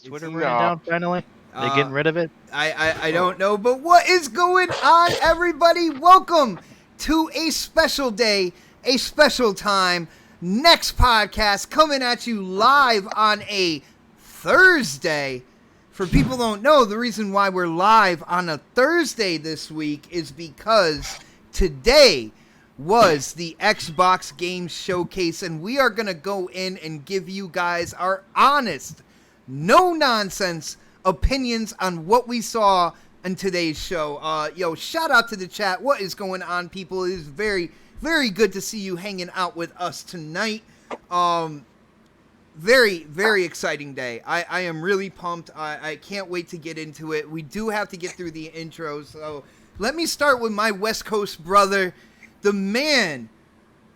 Twitter running down finally? They getting rid of it? I don't know, but what is going on, everybody? Welcome to a special day, a special time. Next podcast coming at you live on a Thursday. For people who don't know, the reason why we're live on a Thursday this week is because today was the Xbox Game Showcase, and we are going to go in and give you guys our honest, no-nonsense opinions on what we saw in today's show. Shout out to the chat. What is going on, people? It is very, very good to see you hanging out with us tonight. Very, very exciting day. I am really pumped. I can't wait to get into it. We do have to get through the intros, so let me start with my West Coast brother, the man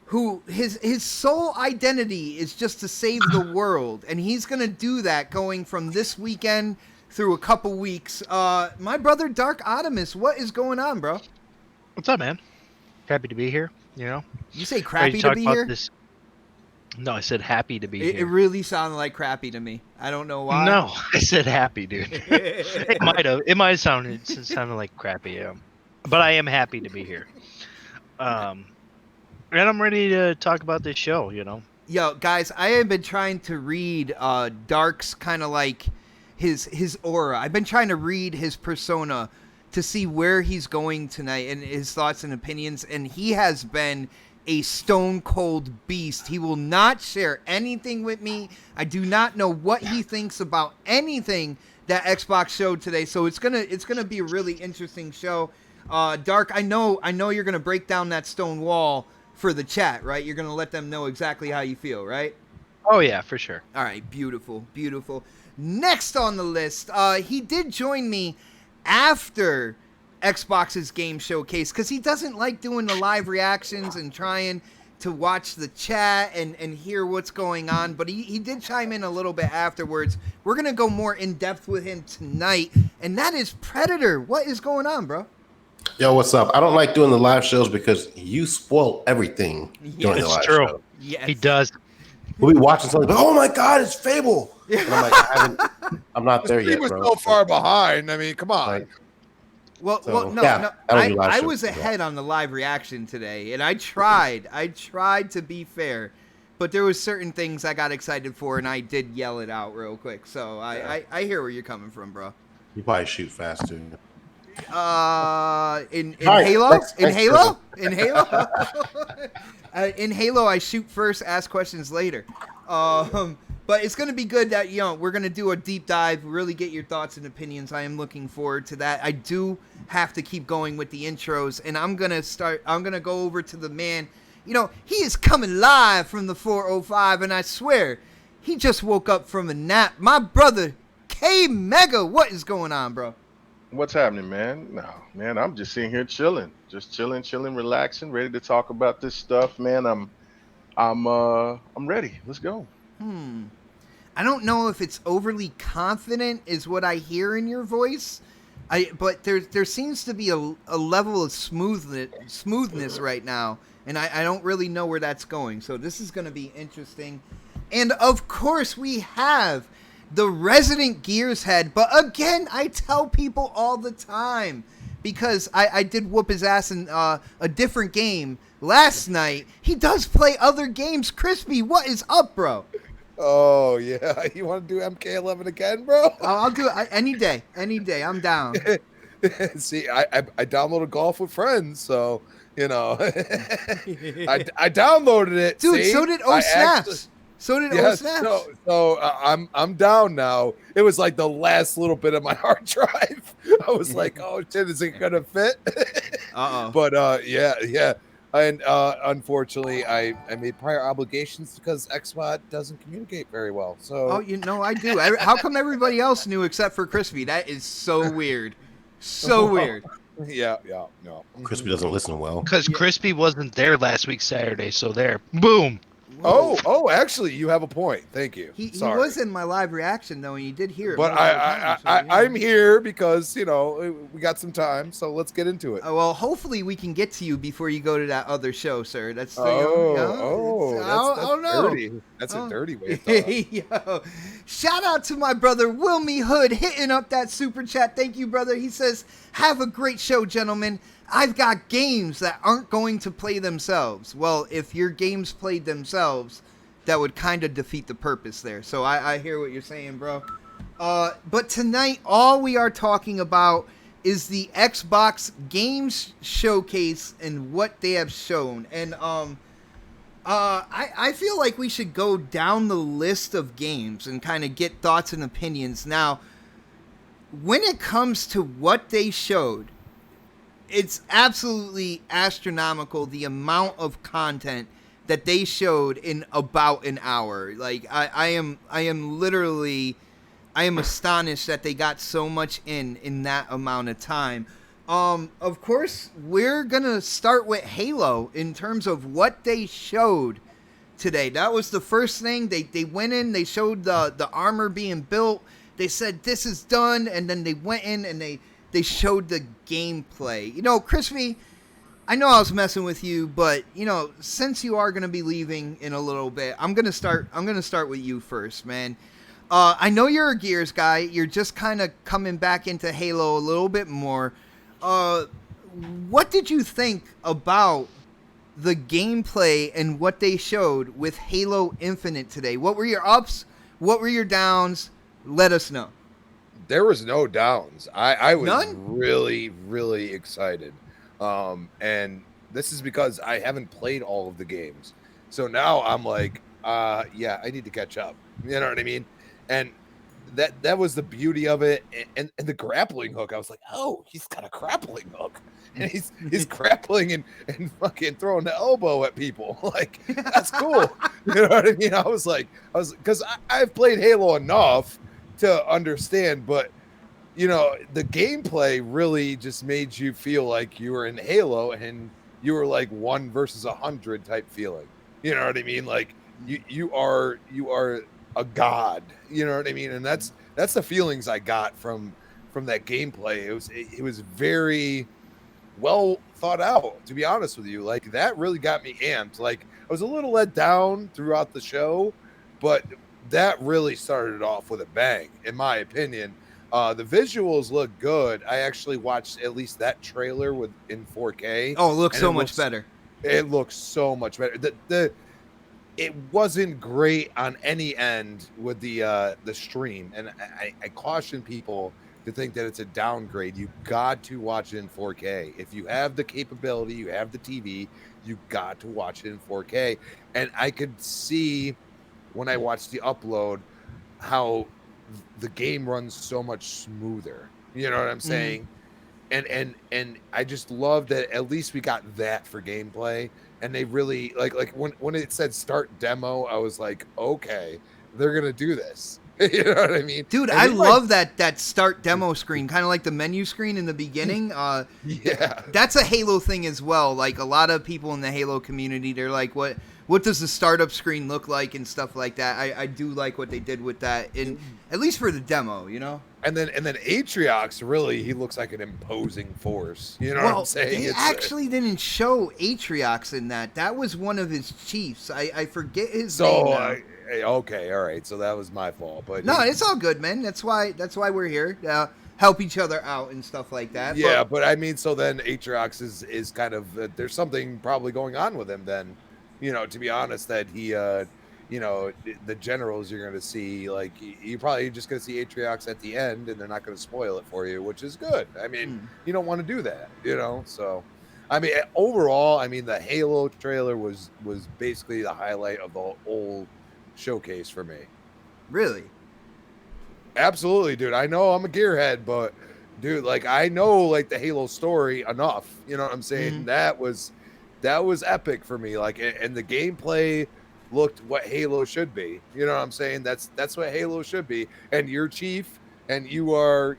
who his sole identity is just to save the world, and he's going to do that going from this weekend through a couple weeks. My brother, Knoxximus, what is going on, bro? What's up, man? Happy to be here, you know? You say crappy to be here? This? No, I said happy to be here. It really sounded like crappy to me. I don't know why. No, I said happy, dude. It might have. It might have sounded like crappy, yeah. But I am happy to be here. And I'm ready to talk about this show, you know? Yo, guys, I have been trying to read Dark's kind of like his aura. I've been trying to read his persona to see where he's going tonight and his thoughts and opinions, and he has been a stone cold beast. He will not share anything with me. I do not know what he thinks about anything that Xbox showed today, so it's gonna be a really interesting show. Dark, I know you're gonna break down that stone wall for the chat, right? You're gonna let them know exactly how you feel, right? Oh yeah, for sure. All right, beautiful, beautiful. Next on the list, he did join me after Xbox's game showcase because he doesn't like doing the live reactions and trying to watch the chat and hear what's going on, but he did chime in a little bit afterwards. We're gonna go more in depth with him tonight, and that is Predator. What is going on, bro? Yo, what's up? I don't like doing the live shows because you spoil everything during the live show. Yes. He does. We'll be watching something, oh my God, it's Fable. And I'm like, I'm not there yet, bro. He was so far behind. I mean, come on. Like, No. I was ahead on the live reaction today, and I tried to be fair, but there was certain things I got excited for, and I did yell it out real quick. So I hear where you're coming from, bro. You probably shoot fast too. In right, Halo, in Halo, I shoot first, ask questions later. But it's going to be good that, we're going to do a deep dive, really get your thoughts and opinions. I am looking forward to that. I do have to keep going with the intros, and I'm going to go over to the man. He is coming live from the 405, and I swear, he just woke up from a nap. My brother, K Mega, what is going on, bro? What's happening, man? No, man, I'm just sitting here chilling, relaxing, ready to talk about this stuff, man. I'm ready. Let's go. I don't know if it's overly confident is what I hear in your voice. But there seems to be a level of smoothness right now, and I don't really know where that's going. So this is going to be interesting. And of course we have the resident Gears head, but again, I tell people all the time, because I did whoop his ass in a different game last night. He does play other games. Crispy, what is up, bro? Oh, yeah. You want to do MK11 again, bro? I'll do it any day. I'm down. See, I downloaded Golf with Friends, so, I downloaded it. Dude, see? so did O-Snaps. So I'm down now. It was like the last little bit of my hard drive. I was like, oh shit, is it gonna fit? But yeah. And unfortunately, I made prior obligations because XBot doesn't communicate very well. So I do. How come everybody else knew except for Crispy? That is so weird. So weird. Yeah. Crispy doesn't listen well. Because Crispy wasn't there last week Saturday, so there. Boom. Actually, you have a point. Thank you. He was in my live reaction though, and you did hear it. But I'm here because we got some time, so let's get into it. Well, hopefully we can get to you before you go to that other show, sir. That's I don't know. Dirty. That's a dirty way of talking. Shout out to my brother Wilmy Hood hitting up that super chat. Thank you, brother. He says, "Have a great show, gentlemen. I've got games that aren't going to play themselves." Well, if your games played themselves, that would kind of defeat the purpose there. So I hear what you're saying, bro. But tonight, all we are talking about is the Xbox Games Showcase and what they have shown. And I feel like we should go down the list of games and kind of get thoughts and opinions. Now, when it comes to what they showed, it's absolutely astronomical the amount of content that they showed in about an hour. Like I am astonished that they got so much in that amount of time. Of course, we're gonna start with Halo in terms of what they showed today. That was the first thing. They went in, they showed the armor being built. They said this is done, and then they went in and they showed the gameplay. Crispy, I know I was messing with you, but since you are gonna be leaving in a little bit, I'm gonna start with you first, man. I know you're a Gears guy. You're just kind of coming back into Halo a little bit more. What did you think about the gameplay and what they showed with Halo Infinite today? What were your ups? What were your downs? Let us know. There was no downs. I was None? really, really excited. And this is because I haven't played all of the games. So now I'm like, I need to catch up. You know what I mean? And that was the beauty of it. And the grappling hook, I was like, oh, he's got a grappling hook. And he's grappling and fucking throwing the elbow at people. Like, that's cool. You know what I mean? Because I've played Halo enough to understand, but the gameplay really just made you feel like you were in Halo and you were like 1 versus 100 type feeling. You know what I mean? Like you are a god. You know what I mean? And that's the feelings I got from that gameplay. It was very well thought out, to be honest with you. Like, that really got me amped. Like, I was a little let down throughout the show, but that really started it off with a bang, in my opinion. The visuals look good. I actually watched at least that trailer in 4K. Oh, it looks so much better. It looks so much better. It wasn't great on any end with the stream, and I caution people to think that it's a downgrade. You got to watch it in 4K. If you have the capability, you have the TV, you got to watch it in 4K. And I could see when I watched the upload how the game runs so much smoother. You know what I'm saying? And I just love that at least we got that for gameplay. And they really like when it said start demo, I was like, okay, they're gonna do this. You know what I mean? Dude, I love that start demo screen, kind of like the menu screen in the beginning. Yeah. That's a Halo thing as well. Like, a lot of people in the Halo community, they're like, what does the startup screen look like and stuff like that. I do like what they did with that, at least for the demo, And then Atriox, really, he looks like an imposing force. You know what I'm saying? They actually didn't show Atriox in that. That was one of his chiefs. I forget his name now. Okay, all right. So that was my fault. But no, it's all good, man. That's why we're here. Help each other out and stuff like that. Yeah, but I mean, so then Atriox is kind of there's something probably going on with him then. To be honest, that he the generals you're going to see, like, you're probably just going to see Atriox at the end, and they're not going to spoil it for you, which is good. I mean, you don't want to do that, So, I mean, overall, the Halo trailer was basically the highlight of the whole showcase for me. Really? Absolutely, dude. I know I'm a gearhead, but dude, like, I know like the Halo story enough. You know what I'm saying? That was epic for me. Like, and the gameplay looked what Halo should be. You know what I'm saying? That's what Halo should be. And you're Chief, and you are,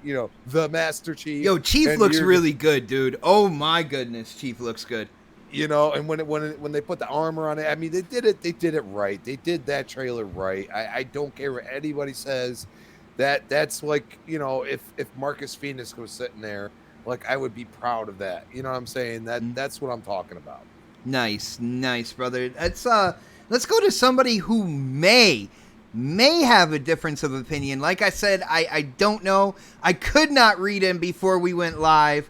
the Master Chief. Yo, Chief looks really good, dude. Oh my goodness, Chief looks good. you know, and when they put the armor on it, I mean, they did it right. They did that trailer right. I don't care what anybody says. That's like, you know, if Marcus Phoenix was sitting there, like, I would be proud of that. You know what I'm saying? That's what I'm talking about. Nice, brother. Let's go to somebody who may have a difference of opinion. Like I said, I don't know. I could not read him before we went live.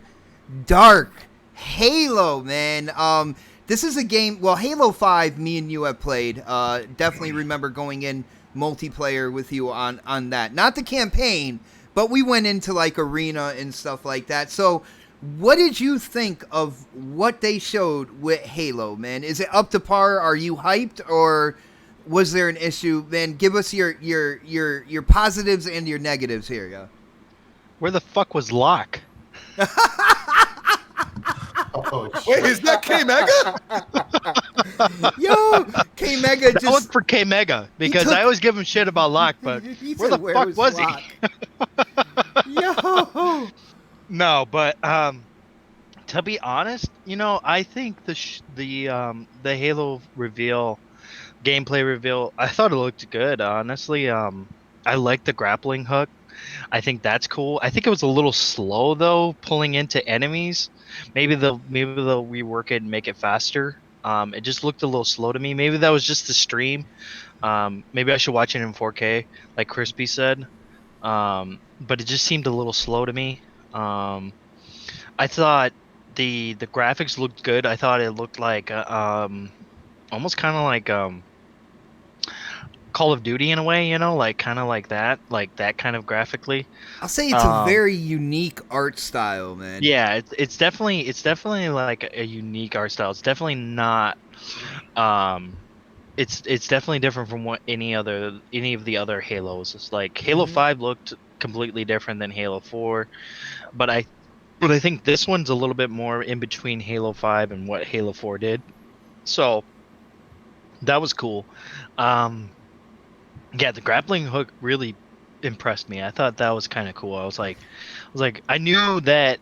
Dark Halo, man. This is a game. Well, Halo 5, me and you have played. Definitely remember going in multiplayer with you on that. Not the campaign, but we went into like arena and stuff like that. So, what did you think of what they showed with Halo, man? Is it up to par? Are you hyped, or was there an issue? Man, give us your positives and your negatives here, yeah. Where the fuck was Locke? Oh, Wait, is that K Mega? Yo, K Mega That was for K Mega, because I always give him shit about Locke, but where the fuck was he? Yo. No, but to be honest, you know, I think the Halo reveal, gameplay reveal, I thought it looked good. Honestly, I like the grappling hook. I think that's cool. I think it was a little slow though, pulling into enemies. Maybe they'll rework it and make it faster. It just looked a little slow to me. Maybe that was just the stream. Maybe I should watch it in 4K, like Crispy said. But it just seemed a little slow to me. I thought the graphics looked good. I thought it looked like almost kind of like Call of Duty in a way, you know, like kind of like that kind of graphically. I'll say it's a very unique art style, man. Yeah, it's definitely like a unique art style. It's definitely not it's definitely different from what any of the other Halos. It's like Halo 5 looked completely different than Halo 4, but I think this one's a little bit more in between Halo 5 and what Halo 4 did. So that was cool. Yeah, the grappling hook really impressed me. I thought that was kind of cool. I was like, I knew that,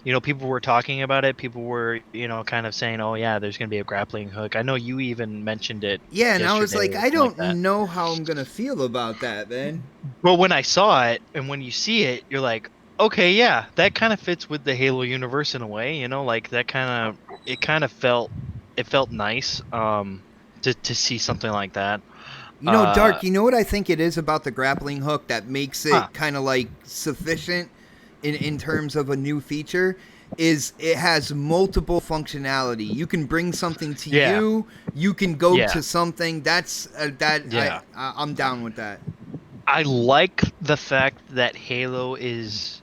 you know, people were talking about it. People were, you know, kind of saying, "Oh yeah, there's gonna be a grappling hook." I know you even mentioned it. Yeah, and I was like, I don't know how I'm gonna feel about that, man. But when I saw it, and when you see it, you're like, okay, yeah, that kind of fits with the Halo universe in a way. You know, like that kind of felt nice. To see something like that. You know, Dark, you know what I think it is about the grappling hook that makes it kind of like sufficient in terms of a new feature is it has multiple functionality. You can bring something to you. You can go to something. That's I'm down with that. I like the fact that Halo is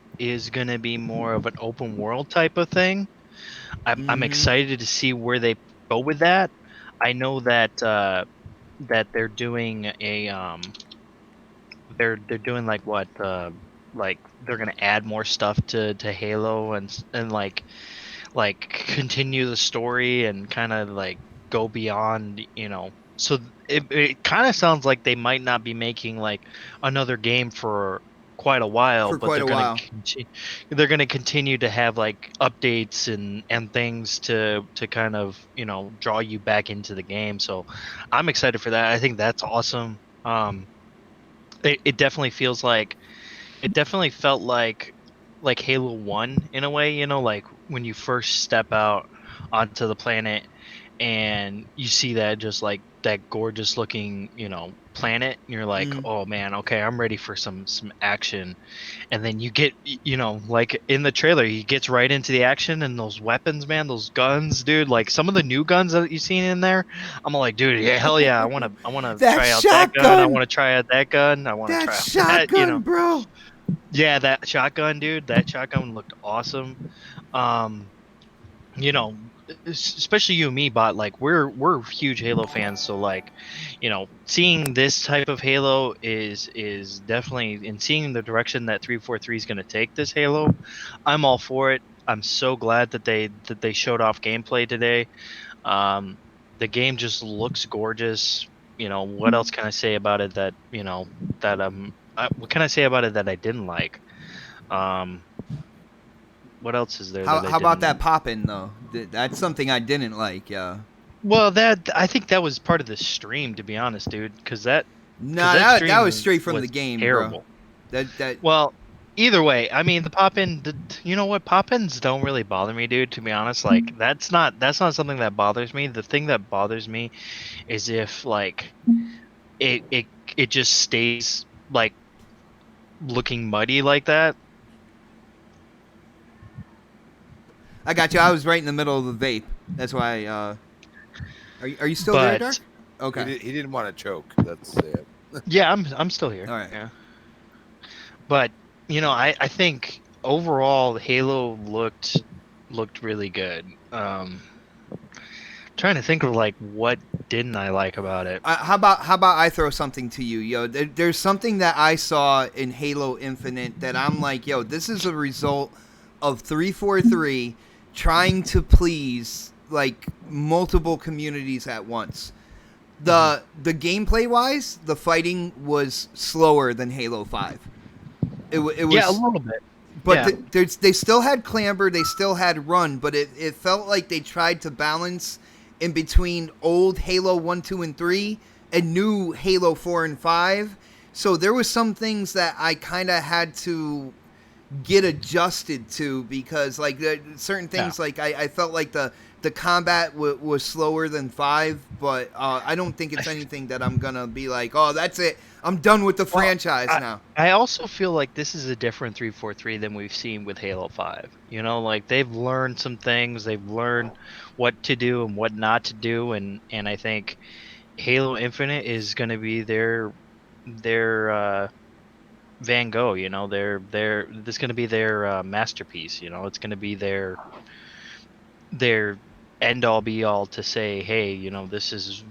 going to be more of an open world type of thing. I'm excited to see where they go with that. I know that they're doing a they're doing like what like they're gonna add more stuff to Halo and like continue the story and kind of like go beyond, you know. So it kind of sounds like they might not be making like another game for quite a while, but they're gonna continue to have like updates and things to kind of, you know, draw you back into the game. So I'm excited for that. I think that's awesome. It definitely feels like it definitely felt like Halo 1 in a way, you know, like when you first step out onto the planet and you see that just like that gorgeous looking, you know, planet, and you're like, oh man, okay, I'm ready for some action. And then you get, you know, like in the trailer, he gets right into the action, and those weapons, man, those guns, dude, like some of the new guns that you've seen in there, I'm like, dude, yeah, hell yeah, I want to try out that gun, I want to try out that gun, I want to try out shotgun, that, you know, bro. Yeah, that shotgun, dude, that shotgun looked awesome. You know, especially you and me, bot, like we're huge Halo fans, so like, you know, seeing this type of Halo is definitely, and seeing the direction that 343 is going to take this Halo, I'm all for it. I'm so glad that they showed off gameplay today. The game just looks gorgeous. You know, what else can I say about it that, you know, that what can I say about it that I didn't like? what else is there? How that I about didn't that like? pop-in though? That's something I didn't like. Well, I think that was part of the stream, to be honest, dude. Because that That was stream straight from the was game, bro. terrible. That Well, either way, I mean, the pop-in. You know what? Pop-ins don't really bother me, dude. To be honest, like that's not something that bothers me. The thing that bothers me is if like it it it just stays like looking muddy like that. I got you. I was right in the middle of the vape. That's why. Are you still there, Dark? But Okay. He didn't want to choke. That's it. yeah, I'm still here. All right. Yeah. But I think overall Halo looked really good. Trying to think of like what didn't I like about it. How about I throw something to you, yo? There's something that I saw in Halo Infinite that I'm like, yo, this is a result of 343 trying to please like multiple communities at once. The gameplay wise, the fighting was slower than Halo 5. It was Yeah, a little bit. But Yeah. they still had clamber, they still had run, but it felt like they tried to balance in between old Halo 1, 2, and 3 and new Halo 4 and 5. So there was some things that I kind of had to get adjusted to because like certain things like I felt like the combat was slower than 5, but I don't think it's anything that I'm going to be like, oh, that's it. I'm done with the franchise now. I also feel like this is a different 343 than we've seen with Halo 5. Like they've learned some things, they've learned what to do and what not to do, and I think Halo Infinite is going to be their Van Gogh, this is going to be their masterpiece, it's going to be their end all be all to say, hey, this is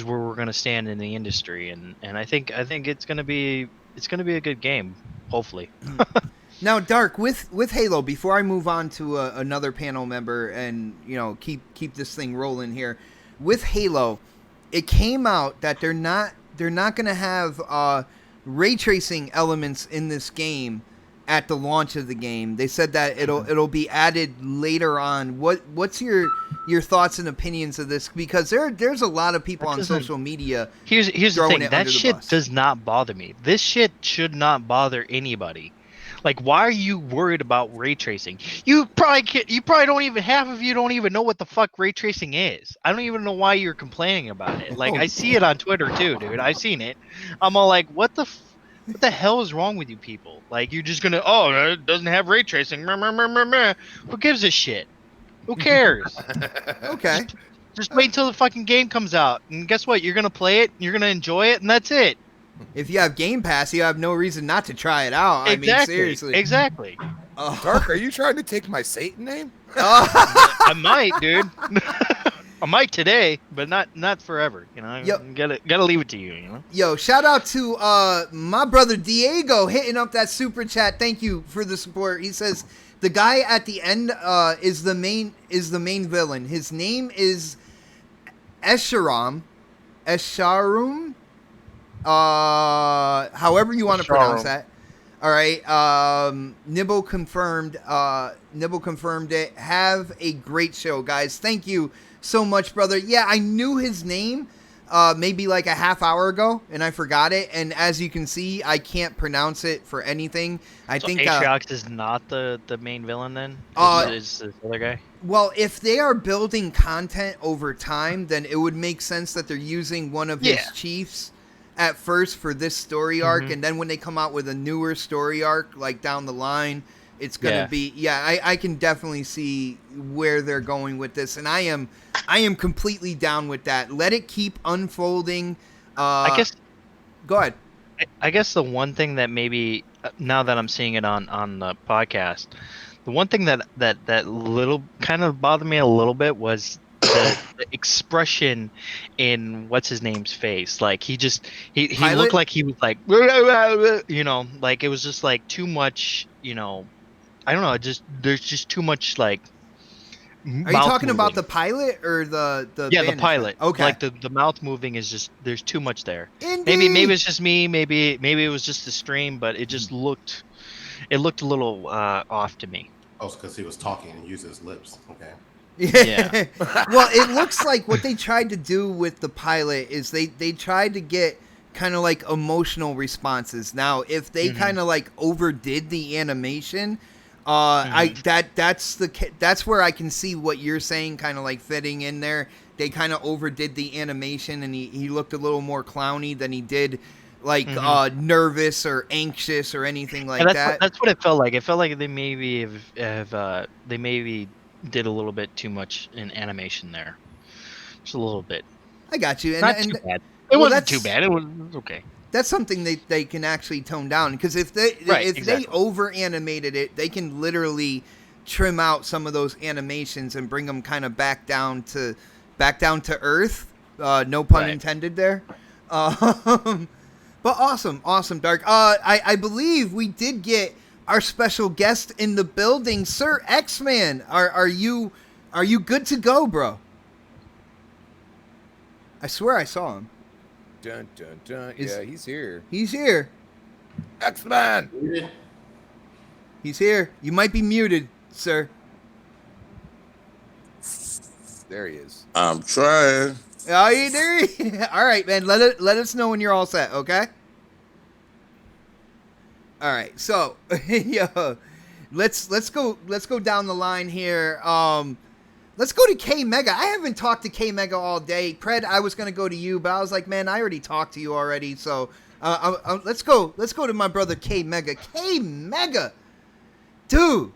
where we're going to stand in the industry, and I think it's going to be a good game, hopefully. Now, Dark, with Halo, before I move on to another panel member and keep this thing rolling here, with Halo, it came out that they're not going to have ray tracing elements in this game at the launch of the game. They said that it'll be added later on. What's your thoughts and opinions of this? Because there's a lot of people on social media. Here's the thing. That shit bus. does not bother me. This shit should not bother anybody. Like, why are you worried about ray tracing? You probably don't even, half of you don't even know what the fuck ray tracing is. I don't even know why you're complaining about it. Like, I see it on Twitter too, dude. I've seen it. I'm all like, what the hell is wrong with you people? Like, you're just gonna, it doesn't have ray tracing. Who gives a shit? Who cares? Okay. Just wait until the fucking game comes out, and guess what? You're gonna play it, you're gonna enjoy it, and that's it. If you have Game Pass, you have no reason not to try it out. Exactly. I mean, seriously. Exactly. Dark, are you trying to take my Satan name? I might, dude. I might today, but not forever. Gotta leave it to you. Yo, shout out to my brother Diego hitting up that super chat. Thank you for the support. He says the guy at the end is the main villain. His name is Escharum. However you want to pronounce that. All right. Nibble confirmed it. Have a great show, guys. Thank you so much, brother. Yeah, I knew his name maybe like a half hour ago, and I forgot it. And as you can see, I can't pronounce it for anything. I think Atriox is not the main villain then? Is this other guy? Well, if they are building content over time, then it would make sense that they're using one of his chiefs at first for this story arc, and then when they come out with a newer story arc, like down the line, it's gonna be I can definitely see where they're going with this, and I am completely down with that. Let it keep unfolding. I guess. Go ahead. I guess the one thing that maybe now that I'm seeing it on the podcast, the one thing that little kind of bothered me a little bit was the expression in what's his name's face. Like he looked like he was like like it was just like too much. I don't know. There's just too much like. Are you talking about the pilot or the the pilot? Okay. Like the mouth moving is just there's too much there. Indeed. Maybe it's just me. Maybe it was just the stream, but it just looked a little off to me. Oh, because he was talking and used his lips. Okay. Yeah. Well, it looks like what they tried to do with the pilot is they tried to get kind of like emotional responses. Now, if they kind of like overdid the animation, that's where I can see what you're saying kind of like fitting in there. They kind of overdid the animation, and he looked a little more clowny than he did like nervous or anxious or anything like that. That's what it felt like. It felt like they maybe they maybe did a little bit too much in animation there, just a little bit. I got you. Not too bad. It wasn't too bad. It was okay. That's something they can actually tone down, because if they they over animated it, they can literally trim out some of those animations and bring them kind of back down to earth. No pun intended there. But awesome, Dark. I believe we did get our special guest in the building, Sir X-Man. Are you good to go, bro? I swear I saw him. Dun dun dun. Yeah, he's here. He's here. X-Man. He's here. You might be muted, sir. There he is. I'm trying. Oh, you there? All right, man. Let us know when you're all set, okay? All right. So, yeah, let's go down the line here. Let's go to K Mega. I haven't talked to K Mega all day. Pred, I was gonna go to you, but I was like, man, I already talked to you already. So let's go to my brother K Mega. K Mega, dude,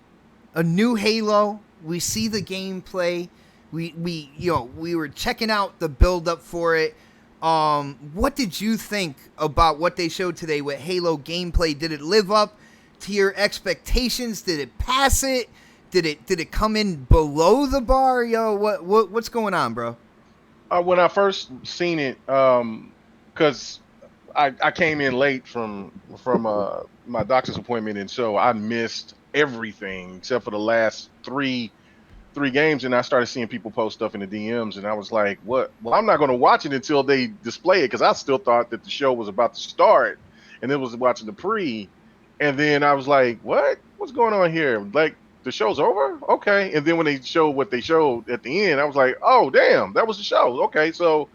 a new Halo. We see the gameplay. We were checking out the build up for it. What did you think about what they showed today with Halo gameplay? Did it live up to your expectations? Did it pass it? Did it come in below the bar? Yo, what's going on, bro? When I first seen it, because I came in late from my doctor's appointment, and so I missed everything except for the last three games, and I started seeing people post stuff in the DMs, and I was like, what? Well, I'm not going to watch it until they display it, because I still thought that the show was about to start, and it was watching the pre, and then I was like, what's going on here? Like, the show's over? Okay. And then when they showed what they showed at the end, I was like, oh, damn, that was the show. Okay. So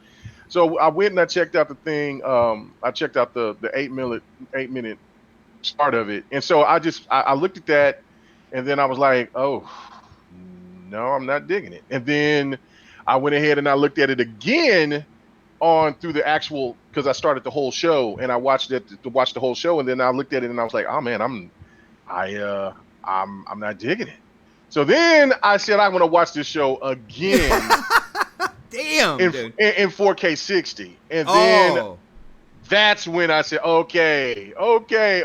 I went and I checked out the thing. I checked out the 8-minute start of it. And so I looked at that, and then I was like, oh, no, I'm not digging it. And then I went ahead and I looked at it again through the actual, because I started the whole show, and I watched it to watch the whole show. And then I looked at it and I was like, oh man, I'm not digging it. So then I said, I'm going to watch this show again. Damn, in 4K 60. And then that's when I said, okay. Because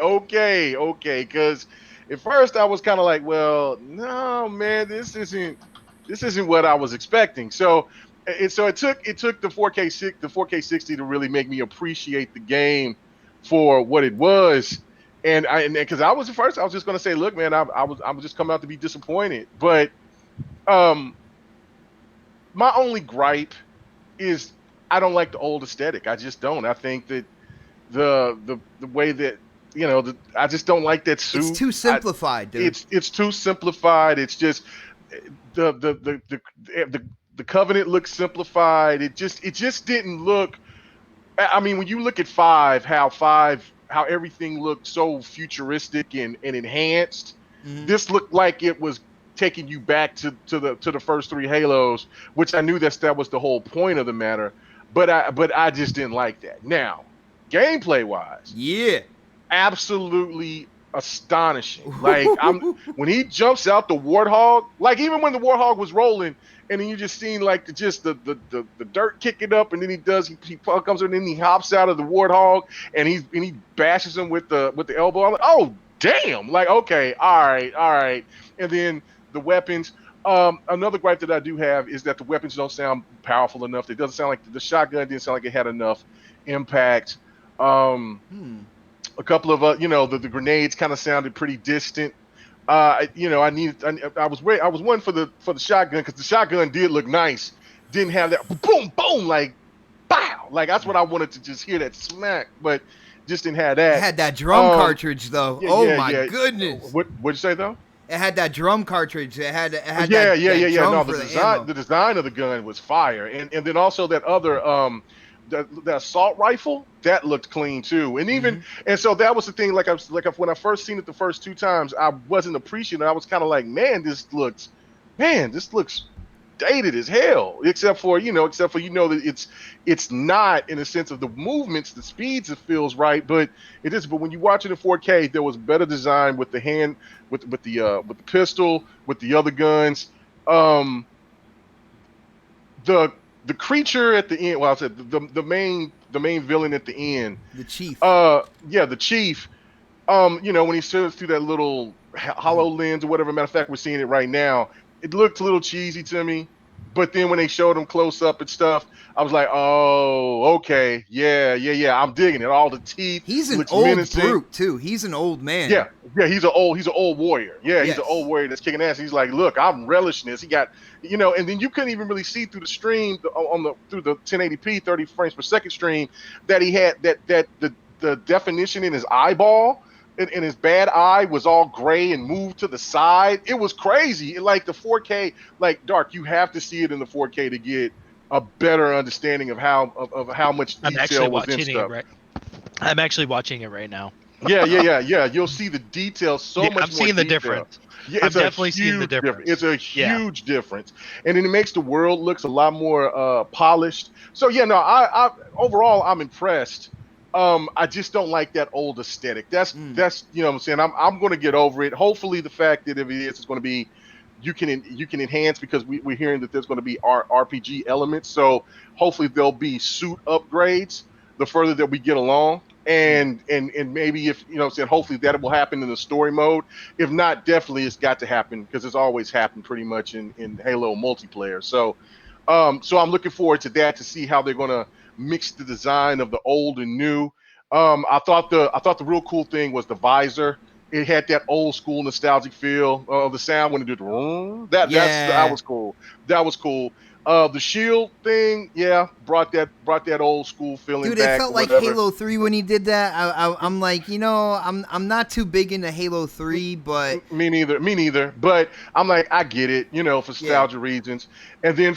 at first I was kind of like, well, no, man, this isn't what I was expecting. So it took the 4K 60 to really make me appreciate the game for what it was. And because I was just gonna say, look, man, I was just coming out to be disappointed. But my only gripe is I don't like the old aesthetic. I just don't. I think that the way that I just don't like that suit. It's too simplified, dude. It's too simplified. It's just the Covenant looks simplified. It just didn't look. I mean, when you look at how everything looked so futuristic and enhanced. Mm-hmm. This looked like it was taking you back to the first three Halos, which I knew that was the whole point of the matter. But I just didn't like that. Now, gameplay wise, yeah, absolutely astonishing. Like when he jumps out the Warthog, like even when the Warthog was rolling, and then you just seen like the dirt kicking up, and then he comes in and then he hops out of the Warthog, and he bashes him with the elbow. I'm like, oh damn! Like, okay, all right. And then the weapons. Another gripe that I do have is that the weapons don't sound powerful enough. It doesn't sound like the shotgun didn't sound like it had enough impact. A couple of the grenades kind of sounded pretty distant. I was one for the shotgun, because the shotgun did look nice. Didn't have that boom boom like bow, like that's what I wanted to just hear, that smack, but just didn't have that. It had that drum cartridge though. My goodness. What'd you say though? It had that drum cartridge. It had Yeah, that drum No, for the ammo. the design of the gun was fire, and then also that other the assault rifle that looked clean too, and even and so that was the thing. When I first seen it the first two times, I wasn't appreciating it. I was kind of like, man, this looks dated as hell. Except for that it's not in the sense of the movements, the speeds, it feels right, but it is. But when you watch it in 4K, there was better design with the hand, with the pistol, with the other guns. Um, the the creature at the end. Well, I said the main villain at the end. The chief. Yeah, the chief. When he says through that little hollow lens or whatever. Matter of fact, we're seeing it right now. It looked a little cheesy to me, but then when they showed him close up and stuff, I was like, oh, okay, yeah. I'm digging it. All the teeth. He's an looks old menacing. brute too. He's an old man. Yeah. He's an old warrior. Yeah, he's an old warrior that's kicking ass. He's like, look, I'm relishing this. He got, and then you couldn't even really see through the stream through the 1080p 30 frames per second stream that he had that the definition in his eyeball. And his bad eye was all gray and moved to the side. It was crazy. Like the 4K, like Dark, you have to see it in the 4K to get a better understanding of how much detail was in stuff. I'm actually watching it right now. Yeah. You'll see the detail much more. I'm seeing the difference. Yeah, I'm definitely seeing the difference. It's a huge difference, and then it makes the world looks a lot more polished. So I overall I'm impressed. I just don't like that old aesthetic. That's what I'm saying. I'm going to get over it. Hopefully, the fact that if it is, it's going to be you can enhance, because we're hearing that there's going to be RPG elements. So hopefully there'll be suit upgrades the further that we get along, and maybe if hopefully that will happen in the story mode. If not, definitely it's got to happen, because it's always happened pretty much in Halo multiplayer. So I'm looking forward to that, to see how they're going to mix the design of the old and new. I thought the real cool thing was the visor. It had that old school nostalgic feel of the sound when it did that was cool. That was cool. The shield thing, brought that old school feeling Dude, back. It felt like Halo 3 when he did that. I'm like, I'm not too big into Halo 3, but me neither. But I'm like, I get it, for nostalgia reasons. And then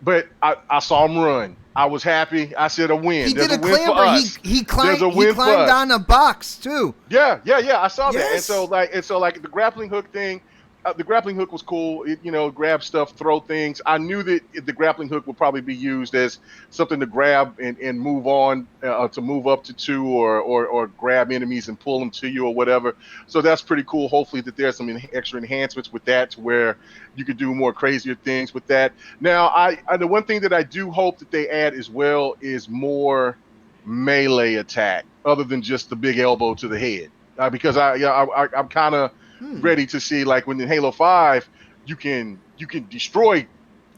but I saw him run. I was happy. I said a win. He There's did a win for clamber. us. He climbed on a box too. Yeah. I saw that. Yes. And so the grappling hook thing. The grappling hook was cool. It, grab stuff, throw things. I knew that the grappling hook would probably be used as something to grab and move on, to move up to two, or grab enemies and pull them to you or whatever. So that's pretty cool. Hopefully that there's some extra enhancements with that, to where you could do more crazier things with that. Now, the one thing that I do hope that they add as well is more melee attack, other than just the big elbow to the head, because I'm kind of ready to see, like when in Halo 5 you can destroy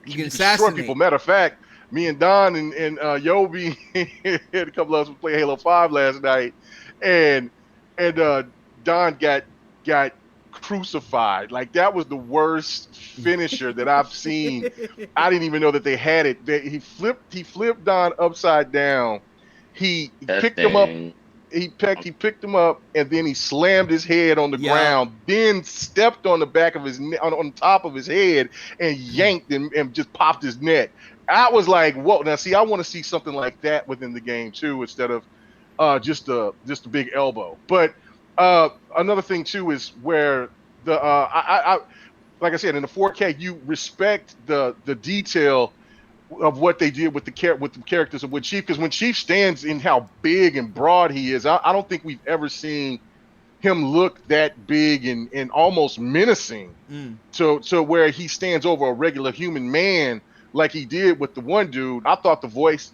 people. Matter of fact, me and Don and Yobi and a couple of us play Halo 5 last night, and Don got crucified. Like, that was the worst finisher that I've seen. I didn't even know that they had it. He flipped Don upside down. He picked him up. He picked him up, and then he slammed his head on the ground, then stepped on the back of his on top of his head and yanked him and just popped his neck. I was like, whoa. Now, see, I want to see something like that within the game too, instead of just a big elbow. But another thing too is where the I like I said, in the 4K, you respect the detail of what they did with the characters of with Chief, because when Chief stands in how big and broad he is, I don't think we've ever seen him look that big and almost menacing to where he stands over a regular human man like he did with the one dude. I thought the voice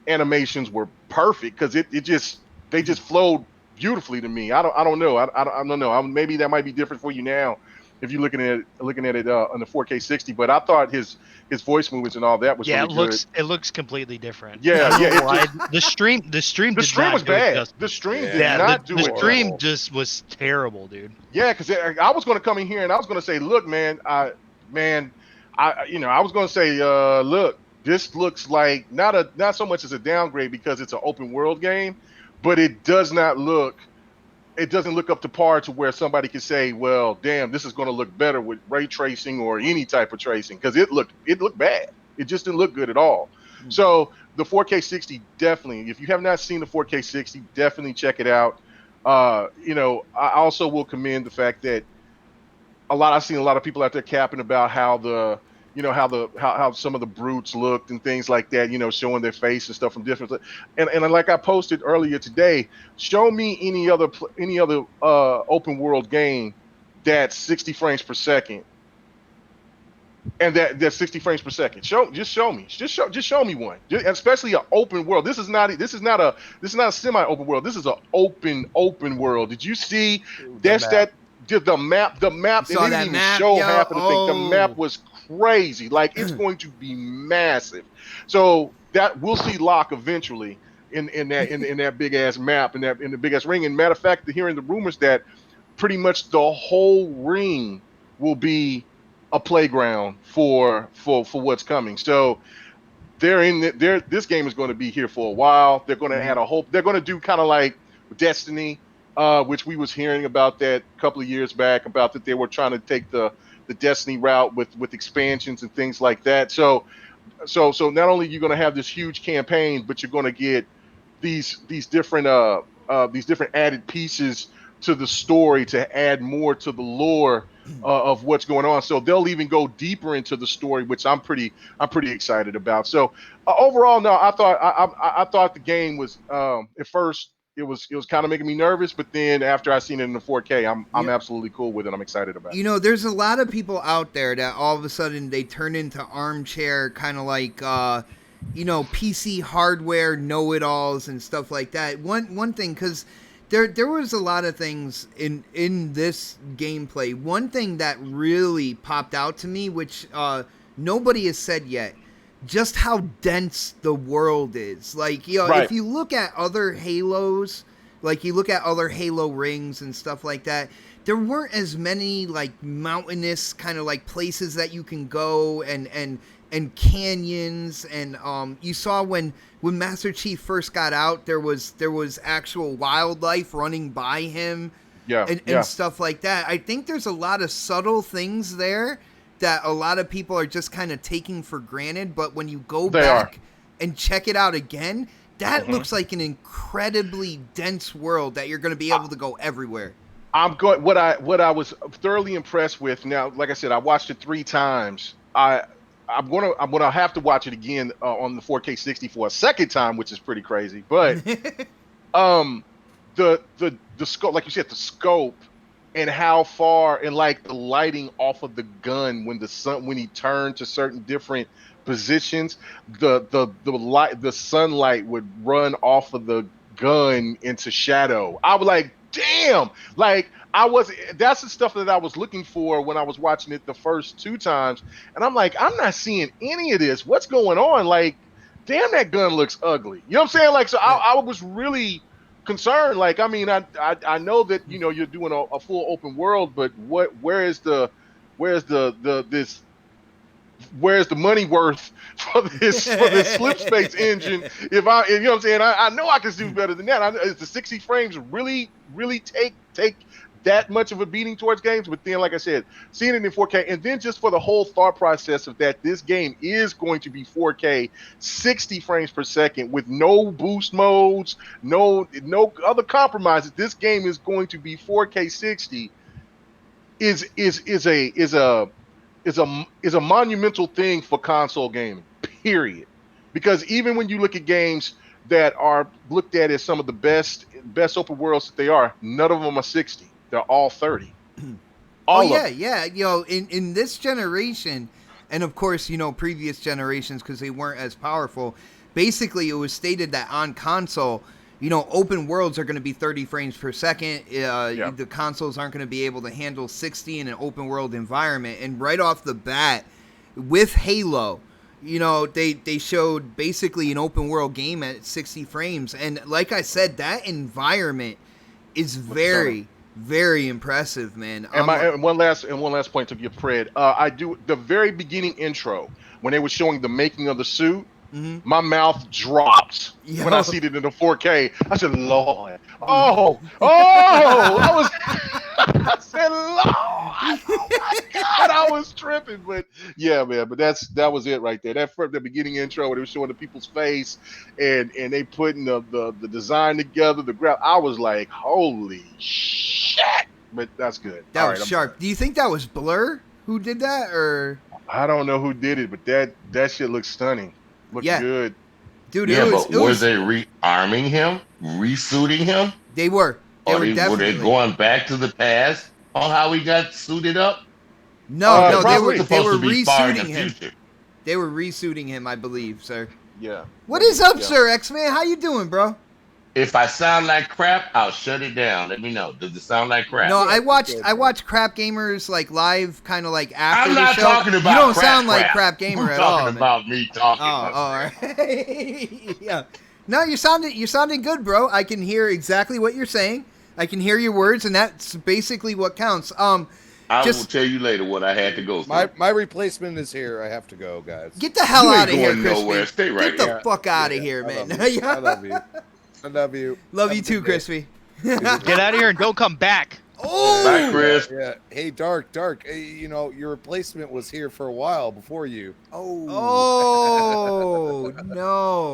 animations were perfect, because they just flowed beautifully to me. I don't know. I don't know. Maybe that might be different for you now if you're looking at it on the 4K 60. But I thought his voice movements and all that was really good. It looks completely different. Yeah. The stream was bad. The stream did not do it. The stream just was terrible, dude. Yeah, because I was going to come in here and I was going to say, look, man, I was going to say, look, this looks like not so much as a downgrade because it's an open world game, but it does not look it doesn't look up to par to where somebody can say, well, damn, this is going to look better with ray tracing or any type of tracing, because it looked bad. It just didn't look good at all. So the 4K 60, definitely, if you have not seen the 4K 60, definitely check it out. You know, I also will commend the fact that I've seen a lot of people out there capping about how the, you know, how some of the brutes looked and things like that, you know, showing their face and stuff from different, and like I posted earlier today, show me any other open world game that's 60 frames per second, and that's 60 frames per second. Just show me one, especially an open world. This is not a semi open world. This is an open world. Did you see the map? The map, You and saw they that didn't even map, show yo? half of the thing. The map Oh. was crazy. Like, it's going to be massive. So that we'll see Locke eventually in that big ass map, in the big ass ring. And matter of fact, hearing the rumors that pretty much the whole ring will be a playground for what's coming. So this game is going to be here for a while. They're going to add a whole. They're going to do kind of like Destiny, which we was hearing about that a couple of years back, about that they were trying to take the Destiny route with expansions and things like that. So not only are you going to have this huge campaign, but you're going to get these different added pieces to the story to add more to the lore of what's going on. So they'll even go deeper into the story, which I'm pretty excited about. So overall, no, I thought the game was, at first it was kind of making me nervous, but then after I seen it in the 4K, I'm absolutely cool with it. I'm excited about it. You know, there's a lot of people out there that all of a sudden they turn into armchair kind of like you know, PC hardware know-it-alls and stuff like that. One thing, because there was a lot of things in this gameplay. One thing that really popped out to me, which nobody has said yet, just how dense the world is. Like, you know, Right. if you look at other Halos, like you look at other Halo rings and stuff like that, there weren't as many like mountainous kind of like places that you can go and canyons, and you saw when Master Chief first got out, there was actual wildlife running by him, and stuff like that. I think there's a lot of subtle things there that a lot of people are just kind of taking for granted, but when you go back and check it out again, that looks like an incredibly dense world that you're going to be able to go everywhere. I'm going. What I was thoroughly impressed with. Now, like I said, I watched it 3 times. I'm gonna have to watch it again on the 4K 60 for a second time, which is pretty crazy. But the scope, like you said, the scope and how far, and like the lighting off of the gun when he turned to certain different positions, the sunlight would run off of the gun into shadow. I was like, damn, like that's the stuff that I was looking for when I was watching it the first 2 times, and I'm like, I'm not seeing any of this. What's going on? Like, damn, that gun looks ugly. You know what I'm saying? Like, so I was really concerned. Like, I mean, I know that, you know, you're doing a full open world, but where's the money worth for this slip space engine? You know what I'm saying? I know I can do better than that. Is the 60 frames really take that much of a beating towards games? But then, like I said, seeing it in 4K, and then just for the whole thought process of that this game is going to be 4K 60 frames per second with no boost modes, no other compromises. This game is going to be 4K 60 is a monumental thing for console gaming, period. Because even when you look at games that are looked at as some of the best open worlds that they are, none of them are 60. They're all 30. Yeah. You know, in this generation, and of course, you know, previous generations, because they weren't as powerful, basically it was stated that on console, you know, open worlds are going to be 30 frames per second. The consoles aren't going to be able to handle 60 in an open world environment. And right off the bat, with Halo, you know, they showed basically an open world game at 60 frames. And like I said, that environment is very, very impressive, man. And one last point to give credit. I do the very beginning intro when they were showing the making of the suit. My mouth dropped Yo. when I seen it in the 4K. I said, Lord. I was I said, Lord, oh my God, I was tripping. But yeah, man, but that was it right there. That from the beginning intro where they were showing the people's face and they putting the design together, the graph. I was like, holy shit. But that's good. That All was right, sharp. Do you think that was Blur who did that, or? I don't know who did it, but that shit looks stunning. Looks good. Dude, Yeah, it but were was. they rearming him, resuiting him? They were. They Or were were definitely they going back to the past on how he got suited up? No, Because they this were. was They supposed were to be far in the resuiting him. future. They were resuiting him, I believe, sir. Yeah. What is up, sir, X-Man? How you doing, bro? If I sound like crap, I'll shut it down. Let me know. Does it sound like crap? No, I watched Crap Gamers like live, kind of like after I'm the not show. talking about You don't crap, sound like crap. Crap Gamer I'm at all. talking about me talking. All right. Yeah. No, you're sounding good, bro. I can hear exactly what you're saying. I can hear your words, and that's basically what counts. I will tell you later what I had to go through. My replacement is here. I have to go, guys. Get the hell You ain't out of here, going Crispy. nowhere. Stay right Get here. the fuck out of here, man. I love you. I love you. Love Have you a too, good day. Crispy. Get out of here and don't come back. Oh, Bye, Chris. Yeah. Hey, Dark. Hey, your replacement was here for a while before you. Oh no.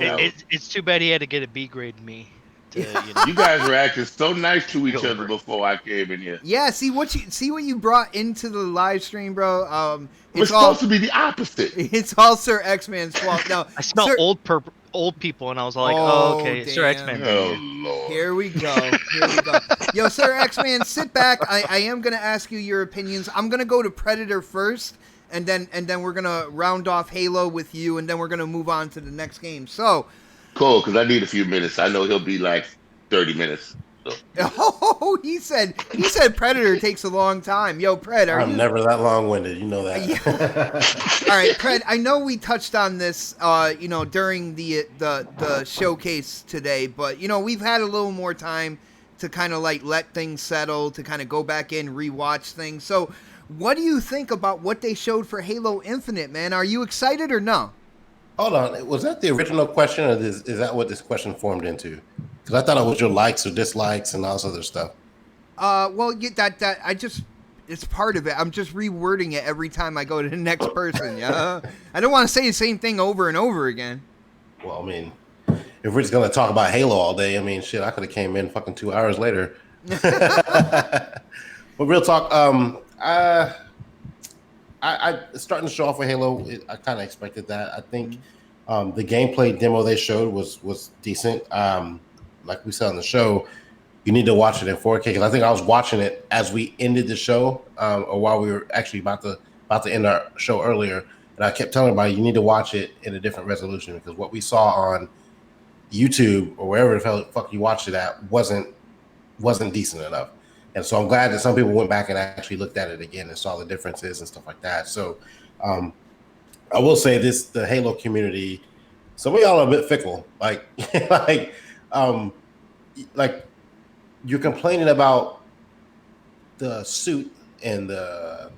It's too bad he had to get a B grade in me. To, You guys were acting so nice to each other before I came in here. Yeah, see what you brought into the live stream, bro. It's supposed to be the opposite. It's all Sir X-Man's fault. No, I smell Sir, old people, and I was like, Oh, okay, Sir damn. X-Man. Oh, Lord. Here we go. Yo, Sir X-Man, sit back. I am gonna ask you your opinions. I'm gonna go to Predator first, and then we're gonna round off Halo with you, and then we're gonna move on to the next game. So, Cool, because I need a few minutes. I know he'll be like 30 minutes. So. oh, he said Predator takes a long time. Yo, Pred, I'm never that long-winded. You know that. Yeah. All right, Pred. I know we touched on this, during the showcase today, but we've had a little more time to kind of like let things settle, to kind of go back in, rewatch things. So, what do you think about what they showed for Halo Infinite, man? Are you excited or no? Hold on. Was that the original question, or is that what this question formed into? Because I thought it was your likes or dislikes and all this other stuff. Well, it's part of it. I'm just rewording it every time I go to the next person. Yeah, I don't want to say the same thing over and over again. Well, I mean, if we're just gonna talk about Halo all day, I mean, shit, I could have came in fucking 2 hours later. But real talk, I starting to show off with Halo. I kind of expected that. I think the gameplay demo they showed was decent. Like we said on the show, you need to watch it in 4K, because I think I was watching it as we ended the show, or while we were actually about to end our show earlier, and I kept telling everybody you need to watch it in a different resolution, because what we saw on YouTube or wherever the fuck you watched it at wasn't decent enough. And so I'm glad that some people went back and actually looked at it again and saw the differences and stuff like that. So I will say this: the Halo community, some of y'all are a bit fickle. Like you're complaining about the suit and the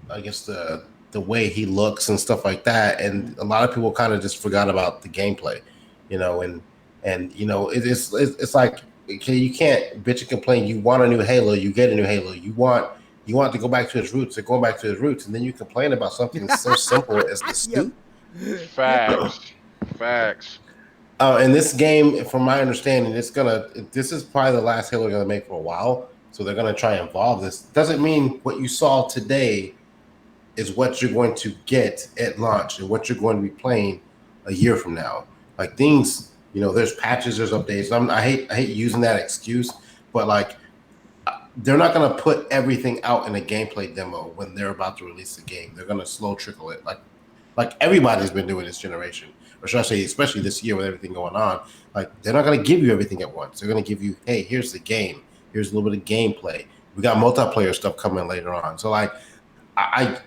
way he looks and stuff like that, and a lot of people kind of just forgot about the gameplay, and it's like, okay, you can't bitch and complain. You want a new Halo, you get a new Halo. You want to go back to its roots, they're going back to its roots, and then you complain about something so simple as the suit. Facts. And this game, from my understanding, this is probably the last Halo they're gonna make for a while. So they're gonna try and evolve this. Doesn't mean what you saw today is what you're going to get at launch and what you're going to be playing a year from now. Like things, there's patches, there's updates. I hate using that excuse, but like they're not gonna put everything out in a gameplay demo when they're about to release the game. They're gonna slow trickle it, like everybody's been doing this generation. Or should I say, especially this year with everything going on, like they're not going to give you everything at once. They're going to give you, hey, here's the game. Here's a little bit of gameplay. We got multiplayer stuff coming later on. So like, I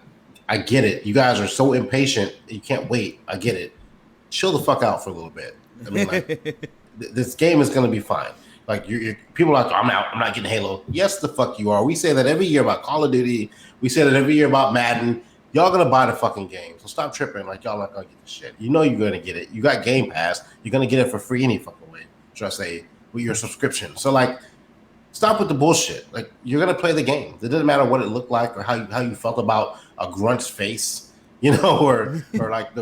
get it. You guys are so impatient. You can't wait. I get it. Chill the fuck out for a little bit. I mean, like, this game is going to be fine. Like people are like, I'm out. I'm not getting Halo. Yes, the fuck you are. We say that every year about Call of Duty. We say that every year about Madden. y'all gonna buy the fucking game. So stop tripping like y'all not gonna get the shit. You know you're gonna get it. You got Game Pass. You're gonna get it for free any fucking way. Should I say with your subscription? So like, stop with the bullshit. Like you're gonna play the game. It doesn't matter what it looked like or how you felt about a grunt's face, or like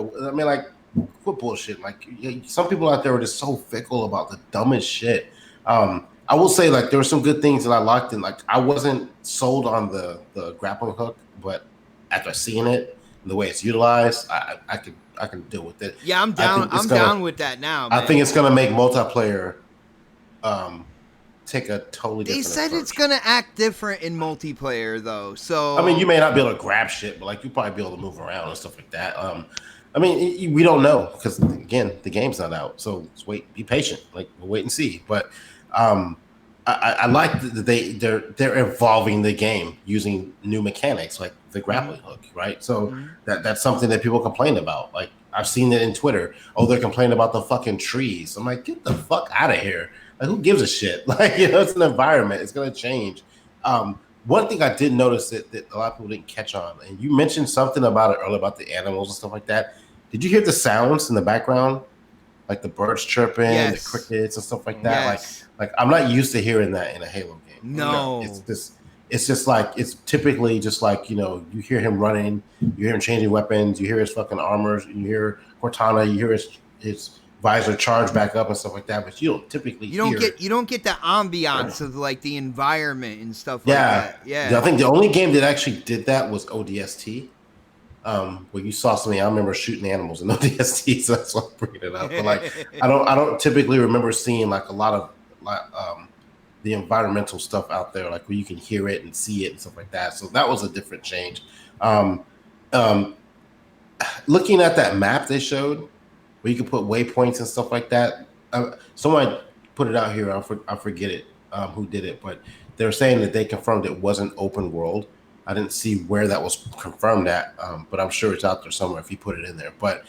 quit bullshit. Like some people out there are just so fickle about the dumbest shit. I will say like there were some good things that I liked, and like I wasn't sold on the grappling hook, but after seeing it, the way it's utilized, I can deal with it. Yeah, I'm down. I'm down with that now, man. I think it's gonna make multiplayer take a totally different They said approach. it's gonna act different in multiplayer though. So I mean, you may not be able to grab shit, but like you probably be able to move around and stuff like that. I mean, we don't know because again, the game's not out, so let's wait, be patient. Like we'll wait and see. But I like that they're evolving the game using new mechanics like the grappling hook, right? So that's something that people complain about. Like I've seen it in Twitter. Oh, they're complaining about the fucking trees. I'm like, get the fuck out of here. Like, who gives a shit? Like, it's an environment. It's gonna change. One thing I did notice that a lot of people didn't catch on, and you mentioned something about it earlier about the animals and stuff like that. Did you hear the sounds in the background, like the birds chirping, the crickets and stuff like that? Yes. Like I'm not used to hearing that in a Halo game. No. It's just like it's typically just like you hear him running, you hear him changing weapons, you hear his fucking armor, you hear Cortana, you hear his visor charge back up and stuff like that, but you don't typically you don't get the ambiance of like the environment and stuff like that. Yeah. I think the only game that actually did that was ODST. Where you saw something. I remember shooting animals in ODST, so that's why I'm bringing it up. But like, I don't typically remember seeing like a lot of the environmental stuff out there, like where you can hear it and see it and stuff like that. So that was a different change. Looking at that map they showed, where you can put waypoints and stuff like that. Someone put it out here. I forget it who did it, but they're saying that they confirmed it wasn't open world. I didn't see where that was confirmed at, but I'm sure it's out there somewhere if you put it in there. But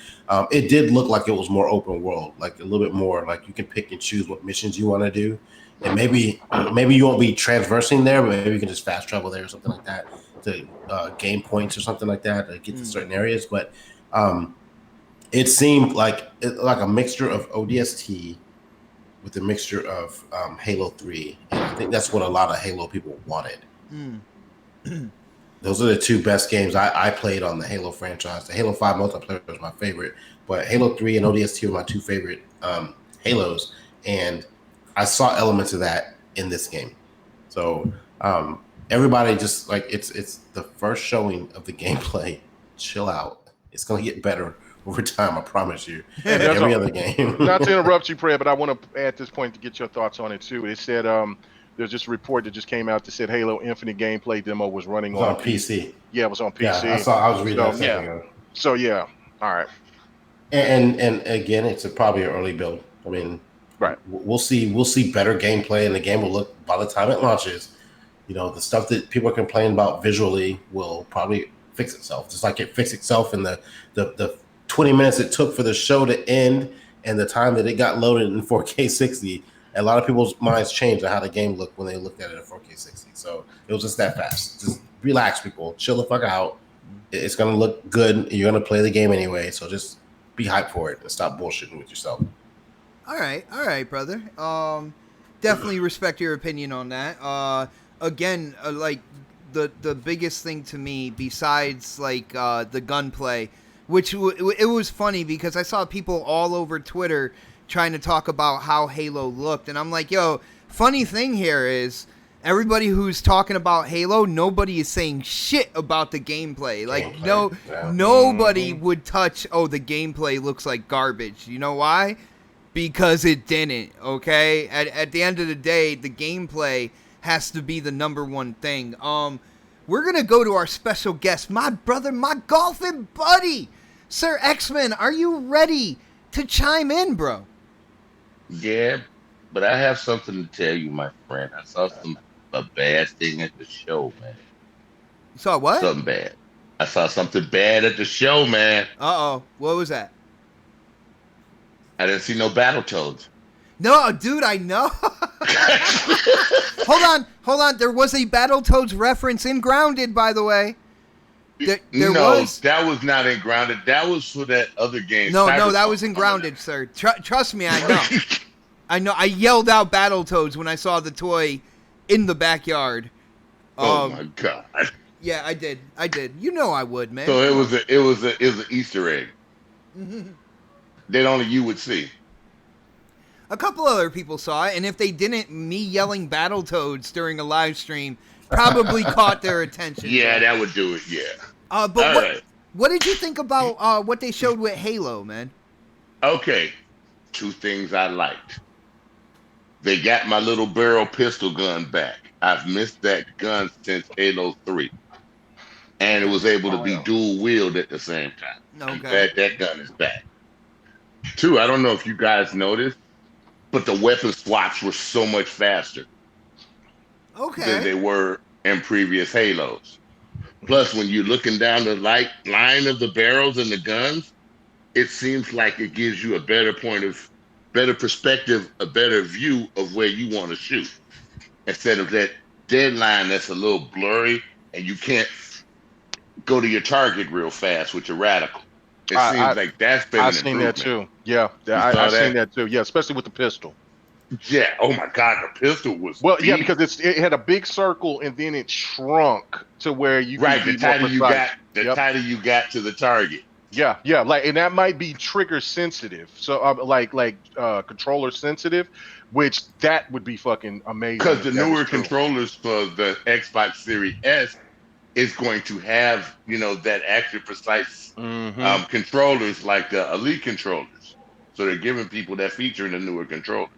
it did look like it was more open world, like a little bit more like you can pick and choose what missions you want to do. And maybe you won't be transversing there, but maybe you can just fast travel there or something like that to gain points or something like that to get to certain areas. But it seemed like a mixture of ODST with a mixture of Halo 3. And I think that's what a lot of Halo people wanted. Those are the two best games I played on the Halo franchise. The Halo 5 multiplayer was my favorite, but Halo 3 and ODST were my two favorite Halos, and I saw elements of that in this game. So everybody just like it's the first showing of the gameplay. Chill out. It's gonna get better over time, I promise you. Every other game. Not to interrupt you, Fred, but I want to add this point to get your thoughts on it too. It said there's just a report that just came out that said Halo Infinite gameplay demo was running on PC. Yeah, it was on PC. Yeah, I was reading that second ago. So yeah, all right. And again, it's probably an early build. I mean, right. We'll see better gameplay, and the game will look by the time it launches. The stuff that people are complaining about visually will probably fix itself, just like it fixed itself in the 20 minutes it took for the show to end and the time that it got loaded in 4K 60. A lot of people's minds changed on how the game looked when they looked at it at 4K 60. So it was just that fast. Just relax, people. Chill the fuck out. It's going to look good. You're going to play the game anyway. So just be hyped for it and stop bullshitting with yourself. All right, brother. Definitely respect your opinion on that. Again, like the biggest thing to me besides like the gunplay, which it was funny because I saw people all over Twitter trying to talk about how Halo looked, and I'm like, yo, funny thing here is everybody who's talking about Halo, nobody is saying shit about the gameplay. Like nobody would touch, the gameplay looks like garbage. You know why? Because it didn't, okay? At the end of the day, the gameplay has to be the number one thing. We're going to go to our special guest, my brother, my golfing buddy. Sir X-Men, are you ready to chime in, bro? Yeah, but I have something to tell you, my friend. I saw a bad thing at the show, man. You saw what? Something bad. I saw something bad at the show, man. Uh-oh. What was that? I didn't see no Battletoads. No, dude, I know. Hold on. There was a Battletoads reference in Grounded, by the way. That was not in Grounded. That was for that other game. No, that was in Grounded, sir. Trust me, I know. I know. I yelled out Battletoads when I saw the toy in the backyard. Oh my god. Yeah, I did. You know I would, man. So it was an Easter egg that only you would see. A couple other people saw it, and if they didn't, me yelling Battletoads during a live stream probably caught their attention. Yeah, that would do it. Yeah. But what did you think about what they showed with Halo, man? Okay, 2 things I liked. They got my little barrel pistol gun back. I've missed that gun since Halo 3. And it was able to be dual wield at the same time. Okay. I'm glad that gun is back. 2, I don't know if you guys noticed, but the weapon swaps were so much faster than they were in previous Halos. Plus, when you're looking down the line of the barrels and the guns, it seems like it gives you a better perspective, a better view of where you want to shoot. Instead of that dead line that's a little blurry and you can't go to your target real fast with your radical. It seems like that's been I've seen that too. Yeah, I've seen that too. Yeah, especially with the pistol. Yeah. Oh my God, the pistol was yeah, because it had a big circle and then it shrunk to where you could be the tighter you got to the target. Yeah, and that might be trigger sensitive. So controller sensitive, which that would be fucking amazing. Because the newer controllers for the Xbox Series S is going to have, that extra precise controllers like the Elite controllers. So they're giving people that feature in the newer controllers.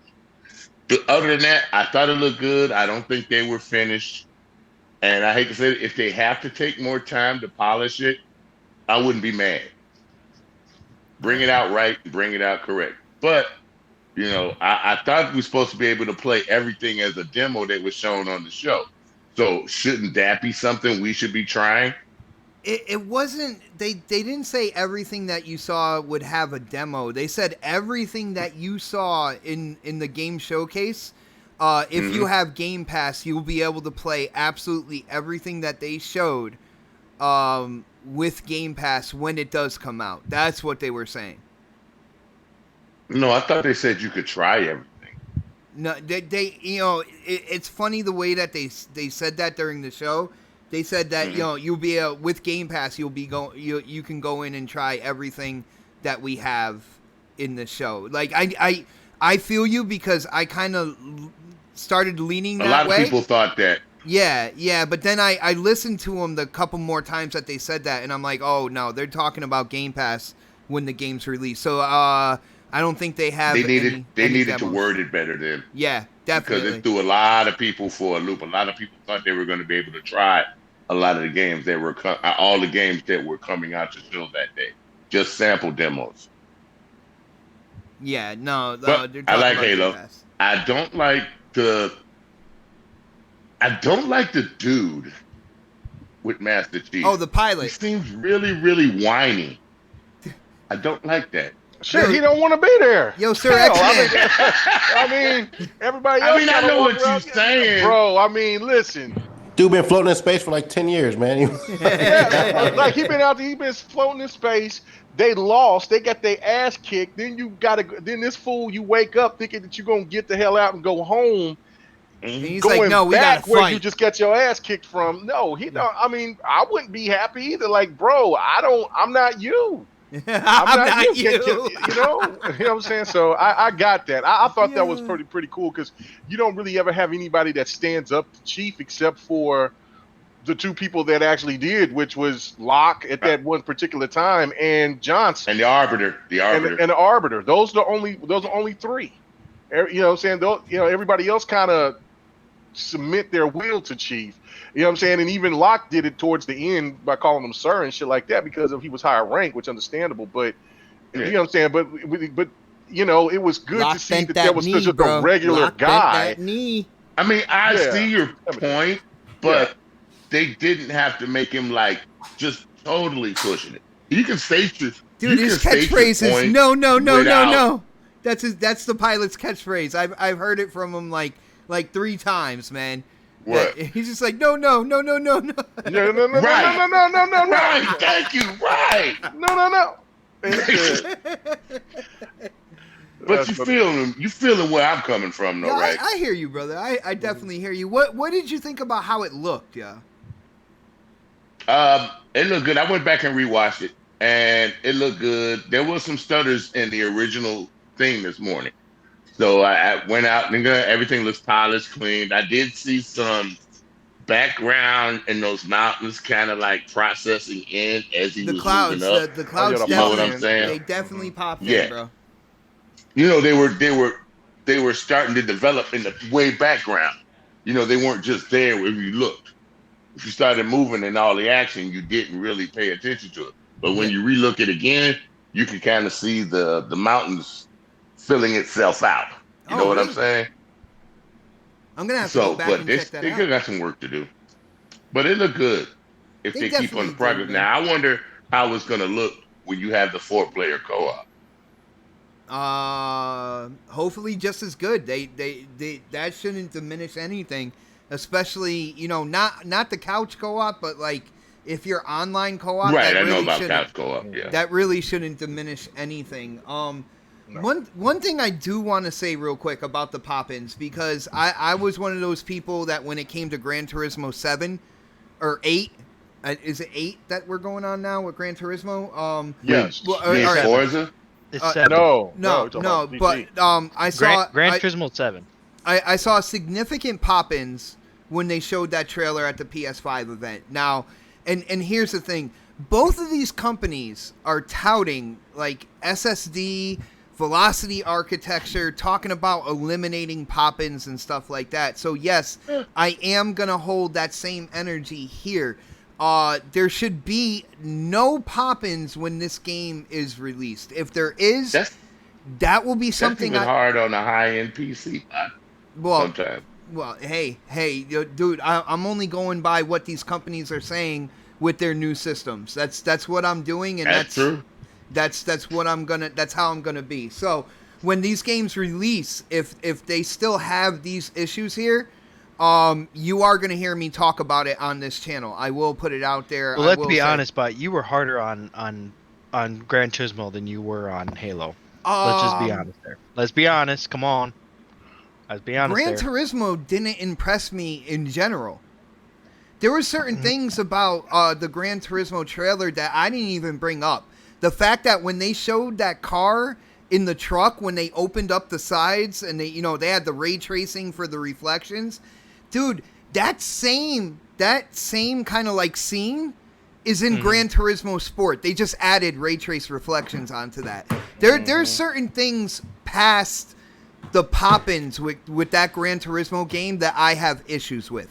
But other than that, I thought it looked good. I don't think they were finished. And I hate to say it, if they have to take more time to polish it, I wouldn't be mad. Bring it out right, bring it out correct. But, I thought we were supposed to be able to play everything as a demo that was shown on the show. So shouldn't that be something we should be trying? It wasn't, they didn't say everything that you saw would have a demo. They said everything that you saw in the game showcase, if you have Game Pass, you'll be able to play absolutely everything that they showed with Game Pass when it does come out. That's what they were saying. No, I thought they said you could try everything. No, they it's funny the way that they said that during the show. They said that you'll be with Game Pass, you can go in and try everything that we have in the show. Like I feel you, because I kind of started leaning that way. A lot of people thought that. Yeah, but then I listened to them the couple more times that they said that, and I'm like, oh no, they're talking about Game Pass when the game's released. So I don't think they have. They needed to word it better then. Yeah, definitely. Because it threw a lot of people for a loop. A lot of people thought they were going to be able to try a lot of the games that were all the games that were coming out to show that day. Just sample demos. Yeah, no. I like Halo. I don't like the dude with Master Chief. Oh, the pilot. He seems really, really whiny. I don't like that. Shit, he don't want to be there. Yo, sir. I mean, everybody else. I know what you're saying, bro. I mean, listen. Dude been floating in space for like 10 years, man. Like he been floating in space. They lost. They got their ass kicked. Then then this fool, you wake up thinking that you're gonna get the hell out and go home. And he's like, no, we gotta where fight. You just got your ass kicked from. No, he don't. I mean, I wouldn't be happy either. Like, bro, I'm not you. I'm not you. You know what I'm saying? So I got that. I thought that was pretty cool, because you don't really ever have anybody that stands up to Chief except for the 2 people that actually did, which was Locke at that one particular time and Johnson and the Arbiter. And the Arbiter. Those are only 3. You know what I'm saying? Everybody else kind of submit their will to Chief. You know what I'm saying? And even Locke did it towards the end by calling him sir and shit like that, because he was higher rank, which understandable. But you know what I'm saying? But it was good Locke to see that there was just a regular Locke guy. Bent that knee. I mean, I see your point, but they didn't have to make him like just totally pushing it. You can state your dude. His catchphrase is no. That's the pilot's catchphrase. I've heard it from him like 3 times, man. What? He's just like, no. Yeah, no. Right. No. Right. Thank you. Right. No. But you feeling where I'm coming from, though, Yeah, right? I hear you, brother. I definitely hear you. What did you think about how it looked? Yeah. It looked good. I went back and rewatched it, and it looked good. There was some stutters in the original thing this morning, so I went out and everything looks polished, cleaned. I did see some background in those mountains, kind of like processing in as he The was clouds, moving up. the clouds the You know what definitely, I'm saying? they definitely popped Yeah. in, bro. You know, they were starting to develop in the way background. You know, they weren't just there where you looked. If you started moving in all the action, you didn't really pay attention to it. But when you relook it again, you can kind of see the mountains filling itself out. You know what I'm saying? I'm gonna have to go back and check that out. They got some work to do, but it looked good if they keep on the progress. Now I wonder how it's gonna look when you have the 4-player co-op. Hopefully just as good. They that shouldn't diminish anything, especially not the couch co-op, but like if you're online co-op. Right, I know about couch co-op. Yeah, that really shouldn't diminish anything. One thing I do want to say real quick about the pop-ins, because I was one of those people that when it came to Gran Turismo 7 or 8, is it 8 that we're going on now with Gran Turismo? Yes. Forza? It's 7. No, but I saw Gran Turismo 7. I saw significant pop-ins when they showed that trailer at the PS5 event. Now, and here's the thing. Both of these companies are touting like SSD, velocity architecture, talking about eliminating pop-ins and stuff like that. So yes, I am going to hold that same energy here. There should be no pop-ins when this game is released. If there is, that will be something that's even hard on a high-end PC. Sometimes. Well, hey, dude, I'm only going by what these companies are saying with their new systems. That's what I'm doing, and that's true. That's what I'm gonna. That's how I'm gonna be. So when these games release, if they still have these issues here, you are gonna hear me talk about it on this channel. I will put it out there. Well, let's be honest, but you were harder on Gran Turismo than you were on Halo. Let's just be honest there. Let's be honest. Come on. Let's be honest. Gran Turismo didn't impress me in general. There were certain things about the Gran Turismo trailer that I didn't even bring up. The fact that when they showed that car in the truck, when they opened up the sides and they had the ray tracing for the reflections, dude, that same kind of like scene is in Gran Turismo Sport. They just added ray trace reflections onto that. There's certain things past the pop-ins with that Gran Turismo game that I have issues with.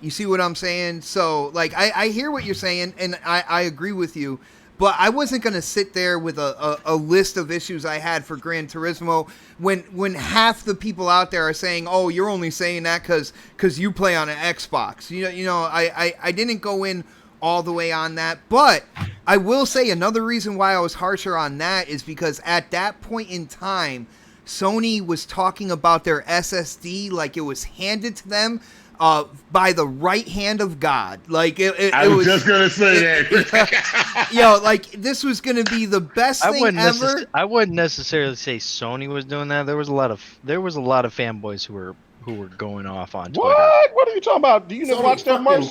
You see what I'm saying? So, like, I hear what you're saying, and I agree with you, but I wasn't going to sit there with a list of issues I had for Gran Turismo when half the people out there are saying, oh, you're only saying that because you play on an Xbox. I didn't go in all the way on that, but I will say another reason why I was harsher on that is because at that point in time, Sony was talking about their SSD like it was handed to them by the right hand of God. Like I was just gonna say that. Like this was gonna be the best thing ever. I wouldn't necessarily say Sony was doing that. There was a lot of fanboys who were going off on Twitter. What are you talking about? Do you didn't watch that Mark?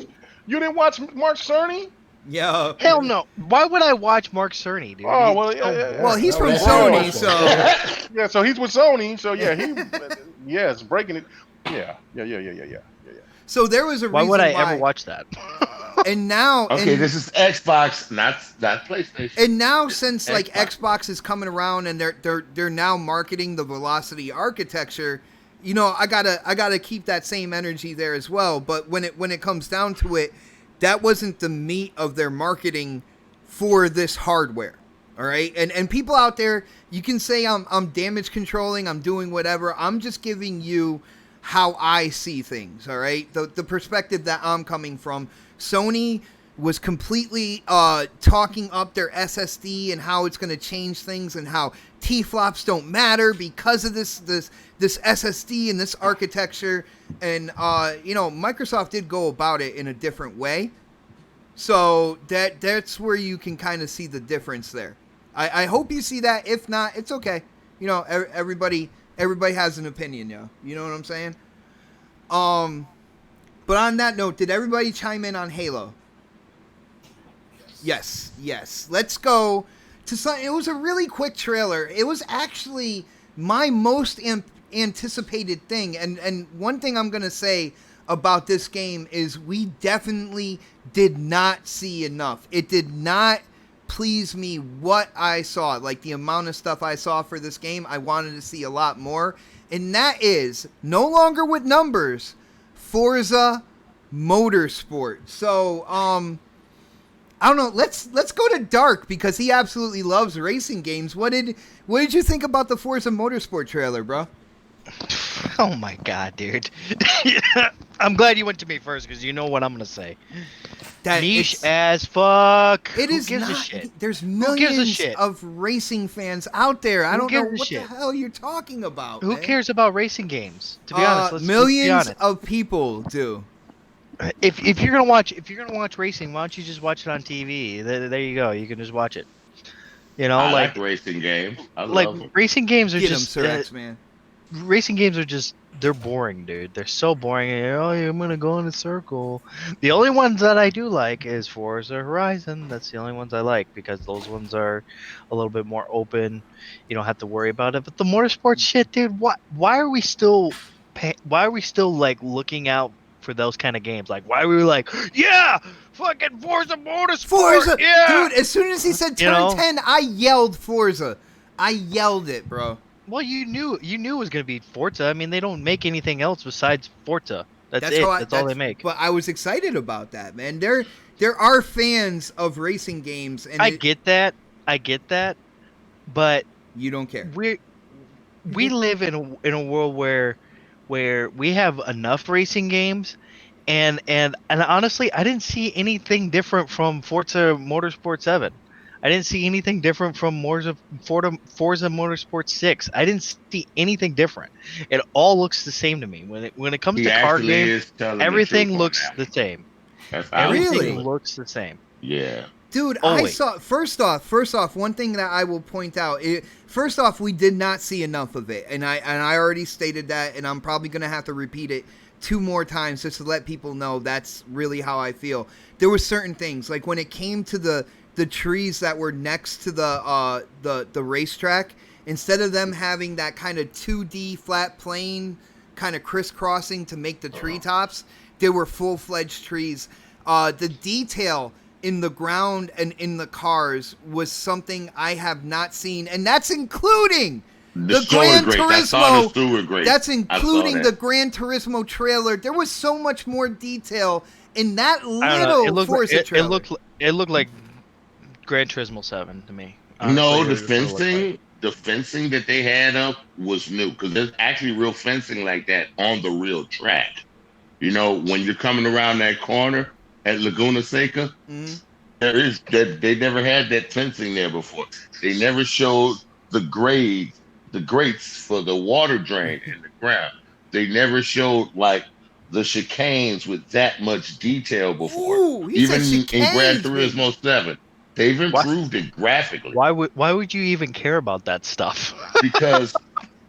You didn't watch Mark Cerny? Yeah. Hell no. Why would I watch Mark Cerny, dude? Oh well, yeah. Well, he's from Sony, so yeah. So he's with Sony. So yeah, it's breaking it. Yeah. So there was a reason why would I ever watch that? And now, this is Xbox, not PlayStation. And now, since like Xbox is coming around and they're now marketing the velocity architecture, I gotta keep that same energy there as well. But when it comes down to it, that wasn't the meat of their marketing for this hardware. All right, and people out there, you can say I'm damage controlling, I'm doing whatever. I'm just giving you how I see things, all right? The perspective that I'm coming from. Sony was completely talking up their SSD and how it's going to change things and how T-flops don't matter because of this SSD and this architecture. And Microsoft did go about it in a different way. So that's where you can kind of see the difference there. I hope you see that. If not, it's okay. Everybody has an opinion, you know what I'm saying? But on that note, did everybody chime in on Halo? Yes. Let's go to something. It was a really quick trailer. It was actually my most anticipated thing. And one thing I'm going to say about this game is we definitely did not see enough. It did not please me what I saw. Like the amount of stuff I saw for this game, I wanted to see a lot more. And that is no longer with numbers, Forza Motorsport. So, I don't know. Let's go to Dark because he absolutely loves racing games. What did you think about the Forza Motorsport trailer, bro? Oh my god, dude! I'm glad you went to me first because you know what I'm gonna say. Niche as fuck. It is Who gives not. a shit? There's Who gives a millions shit? of racing fans out there. I Who don't know gives a what shit? the hell you're talking about. Who man. cares about racing games? To be honest, let's millions be honest. of people do. If you're gonna watch racing, why don't you just watch it on TV? There you go. You can just watch it. I like racing games. I love them. Racing games are Get just Sir X, man. Racing games are just they're boring, dude. They're so boring. I'm gonna go in a circle. The only ones that I do like is Forza Horizon. That's the only ones I like because those ones are a little bit more open. You don't have to worry about it. But the motorsports shit, dude. Why are we still like looking out for those kind of games? Like, why were we like, yeah, fucking Forza Motorsport, Forza, yeah, dude. As soon as he said turn 10, I yelled Forza. I yelled it, bro. Well, you knew it was gonna be Forza. I mean, they don't make anything else besides Forza. That's it. That's all they make. But I was excited about that, man. There are fans of racing games, and I get that, but you don't care. We live in a world where we have enough racing games, and honestly, I didn't see anything different from Forza Motorsport 7. I didn't see anything different from Forza Motorsport 6. I didn't see anything different. It all looks the same to me. When it comes to car games, everything looks the same. Everything looks the same. Yeah. Dude, I saw first off, one thing that I will point out. First off, we did not see enough of it, and I already stated that, and I'm probably gonna have to repeat it 2 more times just to let people know that's really how I feel. There were certain things like when it came to the trees that were next to the racetrack, instead of them having that kind of 2D flat plane kind of crisscrossing to make the treetops, they were full-fledged trees. The detail in the ground and in the cars was something I have not seen, and that's including the Gran Turismo. That's including the Gran Turismo trailer. There was so much more detail in that little Forza trailer. It looked like Gran Turismo 7 to me. No, the fencing that they had up was new because there's actually real fencing like that on the real track. When you're coming around that corner at Laguna Seca, there is that they never had that fencing there before. They never showed the grates for the water drain in the ground. They never showed like the chicanes with that much detail before. Ooh, even in Gran Turismo 7. They've improved it graphically. Why would you even care about that stuff? because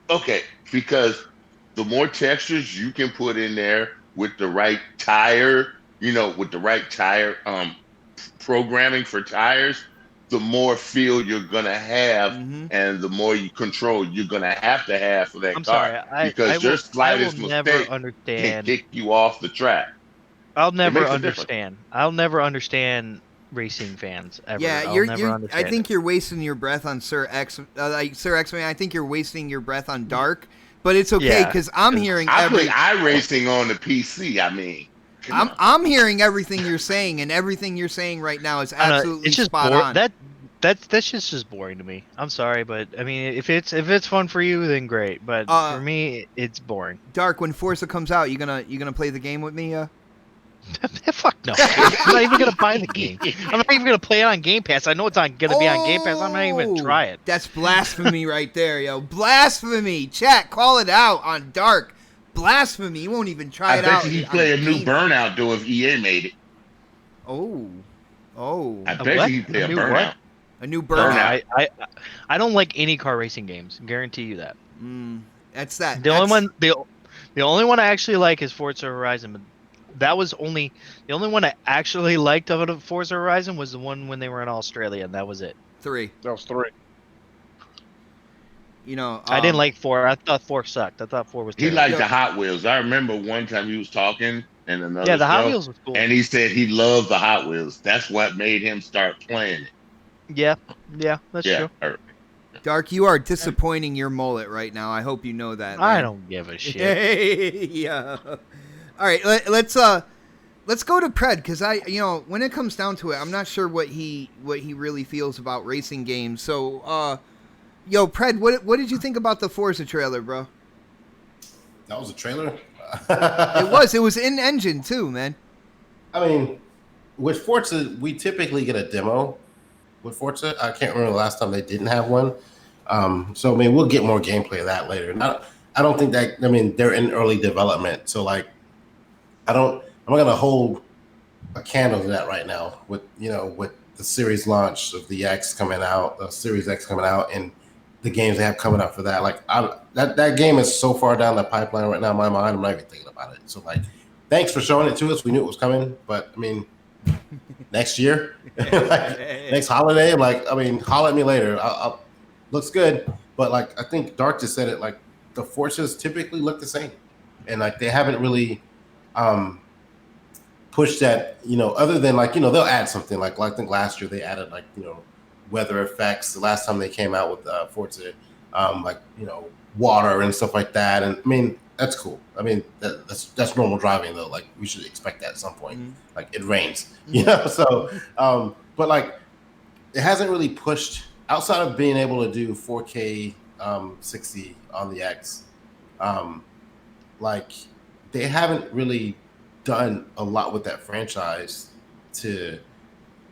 the more textures you can put in there with the right tire, programming for tires, the more feel you're gonna have, and the more control you're gonna have for that car. Sorry, because your slightest mistake can kick you off the track. I'll never understand. I'll never understand racing fans ever. Yeah, I think you're wasting your breath on Sir X. Sir X, man, I think you're wasting your breath on Dark. But it's okay because I'm hearing. I play iRacing on the PC. I mean, I'm hearing everything you're saying, and everything you're saying right now is absolutely it's just spot on. That's just boring to me. I'm sorry, but I mean, if it's fun for you, then great. But for me, it's boring. Dark, when Forza comes out, you gonna play the game with me? Fuck no. I'm not even gonna buy the game. I'm not even gonna play it on Game Pass. I know it's gonna be on Game Pass. I'm not even gonna try it. That's blasphemy right there, yo. Blasphemy. Chat, call it out on Dark. Blasphemy. You won't even try I it out. bet you he'd play a new Burnout though if EA made it. Oh. I bet you he'd play a Burnout. What? A new Burnout. I don't like any car racing games. Guarantee you that. That's that. The only one I actually like is Forza Horizon. But that was the only one I actually liked of Forza Horizon was the one when they were in Australia, and that was it. 3. That was 3. You know, I didn't like 4. I thought 4 sucked. I thought 4 was terrible. He liked the Hot Wheels. I remember one time he was talking and another. Yeah, the Hot Wheels was cool. And he said he loved the Hot Wheels. That's what made him start playing it. Yeah, that's true. Dark, you are disappointing your mullet right now. I hope you know that. I don't give a shit. Yeah. All right, let's go to Pred because when it comes down to it, I'm not sure what he really feels about racing games. So, Pred, what did you think about the Forza trailer, bro? That was a trailer? It was in engine too, man. I mean, with Forza, we typically get a demo with Forza. I can't remember the last time they didn't have one. So I mean, we'll get more gameplay of that later. I don't think that. I mean, they're in early development, so like, I'm not gonna hold a candle to that right now. With the series launch of the X coming out, the Series X coming out, and the games they have coming out for that. Like, that game is so far down the pipeline right now in my mind. I'm not even thinking about it. So like, thanks for showing it to us. We knew it was coming, but I mean, next year, next holiday, holler at me later. I'll looks good, but like I think Dark just said it. Like the Forzas typically look the same, and like they haven't really pushed that. Other than they'll add something. Like I think last year they added weather effects. The last time they came out with Forza, water and stuff like that. And I mean that's cool. I mean that's normal driving though. Like we should expect that at some point. Mm-hmm. Like it rains, So, but like it hasn't really pushed. Outside of being able to do 4K 60 on the X, they haven't really done a lot with that franchise to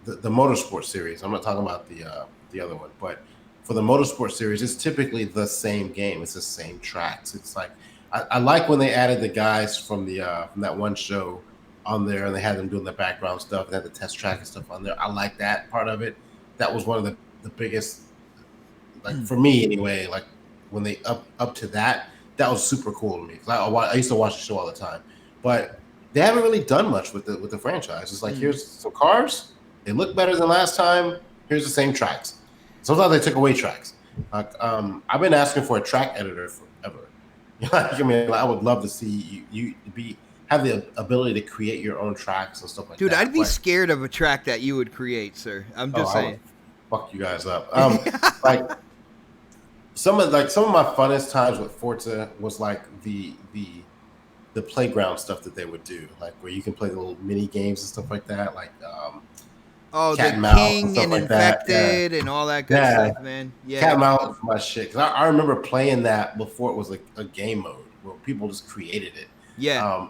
the Motorsport series. I'm not talking about the other one, but for the Motorsport series, it's typically the same game. It's the same tracks. It's like I like when they added the guys from from that one show on there, and they had them doing the background stuff and had the test track and stuff on there. I like that part of it. That was one of the biggest, for me anyway, like when they up to that was super cool to me. I used to watch the show all the time, but they haven't really done much with the franchise. It's like, here's some cars, they look better than last time. Here's the same tracks. Sometimes they took away tracks. Like I've been asking for a track editor forever. I would love to see you have the ability to create your own tracks and stuff like that. Dude, I'd be scared of a track that you would create, sir. I'm just saying. Fuck you guys up. Some of my funnest times with Forza was like the playground stuff that they would do, like where you can play the little mini games and stuff like that, like the King and Infected and all that good stuff, man. Yeah, Cat and Mouse was my shit. Cause I remember playing that before it was like a game mode where people just created it. Yeah,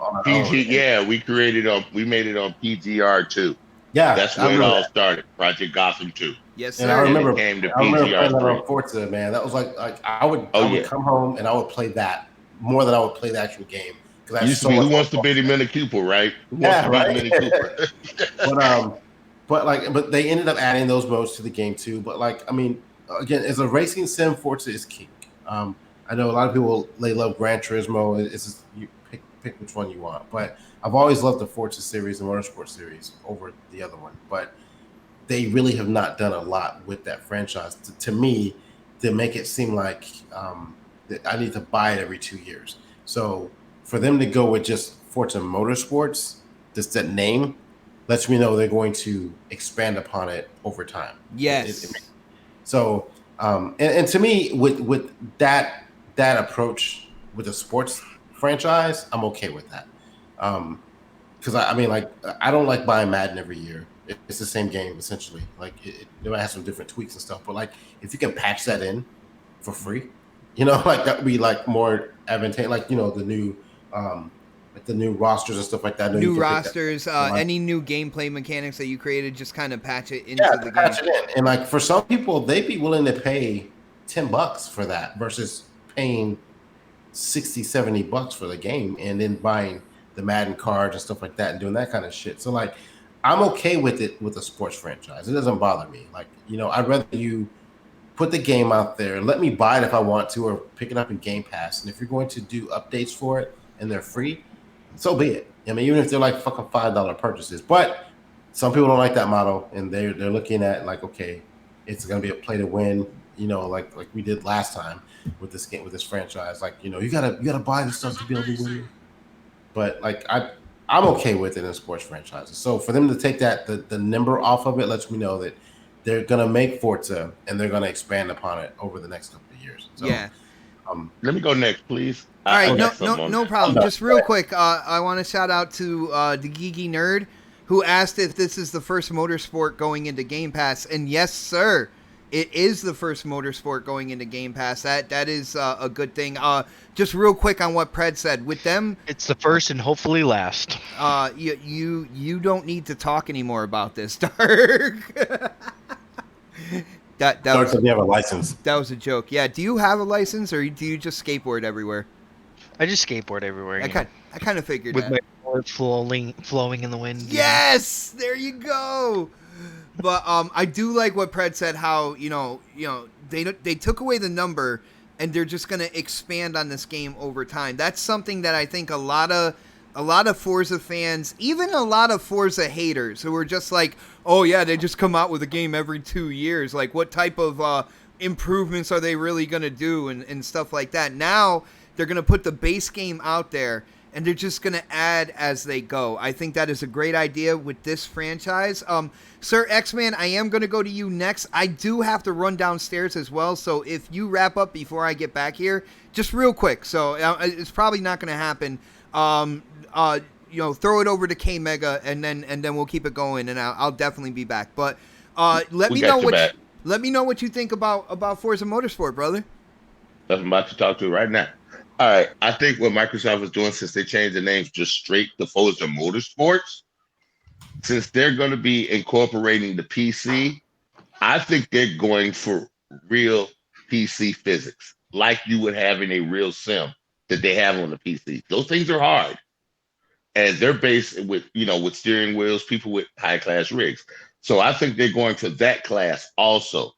we created we made it on PGR 2. Yeah, that's where it all started. Project Gotham 2. Yes, sir. And I remember playing that on Forza, man. That was like I would come home and I would play that more than I would play the actual game. Who wants to be the Mini Cooper, right? Who wants to be the Mini Cooper? but they ended up adding those modes to the game too. But like, I mean, again, as a racing sim, Forza is king. I know a lot of people love Gran Turismo. It's just, you pick which one you want. But I've always loved the Forza series and Motorsport series over the other one. But they really have not done a lot with that franchise to me to make it seem like that I need to buy it every 2 years. So for them to go with just Forza Motorsports, just that name, lets me know they're going to expand upon it over time. Yes. So and to me, with that approach with a sports franchise, I'm okay with that. Because I mean, like, I don't like buying Madden every year. It's the same game essentially. Like it might have some different tweaks and stuff, but like if you can patch that in for free, like that would be like more advantageous. Like the new like the new rosters and stuff like that. New rosters, any new gameplay mechanics that you created, just kind of patch it into the game. Patch it in. And like for some people, they'd be willing to pay $10 for that versus paying $60-$70 for the game and then buying the Madden cards and stuff like that and doing that kind of shit. So like, I'm okay with it with a sports franchise. It doesn't bother me. Like, I'd rather you put the game out there and let me buy it if I want to, or pick it up in Game Pass. And if you're going to do updates for it and they're free, so be it. I mean, even if they're like fucking $5 purchases. But some people don't like that model, and they're looking at like, okay, it's gonna be a play to win. Like we did last time with this game, with this franchise. Like, you gotta buy the stuff to be able to win. But like, I'm okay with it in sports franchises. So for them to take the number off of it lets me know that they're gonna make Forza and they're gonna expand upon it over the next couple of years. So, yeah. Let me go next, please. All right, no problem. Just real quick, I want to shout out to the Geeky Nerd, who asked if this is the first motorsport going into Game Pass, and yes, sir, it is the first motorsport going into Game Pass. That is a good thing. Just real quick on what Pred said. With them, it's the first and hopefully last. You don't need to talk anymore about this, Dark. That Dark doesn't have a license. That was a joke. Yeah. Do you have a license, or do you just skateboard everywhere? I just skateboard everywhere. I kind of figured with that. my board flowing in the wind. Yes, there you go. But I do like what Pred said. How they took away the number, and they're just gonna expand on this game over time. That's something that I think a lot of Forza fans, even a lot of Forza haters, who are just like, oh yeah, they just come out with a game every 2 years. Like, what type of improvements are they really gonna do and stuff like that? Now they're gonna put the base game out there, and they're just going to add as they go. I think that is a great idea with this franchise. Sir X-Man, I am going to go to you next. I do have to run downstairs as well, so if you wrap up before I get back here, just real quick. So it's probably not going to happen. Throw it over to K-Mega, and then we'll keep it going, and I'll definitely be back. But let me know what you think about Forza Motorsport, brother. That's what I'm about to talk to right now. All right, I think what Microsoft is doing, since they changed the names just straight to Forza Motorsports, since they're going to be incorporating the PC, I think they're going for real PC physics, like you would have in a real sim that they have on the PC. Those things are hard, and they're based with steering wheels, people with high class rigs. So I think they're going for that class also.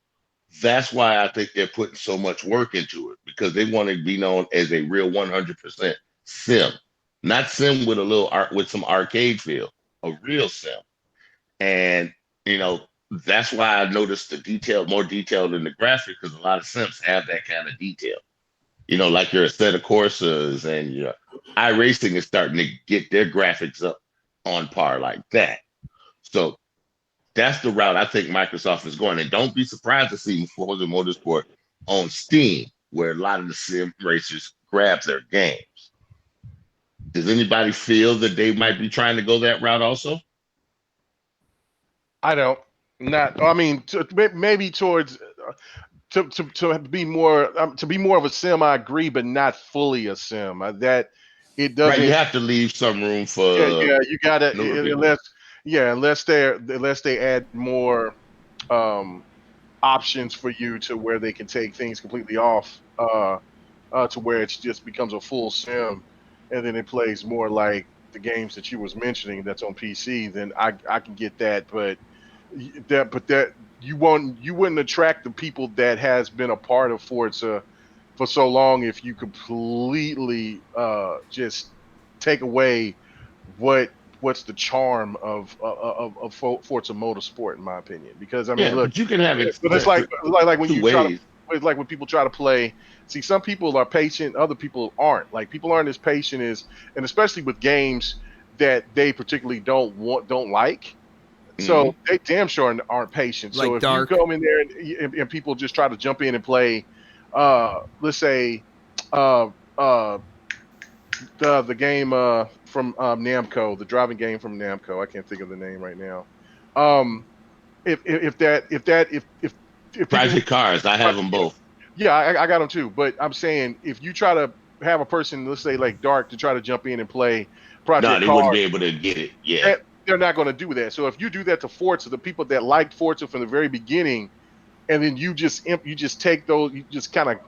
That's why I think they're putting so much work into it, because they want to be known as a real 100% sim, not sim with with some arcade feel, a real sim. And that's why I noticed more detailed in the graphics, because a lot of sims have that kind of detail. Like your Assetto Corsas and your iRacing is starting to get their graphics up on par like that. So that's the route I think Microsoft is going. And don't be surprised to see Forza Motorsport on Steam, where a lot of the sim racers grab their games. Does anybody feel that they might be trying to go that route also? I don't. I mean, maybe towards to be more of a sim. I agree, but not fully a sim. That it doesn't. Right, you have to leave some room for. Yeah, you gotta unless they add more options for you to where they can take things completely off to where it just becomes a full sim, and then it plays more like the games that you was mentioning that's on PC. Then I can get that, but that you wouldn't attract the people that has been a part of Forza for so long if you completely just take away what's the charm of Forza Motorsport, in my opinion. Because I mean, look, but you can have it. But it's like when you try ways. it's like when people try to play. See, some people are patient, other people aren't. Like, people aren't as patient and especially with games that they particularly don't like. So they damn sure aren't patient. Like so if Dark. you come in there and people just try to jump in and play, let's say, the game from Namco, the driving game from Namco. I can't think of the name right now. If Project Cars, I have them both. Yeah, I got them too. But I'm saying, if you try to have a person, let's say like Dark, to try to jump in and play No, Project they Cars, wouldn't be able to get it. Yeah. they're not going to do that. So if you do that to Forza, the people that liked Forza from the very beginning, and then you just take those, you just kind of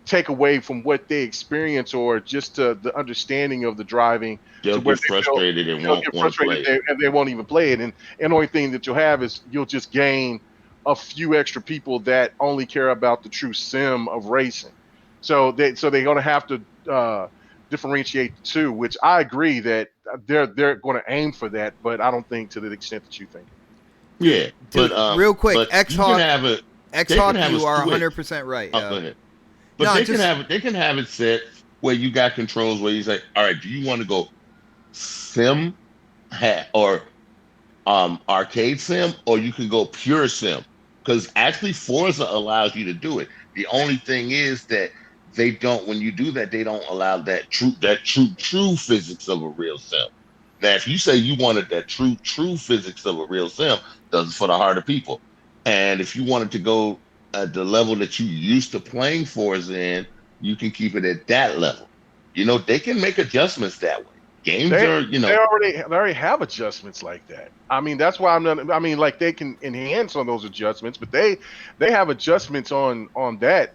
take away from what they experience or just the understanding of the driving, They'll to where get frustrated and they'll won't get want to frustrated play. and they won't even play it. And the only thing that you'll have is you'll just gain a few extra people that only care about the true sim of racing. So they're going to have to differentiate the two, which I agree that they're going to aim for that, but I don't think to the extent that you think. Yeah, Dude, real quick, but X-Hawk, have you a are switch. 100% right. Oh, Yeah. go ahead. But No, they can have it set where you got controls where you say, all right, do you want to go sim or arcade sim, or you can go pure sim? Because actually Forza allows you to do it. The only thing is that they don't, when you do that, they don't allow that true physics of a real sim. Now, if you say you wanted that true physics of a real sim, that's for the harder people. And if you wanted to go at the level that you used to playing Forza in, you can keep it at that level. You know, they can make adjustments that way. Games They are, they already have adjustments like that. I mean, that's why I'm not. I mean, like they can enhance on those adjustments, but they have adjustments on that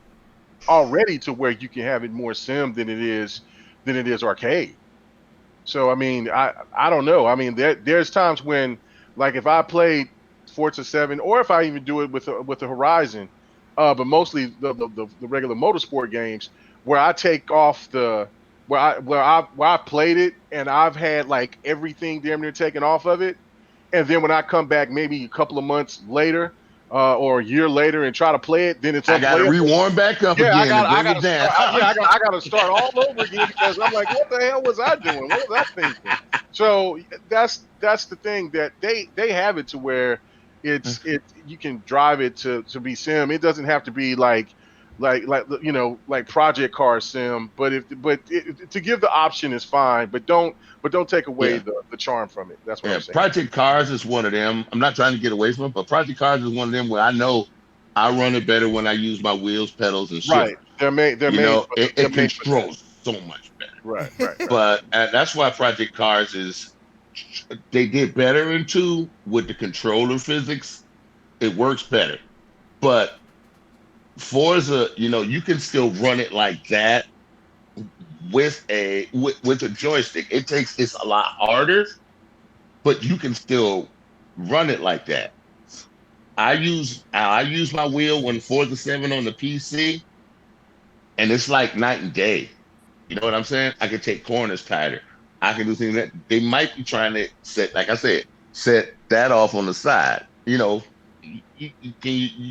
already to where you can have it more sim than it is arcade. So I mean, I don't know. I mean, there's times when, like, if I played Forza 7, or if I even do it with the Horizon, but mostly the regular motorsport games, where I take off the where I played it and I've had like everything damn near taken off of it, and then when I come back maybe a couple of months later or a year later and try to play it, then it's I got to unplayable. rewarm back up Yeah, again and bring it to down. start. I got to start all over again because I'm like, what the hell was I doing? What was I thinking? So that's the thing, that they have it to where it's you can drive it to be sim. It doesn't have to be like like Project Car sim, but to give the option is fine, but don't take away Yeah. the charm from it. That's what I'm saying. Project Cars is one of them. I'm not trying to get away from it, but Project Cars is one of them where I know I run it better when I use my wheels, pedals, and Right. shifters. They're made It made for that. controls so much better. Right. But that's why Project Cars they did better in 2 with the controller physics. It works better. But Forza, you can still run it like that with a joystick. It's a lot harder, but you can still run it like that. I use my wheel when Forza 7 on the PC, and it's like night and day. You know what I'm saying? I can take corners tighter. I can do things that they might be trying to set, like I said, set that off on the side. You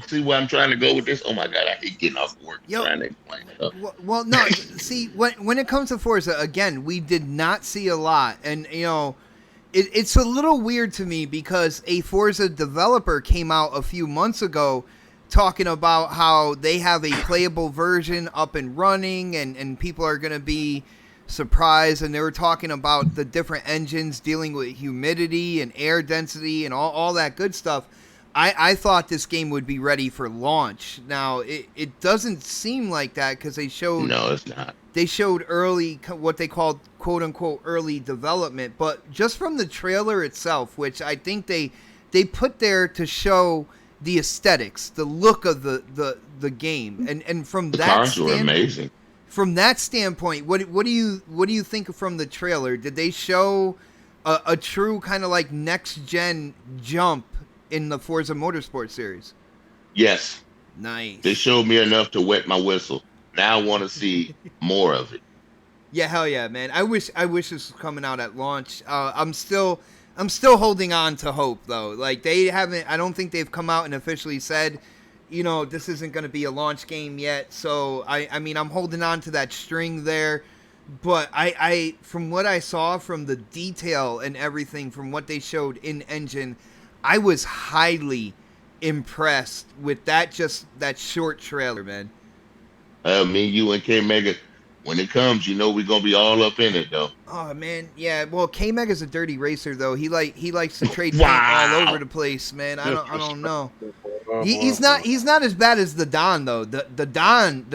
see where I'm trying to go with this? Oh my God, I hate getting off work trying to explain it. Well, no, see, when it comes to Forza, again, we did not see a lot, and it's a little weird to me because a Forza developer came out a few months ago talking about how they have a playable version up and running, and people are going to be surprised, and they were talking about the different engines dealing with humidity and air density and all that good stuff. I thought this game would be ready for launch. Now, it doesn't seem like that because they showed... No, it's not. They showed early, what they called, quote-unquote, early development. But just from the trailer itself, which I think they put there to show the aesthetics, the look of the game. And from the that cars were amazing. From that standpoint, what do you think from the trailer? Did they show a true kind of like next-gen jump in the Forza Motorsport series? Yes. Nice. They showed me enough to wet my whistle. Now I want to see more of it. Yeah, hell yeah, man. I wish this was coming out at launch. I'm still holding on to hope though. Like I don't think they've come out and officially said, this isn't going to be a launch game yet. So I mean, I'm holding on to that string there. But I from what I saw from the detail and everything from what they showed in engine, I was highly impressed with that short trailer, man. Me, you, and K Mega, when it comes, we're gonna be all up in it though. Oh man, yeah. Well, K Mega's a dirty racer though. He likes to trade paint all over the place, man. I don't know. He's not as bad as the Don though. The Don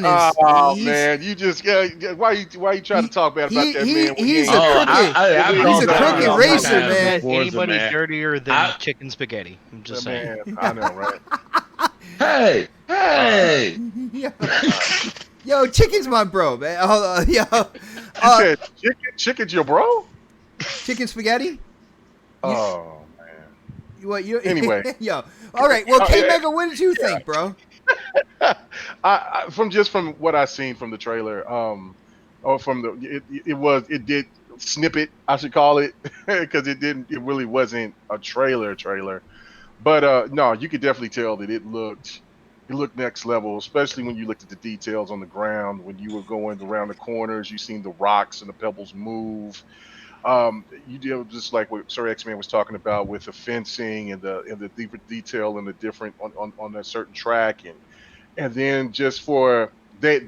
is. Oh man, you just why you trying to talk bad about that man? He's a crooked. He's a crooked racer, man. Anybody's dirtier than chicken spaghetti. I'm just saying. I know, right? Hey. Yo, Chicken's my bro, man. Yo. You said chicken's your bro? Chicken spaghetti? Oh man. What you? Anyway. Yo. All right. Well, K-Mega, what did you think, bro? From what I seen from the trailer, or from it did snippet, I should call it, because it really wasn't a trailer, but no, you could definitely tell that it looked next level, especially when you looked at the details on the ground. When you were going around the corners, you seen the rocks and the pebbles move. You do just like what Sir X-Man was talking about with the fencing and the deeper detail and the different on a certain track, and then just for they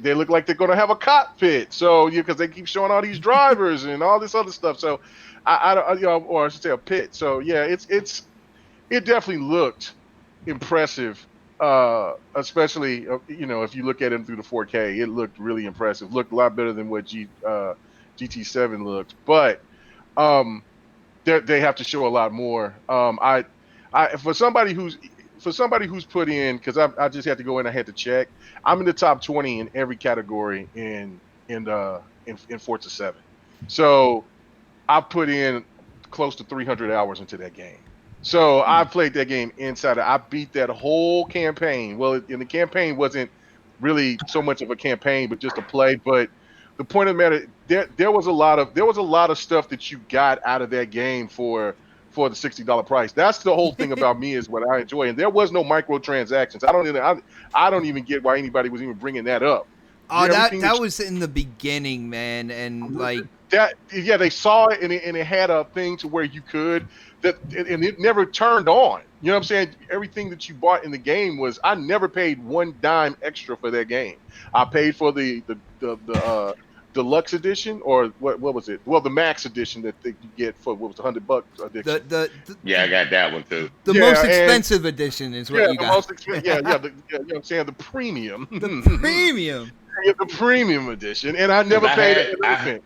look like they're going to have a cockpit, so because they keep showing all these drivers and all this other stuff, so or I should say a pit. So yeah, it definitely looked impressive, especially if you look at it through the 4K, it looked really impressive. Looked a lot better than what GT7 looked, but they have to show a lot more. For somebody who's put in, because I just had to go in, I had to check. I'm in the top 20 in every category in Forza 7. So I put in close to 300 hours into that game. So I played that game inside. I beat that whole campaign. Well, the campaign wasn't really so much of a campaign, but just a play. But the point of the matter, there was a lot of stuff that you got out of that game for the $60 price. That's the whole thing about me, is what I enjoy. And there was no microtransactions. I don't even get why anybody was even bringing that up. Oh, that was in the beginning, man, and like that. Yeah, they saw it, and it had a thing to where you could and it never turned on. You know what I'm saying? Everything that you bought in the game was. I never paid one dime extra for that game. I paid for the deluxe edition, or what was it? Well, the max edition that you get for what was $100 edition. I got that one too. The most expensive edition is what you got. Most expensive. You know what I'm saying? The premium. The premium. Yeah, the premium edition, and I never paid anything.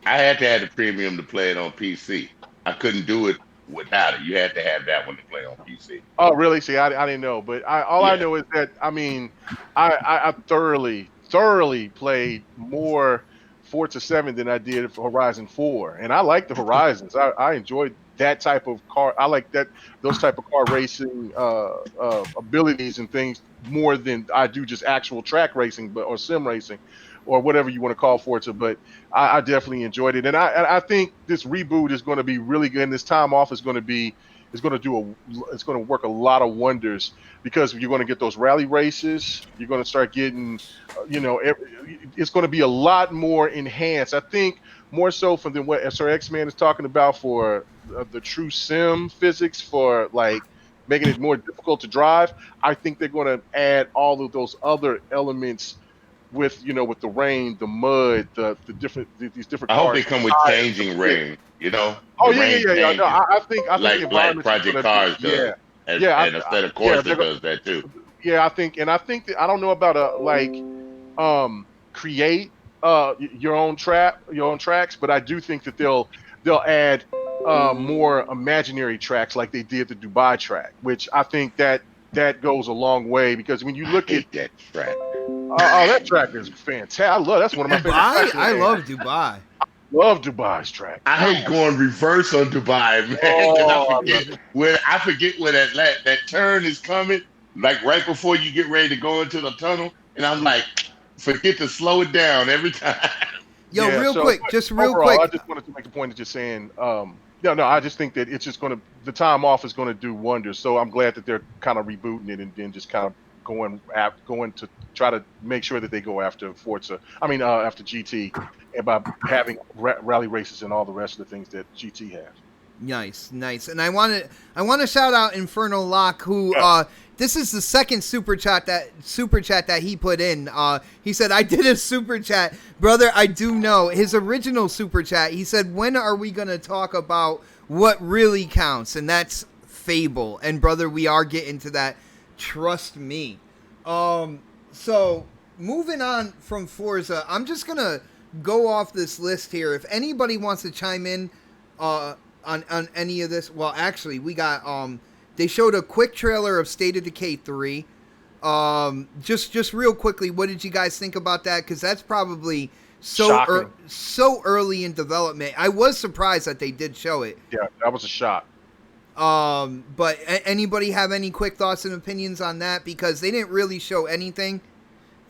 I had to have the premium to play it on PC. I couldn't do it without it. You had to have that one to play on PC. Oh, really? See, I didn't know, but I know is that I thoroughly played more Forza 7 than I did for Horizon 4, and I like the Horizons. I enjoyed that type of car. I like those type of car racing abilities and things more than I do just actual track racing, or sim racing, or whatever you want to call Forza. But I definitely enjoyed it, and I think this reboot is going to be really good. And this time off is going to work a lot of wonders, because you're going to get those rally races. You're going to start getting, it's going to be a lot more enhanced. I think more so than what Sir X-Man is talking about for the true sim physics, for like making it more difficult to drive. I think they're going to add all of those other elements with the rain, the mud, these different. I hope they come with changing rain. Oh yeah. No, I think like Project Cars does. And instead of course it does that too. Yeah, I think that I don't know about create your own tracks, but I do think that they'll add more imaginary tracks like they did the Dubai track, which I think that goes a long way, because when you look at that track. That track is fantastic. That's one of my favorite tracks. I love Dubai. Love Dubai's track. I hate going reverse on Dubai, man. I forget where that turn is coming, like right before you get ready to go into the tunnel, and I'm like, forget to slow it down every time. Yo, real quick. I just wanted to make a point of just saying, I just think that it's just the time off is going to do wonders. So I'm glad that they're kind of rebooting it and then just kind of going to try to make sure that they go after Forza. After GT, about having rally races and all the rest of the things that GT has. Nice. And I want to shout out Inferno Lock, who this is the second super chat that he put in. He said, I did a super chat, brother. I do know his original super chat. He said, when are we going to talk about what really counts? And that's fable. And brother, we are getting to that. Trust me. So moving on from Forza, I'm just gonna go off this list here. If anybody wants to chime in on any of this, well, actually, we got they showed a quick trailer of State of Decay 3. Just real quickly, what did you guys think about that? Because that's probably so early in development. I was surprised that they did show it. Yeah, that was a shock. But anybody have any quick thoughts and opinions on that? Because they didn't really show anything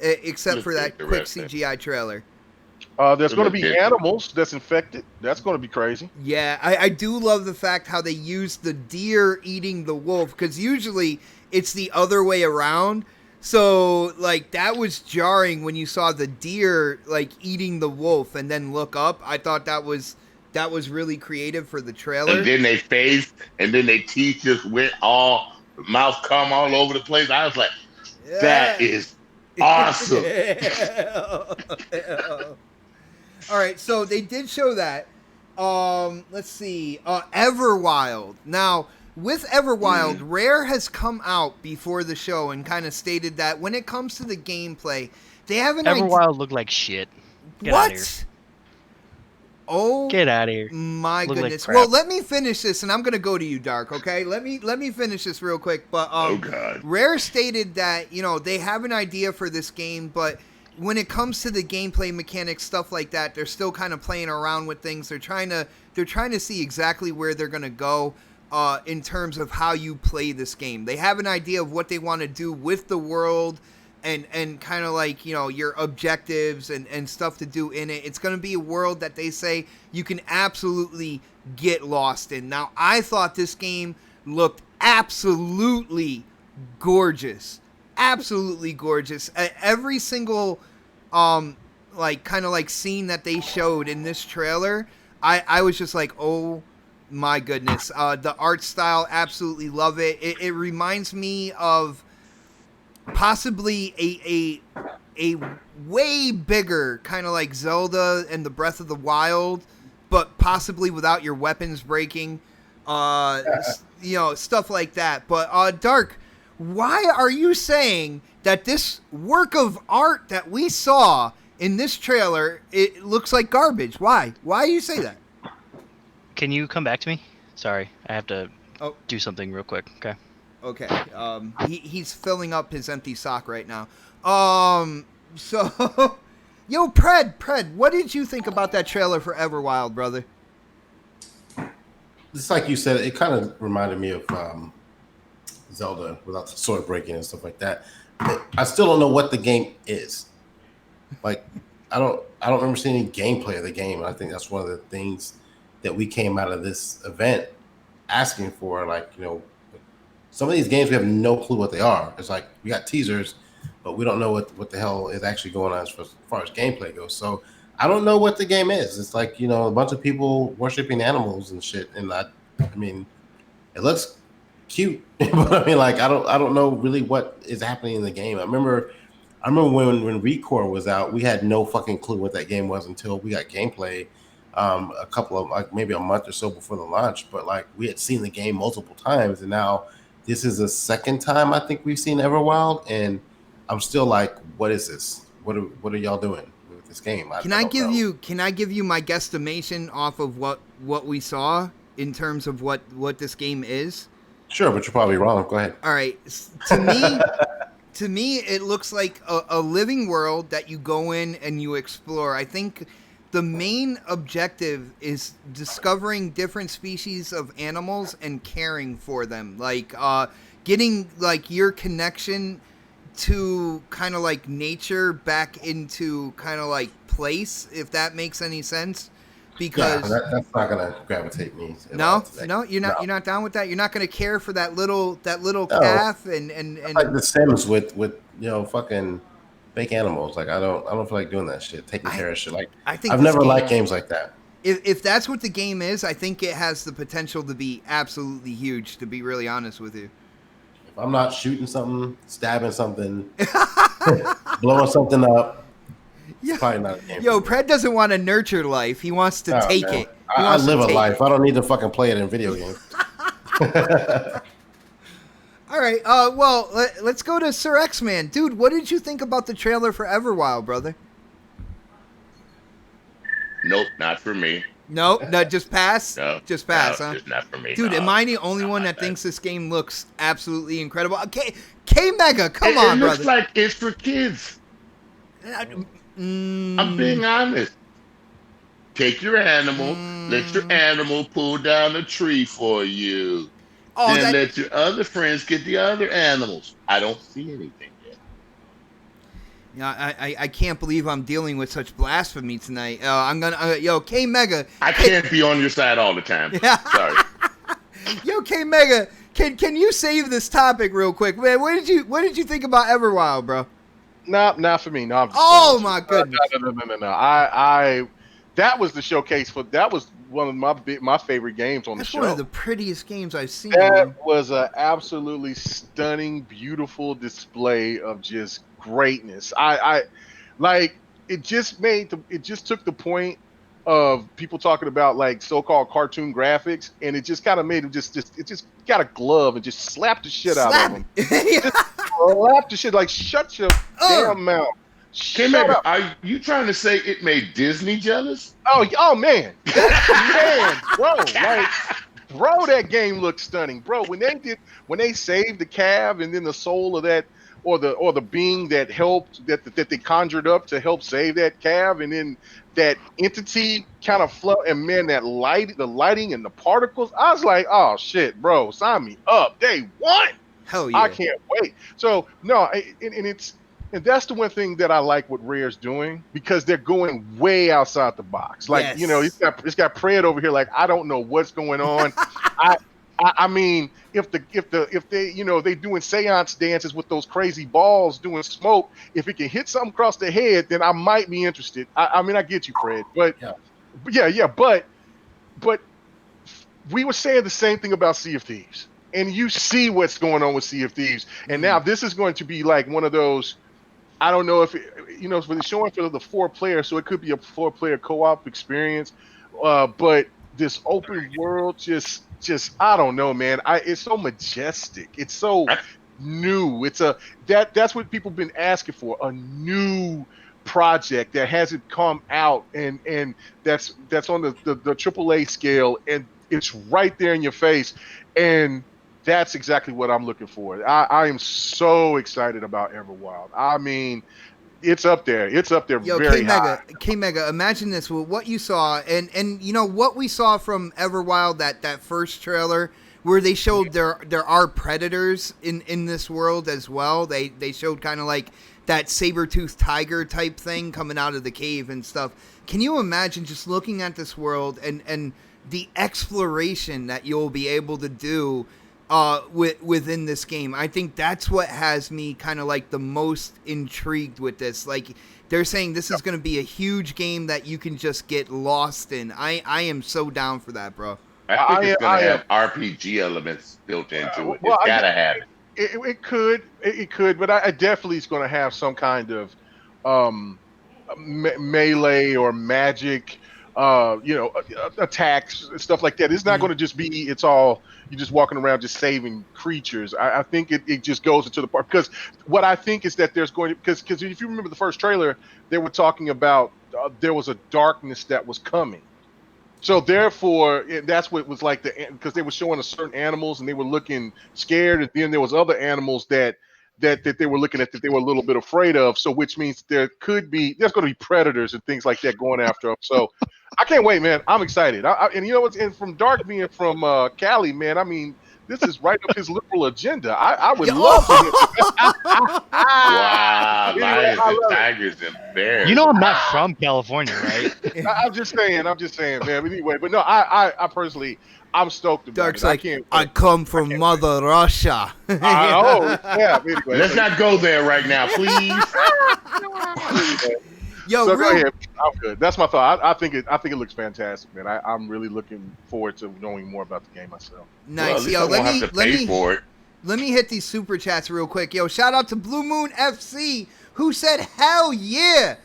except for that quick CGI trailer. There's going to be animals that's infected. That's going to be crazy. Yeah, I do love the fact how they use the deer eating the wolf, because usually it's the other way around. So, like, that was jarring when you saw the deer, like, eating the wolf and then look up. I thought that was really creative for the trailer. And then they face, and then their teeth just went all, mouth come all over the place. I was like, that is awesome. All right, so they did show that. Let's see. Everwild. Now, with Everwild, Rare has come out before the show and kind of stated that when it comes to the gameplay, they have an idea. Everwild looked like shit. Get what? Out of here. Oh, get out of here! My Look goodness. Like well, let me finish this, and I'm gonna go to you, Dark. Okay, let me finish this real quick. But oh God. Rare stated that they have an idea for this game, but when it comes to the gameplay mechanics, stuff like that, they're still kind of playing around with things. They're trying to see exactly where they're gonna go in terms of how you play this game. They have an idea of what they want to do with the world and kind of like, your objectives and stuff to do in it. It's going to be a world that they say you can absolutely get lost in. Now, I thought this game looked absolutely gorgeous. Absolutely gorgeous. Every single kind of scene that they showed in this trailer, I was just like, oh my goodness. The art style, absolutely love it. It reminds me of possibly a way bigger kind of like Zelda and the Breath of the Wild, but possibly without your weapons breaking, stuff like that. But Dark, why are you saying that this work of art that we saw in this trailer, it looks like garbage? Why do you say that? Can you come back to me? Sorry, I have to do something real quick. Okay. Okay. He's filling up his empty sock right now. So, yo, Pred, what did you think about that trailer for Everwild, brother? Just like you said, it kind of reminded me of Zelda without the sword breaking and stuff like that. But I still don't know what the game is. Like, I don't remember seeing any gameplay of the game. And I think that's one of the things that we came out of this event asking for. Like, some of these games, we have no clue what they are. It's like we got teasers, but we don't know what the hell is actually going on as far as gameplay goes. So I don't know what the game is. It's like, a bunch of people worshiping animals and shit. And I mean, it looks cute, but I mean, like, I don't know really what is happening in the game. I remember when Recore was out, we had no fucking clue what that game was until we got gameplay a couple of maybe a month or so before the launch. But like, we had seen the game multiple times, and now this is the second time I think we've seen Everwild, and I'm still like, what is this? What are y'all doing with this game? Can I give you my guesstimation off of what we saw in terms of what this game is? Sure, but you're probably wrong. Go ahead. All right. To me, it looks like a living world that you go in and you explore. I think the main objective is discovering different species of animals and caring for them. Like, getting, like, your connection to kind of, like, nature back into kind of, like, place, if that makes any sense. Because that's not gonna gravitate me. No, you're not down with that. You're not gonna care for that little calf and like The Sims with fucking fake animals. Like I don't feel like doing that shit. Taking care of shit. Like I've never liked games like that. If that's what the game is, I think it has the potential to be absolutely huge. To be really honest with you, if I'm not shooting something, stabbing something, blowing something up. Yeah. Probably not a game. Yo, Pred doesn't want to nurture life. He wants to take it. I live a life. I don't need to fucking play it in video games. All right. Well, let's go to Sir X-Man. Dude, what did you think about the trailer for Everwild, brother? Nope, not for me. No, just pass. No, just pass, no, huh? just not for me. Dude, no. am I the only one that thinks this game looks absolutely incredible? Okay, K Mega, come on, It brother. looks like it's for kids. I'm being honest. Take your animal, let your animal pull down a tree for you. Then let your other friends get the other animals. I don't see anything yet. Yeah, I can't believe I'm dealing with such blasphemy tonight. I'm gonna K Mega. I can't be on your side all the time. Sorry. Yo, K Mega, can you save this topic real quick, man? What did you think about Everwild, bro? Nah, not for me. No. Oh my goodness. No. That was the showcase that was one of my favorite games on the show. That's one of the prettiest games I've seen. That was an absolutely stunning, beautiful display of just greatness. I like it. Just took the point of people talking about like so-called cartoon graphics, and it just kind of made him just got a glove and just slapped the shit out of him. Just slapped the shit, like shut your damn mouth. Are you trying to say it made Disney jealous? Oh man, man, bro, like, bro, that game looked stunning, bro. When they saved the calf and then the soul of that, or the being that helped that they conjured up to help save that calf, and then that entity kind of flow, and man, the lighting and the particles, I was like, oh shit, bro, sign me up, day one. Hell yeah, I can't wait. So no, and that's the one thing that I like what Rare's doing, because they're going way outside the box. Like, yes. It's got Pred over here. Like, I don't know what's going on. I mean, if they they doing seance dances with those crazy balls doing smoke, if it can hit something across the head, then I might be interested. I mean, I get you, Pred, but but we were saying the same thing about Sea of Thieves, and you see what's going on with Sea of Thieves, and now this is going to be like one of those. I don't know if for the showing for the 4-player, so it could be a 4-player co-op experience. But this open world, just I don't know, man. It's so majestic. It's so new. That's what people been asking for, a new project that hasn't come out, and that's on the AAA scale, and it's right there in your face, and that's exactly what I'm looking for. I am so excited about Everwild. I mean, it's up there. It's up there. Yo, very high. K Mega, imagine this with what you saw, and what we saw from Everwild, that first trailer where they showed there are predators in this world as well. They showed kind of like that saber-toothed tiger type thing coming out of the cave and stuff. Can you imagine just looking at this world and the exploration that you'll be able to do within this game? I think that's what has me kind of like the most intrigued with this. Like, they're saying this is going to be a huge game that you can just get lost in. I am so down for that, bro. I think it's going to have RPG elements built into it. It's got to have it. It could, but I definitely is going to have some kind of melee or magic, attacks, stuff like that. It's not going to just be it's all you just walking around just saving creatures. I think it just goes into the part, because what I think is that there's going to, because if you remember the first trailer, they were talking about there was a darkness that was coming. So therefore, that's what it was like, because they were showing us certain animals and they were looking scared, and then there was other animals that they were looking at that they were a little bit afraid of. So which means there's going to be predators and things like that going after them. So I can't wait, man. I'm excited. And you know what's, and from Dark being from Cali, man, I mean, this is right up his liberal agenda. I would love to. Wow, lions and tigers and bears. You know I'm not from California, right? I'm just saying, man. But anyway, but no, I personally, I'm stoked about Dark's it. I come from Mother Russia. Yeah. Anyway, let's not go there right now, please. Yo, so go ahead. I'm good. That's my thought. I think it looks fantastic, man. I'm really looking forward to knowing more about the game myself. Nice. Well, Let me hit these super chats real quick. Yo, shout out to Blue Moon FC, who said hell yeah.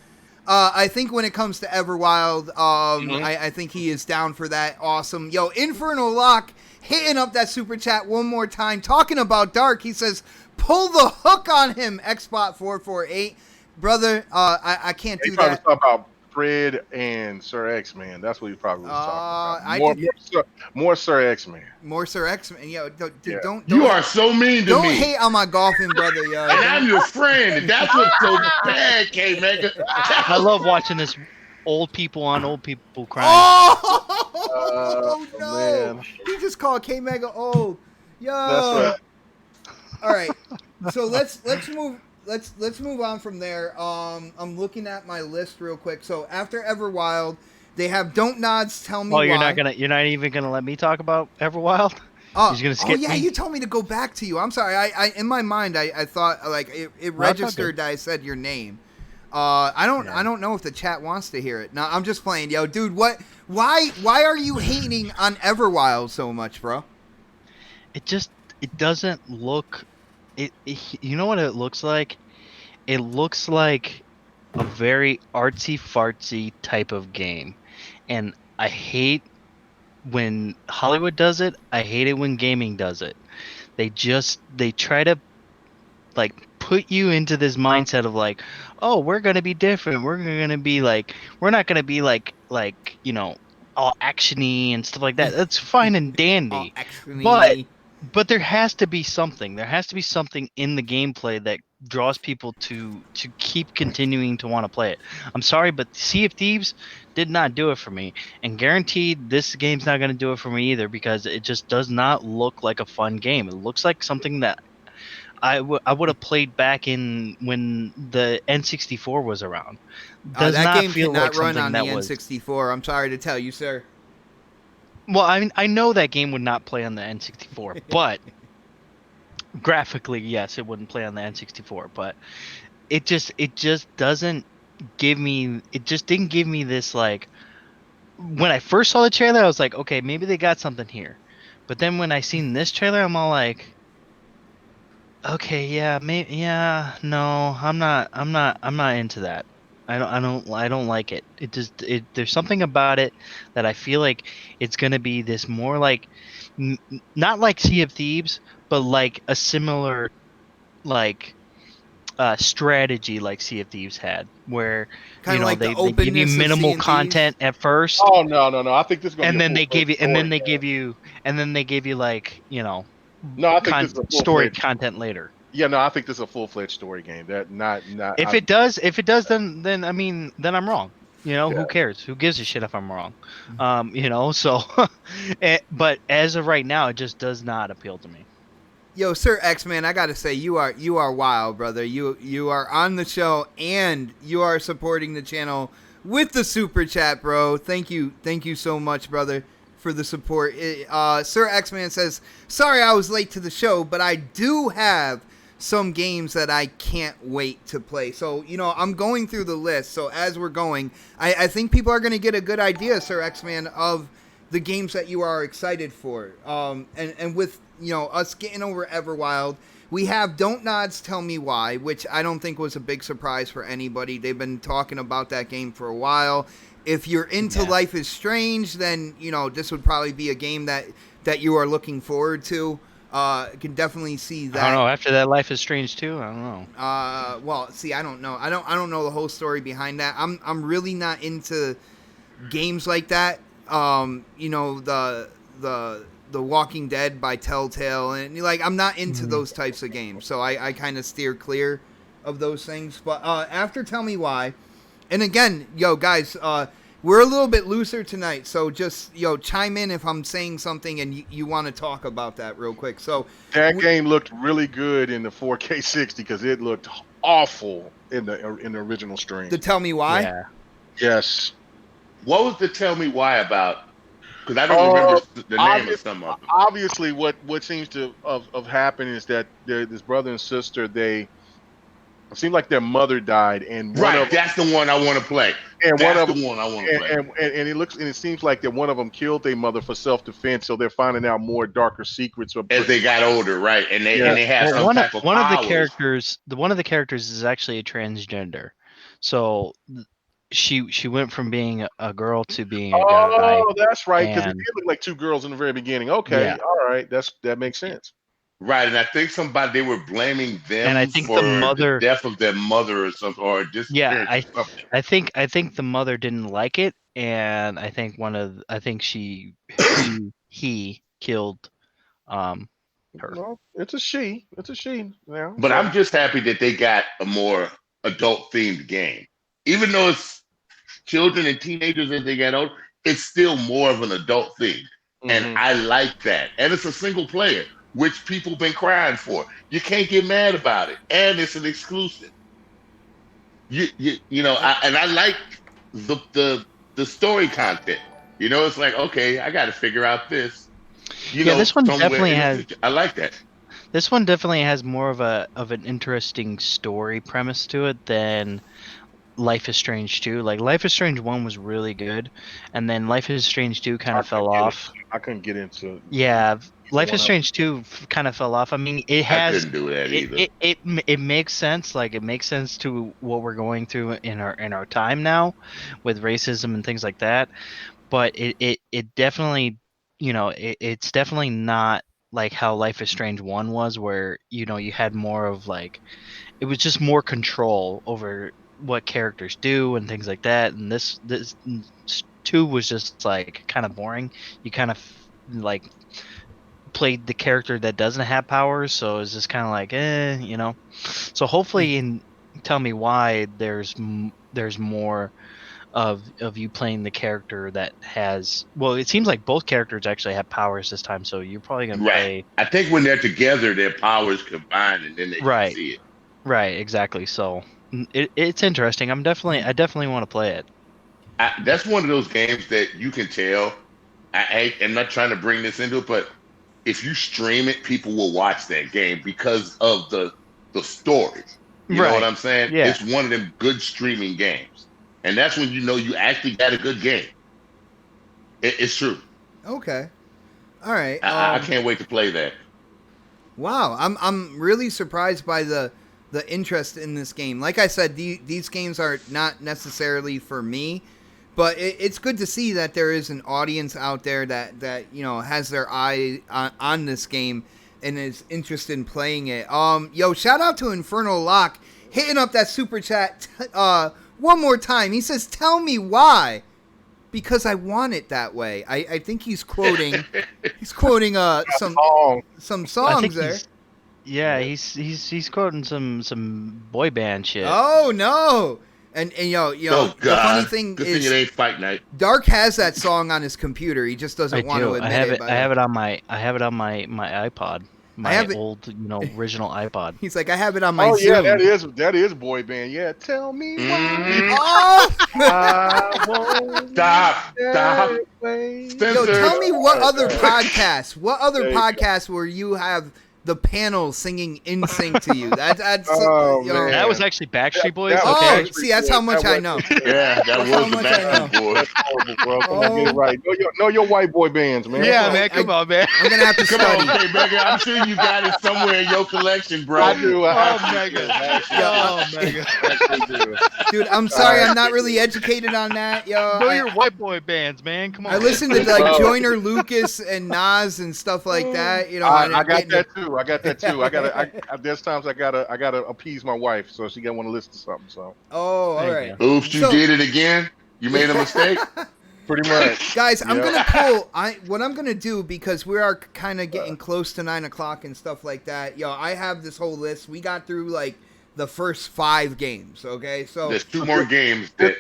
I think when it comes to Everwild, I think he is down for that. Awesome. Yo, Inferno Lock hitting up that super chat one more time. Talking about Dark, he says, pull the hook on him, Xbot448. Brother, I can't do that. Talk about Fred and Sir X-Man. That's what he probably was talking about. More Sir X-Man. More Sir X-Man. Yo, don't You are so mean to me. Don't hate on my golfing brother, yo. And I'm your friend. That's what's so bad, K-Mega. I love watching this old people on old people crying. Oh no! Man. He just called K-Mega old. Yo. That's right. All right. So let's move on from there. I'm looking at my list real quick. So after Everwild, they have Don't Nods Tell Me Why. You're not even gonna let me talk about Everwild? You're gonna skip me? You told me to go back to you. I'm sorry. I in my mind I thought like it registered that I said your name. I don't know if the chat wants to hear it. No, I'm just playing. Yo, dude, why are you hating on Everwild so much, bro? It doesn't look you know what it looks like? It looks like a very artsy-fartsy type of game. And I hate when Hollywood does it. I hate it when gaming does it. They try to like put you into this mindset of like, oh, we're going to be different. We're going to be like, we're not going to be like, you know, all actiony and stuff like that. That's fine and dandy. But there has to be something. There has to be something in the gameplay that draws people to keep continuing to want to play it. I'm sorry, but Sea of Thieves did not do it for me. And guaranteed this game's not going to do it for me either, because it just does not look like a fun game. It looks like something that I would have played back in when the N64 was around. That game cannot run on the N64. I'm sorry to tell you, sir. Well, I know that game would not play on the N64, but graphically, yes, it wouldn't play on the N64. But it just doesn't give me. It just didn't give me this like. When I first saw the trailer, I was like, okay, maybe they got something here. But then when I seen this trailer, I'm all like, okay, yeah, maybe, yeah, no, I'm not into that. I don't like it. There's something about it that I feel like it's gonna be this more like, not like Sea of Thieves, but like a similar, like, strategy like Sea of Thieves had, where kind of like they give you minimal content at first. Oh no! I think this is gonna. And then they give you like, you know, I think this is a story content later. Yeah, no, I think this is a full-fledged story game. That not. If it does, then I mean, then I'm wrong. You know, Who cares? Who gives a shit if I'm wrong? You know, so. But as of right now, it just does not appeal to me. Yo, Sir X-Man, I gotta say, you are wild, brother. You are on the show and you are supporting the channel with the super chat, bro. Thank you so much, brother, for the support. Sir X-Man says, sorry I was late to the show, but I do have some games that I can't wait to play. So, you know, I'm going through the list. So as we're going, I think people are going to get a good idea, Sir X-Man, of the games that you are excited for. And with, you know, us getting over Everwild, we have Don't Nods Tell Me Why, which I don't think was a big surprise for anybody. They've been talking about that game for a while. If you're into Life is Strange, then, you know, this would probably be a game that you are looking forward to. Can definitely see that. I don't know. After that, Life is Strange too. I don't know. Well, see, I don't know. I don't know the whole story behind that. I'm really not into games like that. You know, the Walking Dead by Telltale, and like I'm not into those types of games, so I kind of steer clear of those things. But after Tell Me Why, and again, yo guys, we're a little bit looser tonight, so just, chime in if I'm saying something and you want to talk about that real quick. So that game looked really good in the 4K 60 because it looked awful in the original stream. The Tell Me Why? Yeah. Yes. What was the Tell Me Why about? Because I don't remember the name of some of them. Obviously, what seems to have happened is that this brother and sister, it seemed like their mother died, and that's the one I want to play. And that's the one I want to play. And it seems like that one of them killed their mother for self-defense, so they're finding out more darker secrets as they got older, right? And they have some type of one of the characters. One of the characters is actually a transgender, so she went from being a girl to being a guy. Oh, that's right. Because it And did look like two girls in the very beginning. Okay, yeah, all right, that makes sense. Right, and I think they were blaming and I them think for the the mother. death of their mother or something, or Yeah, disappearance or something. I think the mother didn't like it, and I think he killed her. Well, it's a she. It's a she now. But So I'm just happy that they got a more adult themed game. Even though it's children and teenagers as they get older, it's still more of an adult theme. And I like that. And it's a single player, which people been crying for. You can't get mad about it. And it's an exclusive. I like the story content. It's like, okay, I got to figure out this. Yeah, this one Somewhere definitely in the has. future. I like that. This one definitely has more of an interesting story premise to it than Life is Strange 2. Like Life is Strange 1 was really good, and then Life is Strange 2 kind of fell off. I couldn't get into. Yeah, Life is Strange 2 kind of fell off. I mean, it I has couldn't do that either. it makes sense. Like it makes sense to what we're going through in our time now with racism and things like that. But it definitely, it's definitely not like how Life is Strange 1 was, where you had more of like, it was just more control over what characters do and things like that. And this 2 was just like kind of boring. You kind of like played the character that doesn't have powers, so it's just kind of like so hopefully tell me why there's more of you playing the character that has, well, it seems like both characters actually have powers this time, so you're probably gonna play. I think when they're together, their powers combine, and then they can see it. Right, exactly. So it's interesting. I definitely want to play it. That's one of those games that you can tell. I'm not trying to bring this into it, but if you stream it, people will watch that game because of the story. You know what I'm saying? Yeah. It's one of them good streaming games, and that's when you actually got a good game. It's true. Okay. All right. I can't wait to play that. Wow, I'm really surprised by the interest in this game. Like I said, these games are not necessarily for me, but it's good to see that there is an audience out there that has their eye on this game and is interested in playing it. Yo, shout out to Infernal Lock hitting up that super chat one more time. He says, "Tell me why." Because I want it that way. I think he's quoting some songs there. Yeah, he's quoting some boy band shit. Oh no! And oh, the funny thing good is, thing it ain't Fight Night. Dark has that song on his computer. He just doesn't want to admit it. I have it on my iPod. My old, original iPod. He's like, I have it on my Zoom. Yeah, that is boy band. Yeah, tell me why. Oh! Stop. Yo, tell me what other podcasts where you have the panel singing in sync to you? That was actually Backstreet Boys. See, that's how much I know. Yeah, that was the Backstreet Boys. Get it right. Know your white boy bands, man. Yeah, man. Come on, man. I'm gonna have to study. Come on, okay, Mega. I'm sure you got it somewhere in your collection, bro. I do. Mega. Dude, I'm sorry, I'm not really educated on that, yo. Know your white boy bands, man. Come on. I listen to like Joyner Lucas and Nas and stuff like that. I got that too. There's times I gotta appease my wife, so she gotta want to listen to something. So. Oh, all right. Oops, you did it again. You made a mistake. Pretty much. Guys, I'm gonna pull. What I'm gonna do, because we are kind of getting close to 9 o'clock and stuff like that. Yo, I have this whole list. We got through like the first 5 games. Okay, so there's 2 more games that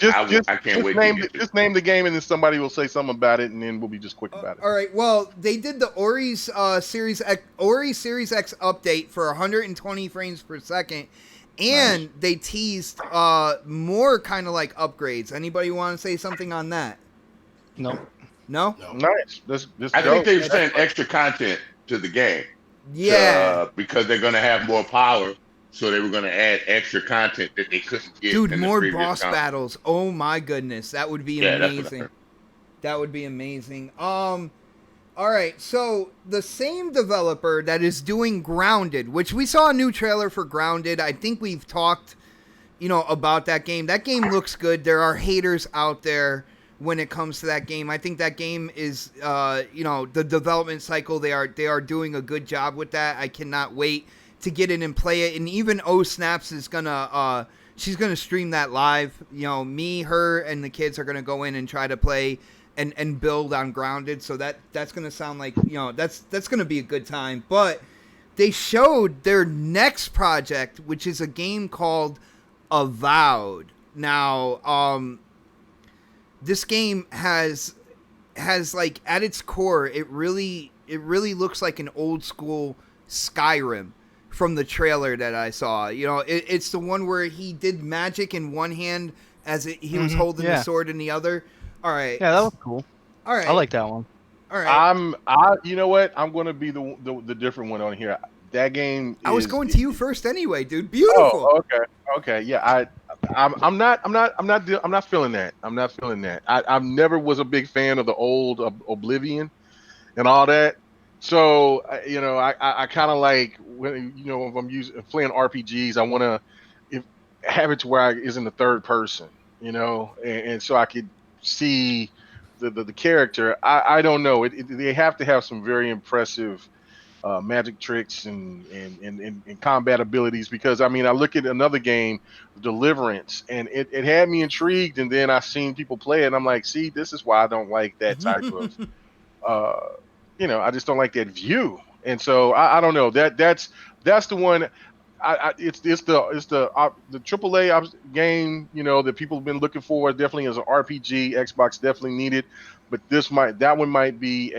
I can't wait to get to. Just name the game, and then somebody will say something about it, and then we'll be just quick about it. All right. Well, they did the Ori's Series X update for 120 frames per second, and they teased more kind of like upgrades. Anybody want to say something on that? No. Nice. I think they were saying extra content to the game. Yeah. Because they're gonna have more power. So they were going to add extra content that they couldn't get. Dude, more boss battles. Oh my goodness, that would be amazing. That would be amazing. All right, so the same developer that is doing Grounded, which we saw a new trailer for Grounded. I think we've talked about that game. That game looks good. There are haters out there when it comes to that game. I think that game is, the development cycle. They are doing a good job with that. I cannot wait to get in and play it. And even Snaps is gonna, she's gonna stream that live. Me, her, and the kids are gonna go in and try to play and build on Grounded. So that's gonna sound like that's gonna be a good time. But they showed their next project, which is a game called Avowed. Now, this game has like at its core, it really looks like an old school Skyrim from the trailer that I saw. It's the one where he did magic in one hand as he was holding the sword in the other. All right. Yeah, that was cool. All right. I like that one. All right. You know what? I'm going to be the different one on here. That game. I was going to you first anyway, dude. Beautiful. Oh, okay. Yeah, I'm not feeling that. I'm not feeling that. I never was a big fan of the old Oblivion and all that. So I kind of like when if I'm playing RPGs, I want to have it to where it's in the third person, and so I could see the character. I don't know. They have to have some very impressive magic tricks and combat abilities, because I look at another game, Deliverance, and it had me intrigued, and then I seen people play it and I'm like, see, this is why I don't like that type of I just don't like that view. And so I don't know, that's the one. It's the AAA game that people have been looking for, definitely as an RPG. Xbox definitely needed, but that one might be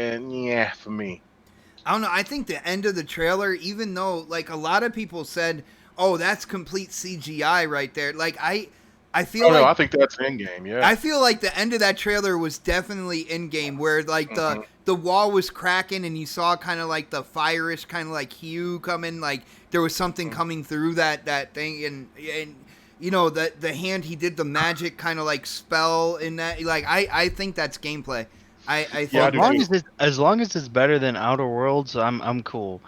for me. I don't know. I think the end of the trailer, even though like a lot of people said, "Oh, that's complete CGI right there," like I feel I think that's in game. Yeah, I feel like the end of that trailer was definitely in game, where like the wall was cracking and you saw kind of like the fire-ish kind of like hue coming, like there was something coming through that thing, and the hand he did the magic kind of like spell in that. Like I think that's gameplay. I think as long as it's better than Outer Worlds, I'm cool.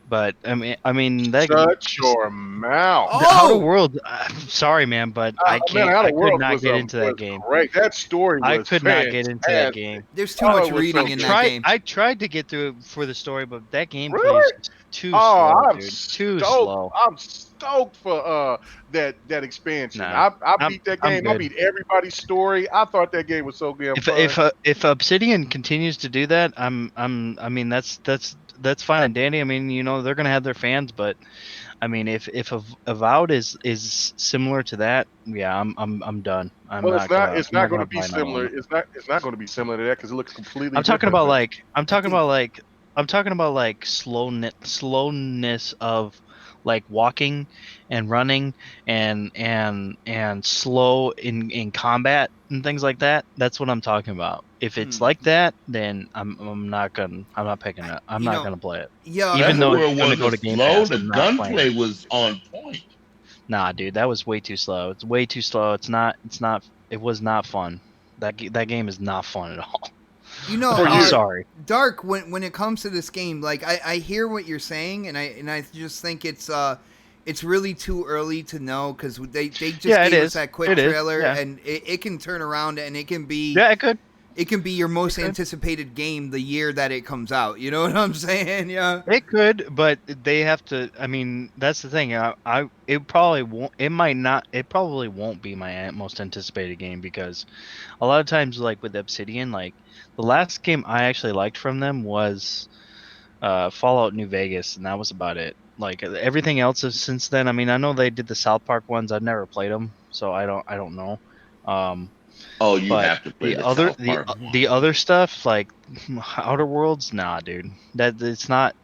But I mean that. Shut your mouth. The Outer Worlds. Sorry, man, but I can't. I could not get into that game. Right, that story. I could not get into that game. There's too much reading in that game. I tried to get through it for the story, but that game is too slow, dude. Too slow. I'm stoked for that expansion. I beat that game. I beat everybody's story. I thought that game was so damn fun. If Obsidian continues to do that, I mean that's fine and dandy. I mean, they're gonna have their fans, but I mean, if Avowed is similar to that, yeah, I'm done. It's not going to be similar. It's not going to be similar to that because it looks completely. I'm talking about like slowness of like walking and running and slow in combat and things like that. That's what I'm talking about. If it's like that, then I'm not picking it. I'm not gonna play it. Yeah, even though it's gonna go to Game Pass, the gunplay was on point. Nah, dude, that was way too slow. It's way too slow. It was not fun. That game is not fun at all. I'm sorry, Dark. When it comes to this game, like I hear what you're saying, and I just think it's really too early to know, because they just gave us that quick trailer, and it can turn around and it can be it could. It can be your most anticipated game the year that it comes out. You know what I'm saying? Yeah. It could, but they have to. I mean, that's the thing. It probably won't. It might not. It probably won't be my most anticipated game, because a lot of times, like with Obsidian, like the last game I actually liked from them was Fallout New Vegas, and that was about it. Like everything else since then. I mean, I know they did the South Park ones. I've never played them, so I don't know. You have to play the other stuff, like Outer Worlds. Nah, dude, it's not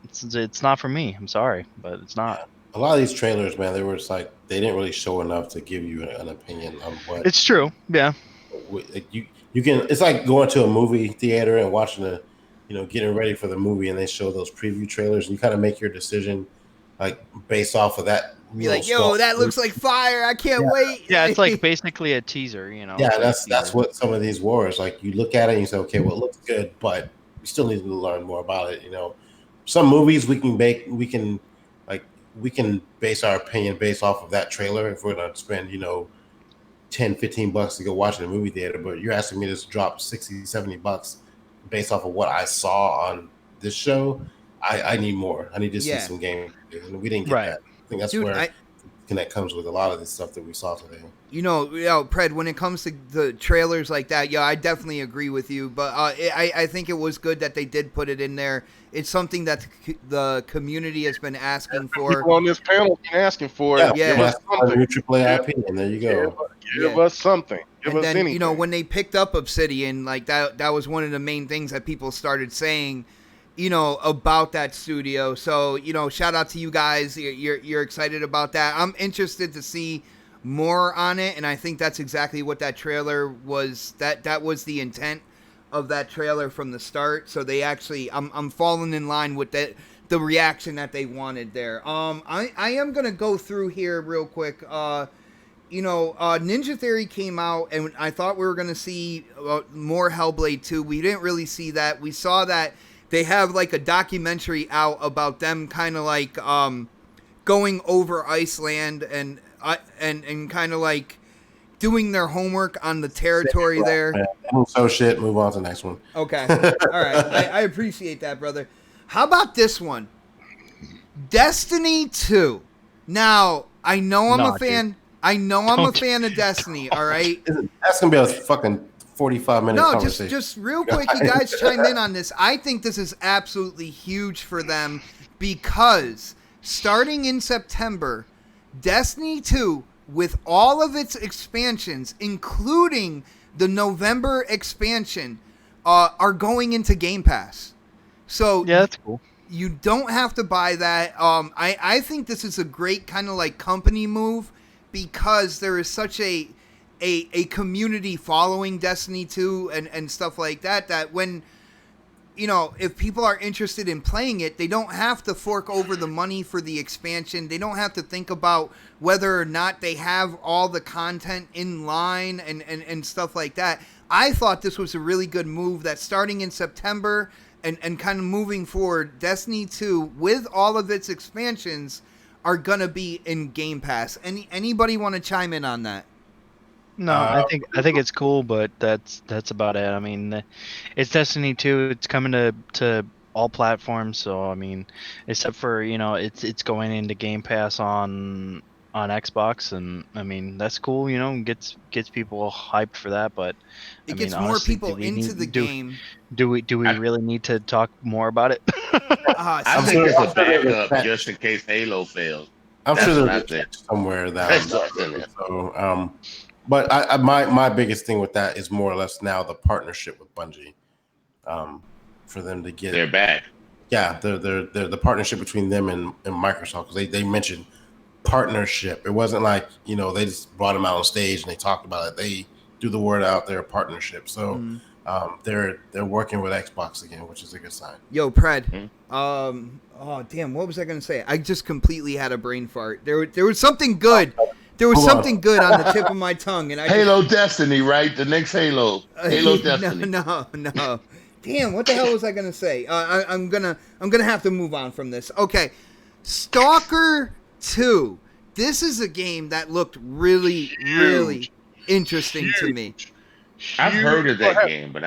for me. I'm sorry, but it's not. A lot of these trailers, man, they were just like they didn't really show enough to give you an opinion on what. It's true, yeah. You can. It's like going to a movie theater and watching getting ready for the movie, and they show those preview trailers, and you kind of make your decision like based off of that. Be like, yo, that looks like fire. I can't wait. Yeah, it's like basically a teaser, Yeah, that's what some of these wars. Like you look at it and you say, okay, well, it looks good, but we still need to learn more about it. Some movies we can we can base our opinion based off of that trailer if we're going to spend, $10-15 to go watch it in the movie theater. But you're asking me to drop $60-70 based off of what I saw on this show. I need more. I need to see some game. And we didn't get that. I think that's where Connect comes with a lot of this stuff that we saw today. Pred, when it comes to the trailers like that, I definitely agree with you. But I think it was good that they did put it in there. It's something that the community has been asking for. People on this panel been asking for it. Yeah. Give us something. AAA IP, and there you go. Give us something. Give us anything. When they picked up Obsidian, like that was one of the main things that people started saying, about that studio. So, shout out to you guys. You're excited about that. I'm interested to see more on it, and I think that's exactly what that trailer was. That was the intent of that trailer from the start. So they actually, I'm falling in line with the reaction that they wanted there. I am gonna go through here real quick. Ninja Theory came out, and I thought we were gonna see more Hellblade 2. We didn't really see that. We saw that they have like a documentary out about them kind of like going over Iceland and kind of like doing their homework on the territory there. So shit, move on to the next one. Okay. All right. I appreciate that, brother. How about this one? Destiny 2. Now, I know I'm a fan. Dude. I know I'm a fan of Destiny, all right? That's going to be a fucking 45-minute conversation. No, just real quick, you guys chime in on this. I think this is absolutely huge for them because starting in September, Destiny 2, with all of its expansions, including the November expansion, are going into Game Pass. So yeah, that's cool. You don't have to buy that. I think this is a great kind of like company move because there is such a community following Destiny 2 and stuff like that, that when, if people are interested in playing it, they don't have to fork over the money for the expansion. They don't have to think about whether or not they have all the content in line and stuff like that. I thought this was a really good move that starting in September and kind of moving forward, Destiny 2 with all of its expansions are going to be in Game Pass. Anybody want to chime in on that? No, I think it's cool, but that's about it. I mean, it's Destiny 2. It's coming to all platforms, so I mean, except for it's going into Game Pass on Xbox, and I mean that's cool. Gets people hyped for that, but it gets more people into the game. Do we really need to talk more about it? I think it's a backup just in case Halo fails. I'm sure there's somewhere that. So, but my biggest thing with that is more or less now the partnership with Bungie, for them to get. They're back. Yeah, they're the partnership between them and Microsoft, because they mentioned partnership. It wasn't like they just brought them out on stage and they talked about it. They threw the word out there, partnership. So they're working with Xbox again, which is a good sign. Yo, Pred. Oh damn, what was I gonna say? I just completely had a brain fart. There was something good. There was something good on the tip of my tongue, and Halo Destiny, right? The next Halo Destiny. No. Damn, what the hell was I gonna say? I'm gonna have to move on from this. Okay, Stalker 2. This is a game that looked really interesting to me. I've heard of that game, but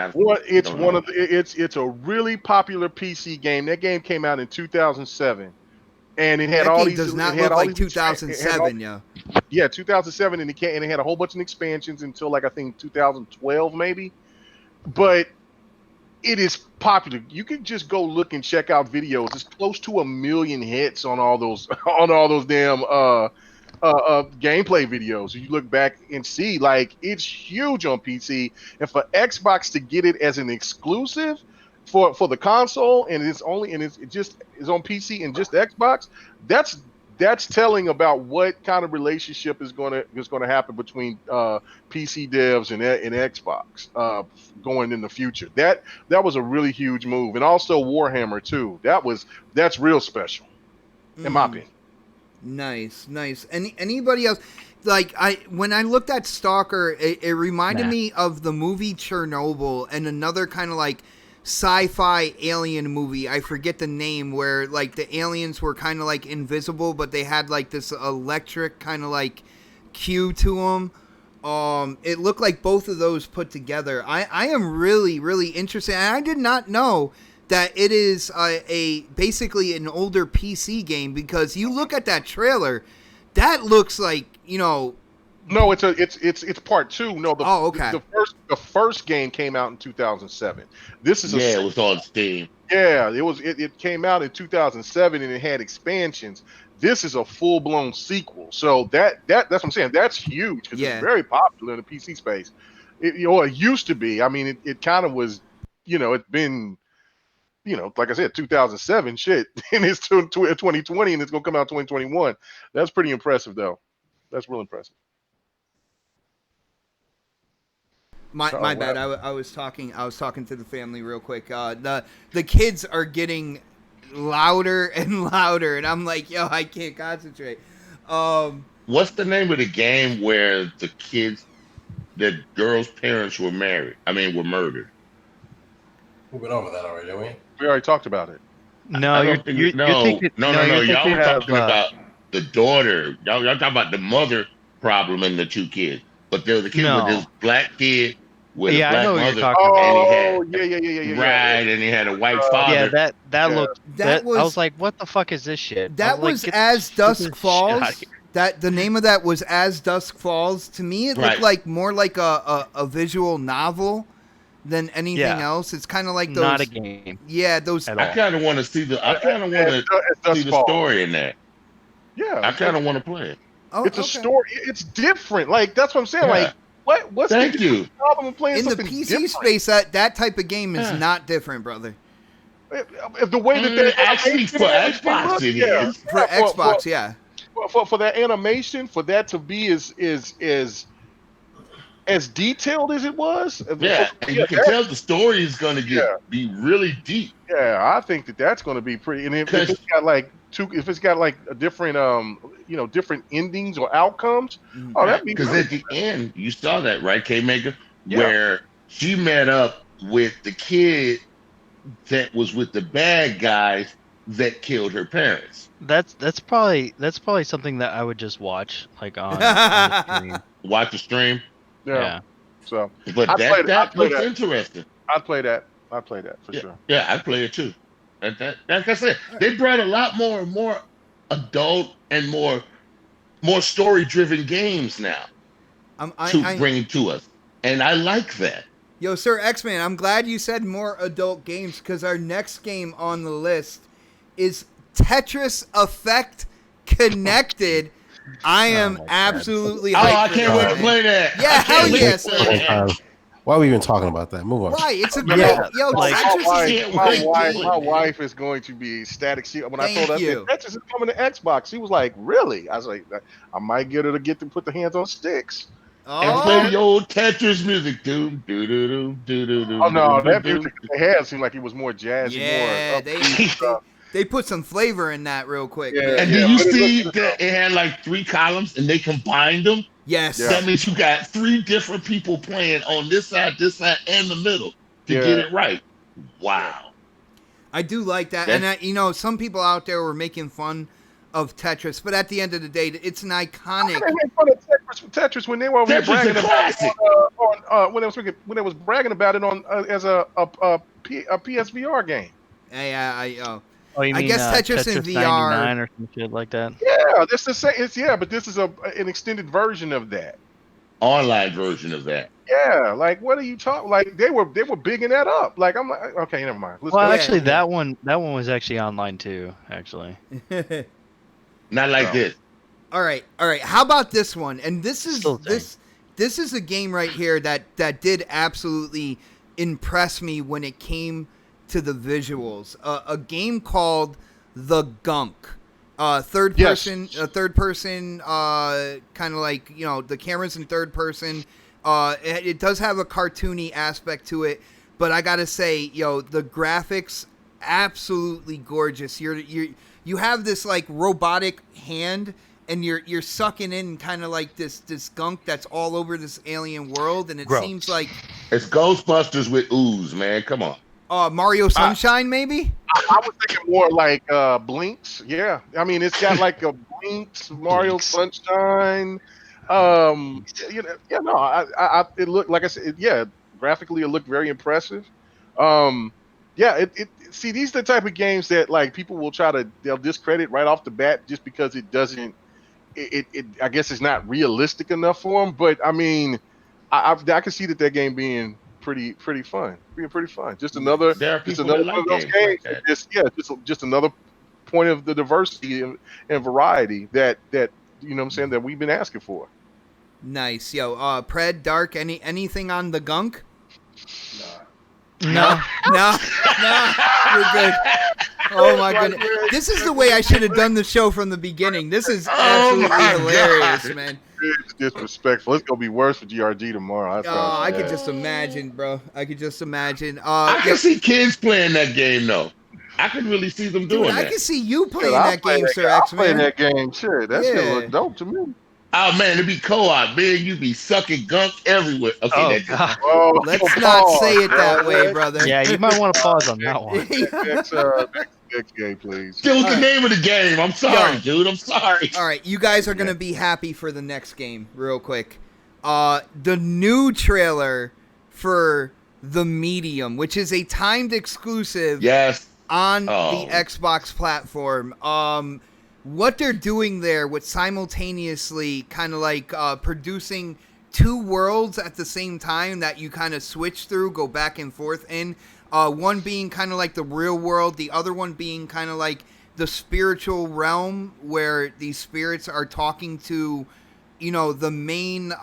it's a really popular PC game. That game came out in 2007. And it had all these. Does not look like 2007, yeah. Yeah, 2007, and it had a whole bunch of expansions until I think 2012 maybe. But it is popular. You can just go look and check out videos. It's close to 1 million hits on all those damn gameplay videos. You look back and see it's huge on PC, and for Xbox to get it as an exclusive for the console, and it is on PC and just Xbox. That's telling about what kind of relationship is going to happen between PC devs and Xbox going in the future. That was a really huge move, and also Warhammer too. That's real special, in my opinion. Nice. Anybody else? When I looked at Stalker, it reminded me of the movie Chernobyl and another kind of sci-fi alien movie. I forget the name, where like the aliens were kind of like invisible, but they had like this electric kind of like cue to them. It looked like both of those put together. I am really, really interested. And I did not know that it is a basically an older PC game, because you look at that trailer, that looks like, you know. No, it's part 2. No, okay. The first game came out in 2007. This is it was on Steam. Yeah, it came out in 2007 and it had expansions. This is a full blown sequel. So that's what I'm saying. That's huge because it's very popular in the PC space. It used to be. I mean, it kind of was. It's been. Like I said, 2007 shit, and it's 2020, and it's gonna come out 2021. That's pretty impressive, though. That's real impressive. My bad. I was talking to the family real quick. The kids are getting louder and louder, and I'm like, yo, I can't concentrate. What's the name of the game where the girl's parents were murdered? We've been over that already, didn't we? We already talked about it. No, you're thinking, y'all were talking about the daughter. Y'all talking about the mother problem and the 2 kids. But there was a kid with this black kid with a black I know mother. What you're talking about. Yeah. Right, and he had a white father. Yeah, that looked. That was. I was like, what the fuck is this shit? That was As Dusk Falls. That the name of that was As Dusk Falls. To me, it looked like more like a visual novel than anything else. It's kind of like those. Not a game. Yeah, those. I kind of want to see the. I kind of want to see the story in that. Yeah, I kind of want to play it. Oh, it's a story. It's different. Like that's what I'm saying. Yeah. Like what's the problem with playing in the something PC different? space? That type of game is not different, brother. The way that actually for Xbox it is. For Xbox, yeah. For that animation, for that to be as detailed as it was. Yeah, and you can tell the story is going to be really deep. Yeah, I think that's going to be pretty. And if it's got like a different different endings or outcomes, that'd be because at the end you saw that, right, K-Maker, where she met up with the kid that was with the bad guys that killed her parents. That's probably something that I would just watch, like on the stream. Watch the stream. Yeah. So, but that looks interesting. I'd play that for sure. Yeah, I'd play it too. Like I said, they brought a lot more adult and more story-driven games now to bring to us, and I like that. Yo, Sir X-Man, I'm glad you said more adult games, because our next game on the list is Tetris Effect Connected. I am absolutely hyped. I can't wait to play that. Yeah, hell yes. Why are we even talking about that? Move on. Right, it's a my wife is going to be ecstatic. When I told her Tetris is coming to Xbox, she was like, "Really?" I was like, "I might get her to put the hands on sticks." And play the old Tetris music, dude. Oh no, that music they had seemed like it was more jazzy. Yeah, they put some flavor in that real quick. Yeah, and did you see that it had like 3 columns and they combined them? Yes. That means you got 3 different people playing on this side, and the middle to get it right. Wow. I do like that. And some people out there were making fun of Tetris, but at the end of the day, it's an iconic. They made fun of Tetris when they were bragging about it when they was bragging about it on as a PSVR game. I guess Tetris in VR 99 or some shit like that. Yeah, that's the same. But this is an extended version of that. Online version of that. Yeah, like what are you talking? Like they were bigging that up. Like I'm like, okay, never mind. Actually, that one was actually online too. Actually, not like this. All right. How about this one? And this is a game right here that did absolutely impress me when it came to the visuals. A game called The Gunk. Third person, kind of like, the camera's in third person. It does have a cartoony aspect to it, but I gotta say, the graphics absolutely gorgeous. You have this like robotic hand, and you're sucking in kind of like this gunk that's all over this alien world, and it seems like it's Ghostbusters with ooze, man. Come on. Mario Sunshine, maybe? I was thinking more like Blinks. Yeah, I mean, it's got like a Blinks, Mario Blinks. Sunshine. It looked like I said, graphically it looked very impressive. See, these are the type of games that like people will they'll discredit right off the bat just because it doesn't. I guess it's not realistic enough for them. But I mean, I can see that game being pretty fun. Being pretty fun. Just another There are just people another that one like of those games games. like that. Just another point of the diversity and variety that you know what I'm saying that we've been asking for. Nice. Yo, Pred, Dark, anything on the gunk? No. No, we're good. Oh my goodness. This is the way I should have done the show from the beginning. This is absolutely hilarious, man. It's disrespectful. It's gonna be worse for GRG tomorrow. I could just imagine, bro. I could just imagine. I can see kids playing that game though. I can really see them doing I that. can see you playing that game, Sir X, Playing man. that game, sure. That shit look dope to me. Oh man, it'd be co-op, man. You be sucking gunk everywhere. Okay, God. Let's not say it that way, brother. Yeah, you might want to pause on that one. Next game, please. Still the name of the game. I'm sorry, dude. I'm sorry. All right, you guys are gonna be happy for the next game, real quick. The new trailer for The Medium, which is a timed exclusive. Yes. On the Xbox platform. What they're doing there with simultaneously kind of like producing two worlds at the same time that you kind of switch through, go back and forth in. One being kind of like the real world, the other one being kind of like the spiritual realm where these spirits are talking to, you know, the main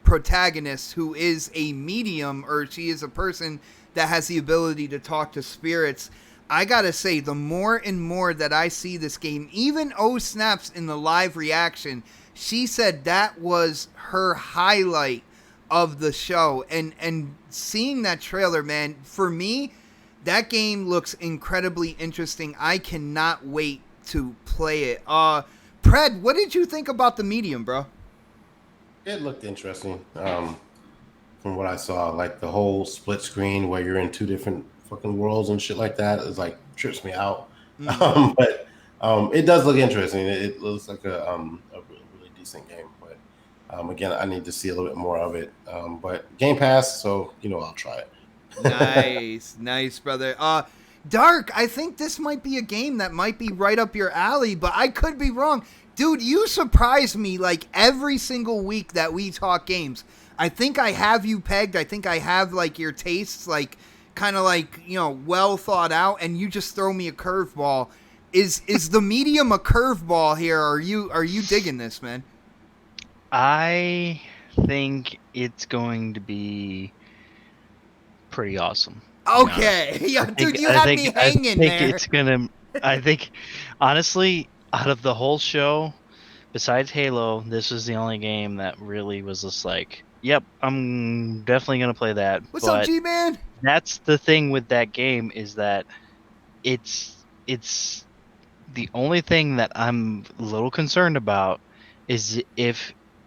protagonist, who is a medium, or she is a person that has the ability to talk to spirits. I gotta say, the more and more that I see this game, even Snaps in the live reaction, she said that was her highlight of the show. And seeing that trailer, man, for me, that game looks incredibly interesting. I cannot wait to play it. Pred, what did you think about The Medium, bro? It looked interesting. From what I saw, like the whole split screen where you're in two different fucking worlds and shit like that is like trips me out. But it does look interesting. It looks like a really decent game. But again, I need to see a little bit more of it. But Game Pass, so you know I'll try it. Nice, brother. Dark, I think this might be a game that might be right up your alley, but I could be wrong. Dude, you surprise me like every single week that we talk games. I think I have you pegged. I think I have like your tastes like kind of like, you know, well thought out, and you just throw me a curveball. Is The Medium a curveball here? Are you digging this, man? I think it's going to be pretty awesome. Okay, yeah, dude, you had me hanging there. I think, honestly, out of the whole show, besides Halo, this is the only game that really was just like, yep, I'm definitely gonna play that. What's up, G-Man? That's the thing with that game, is that it's the only thing that I'm a little concerned about is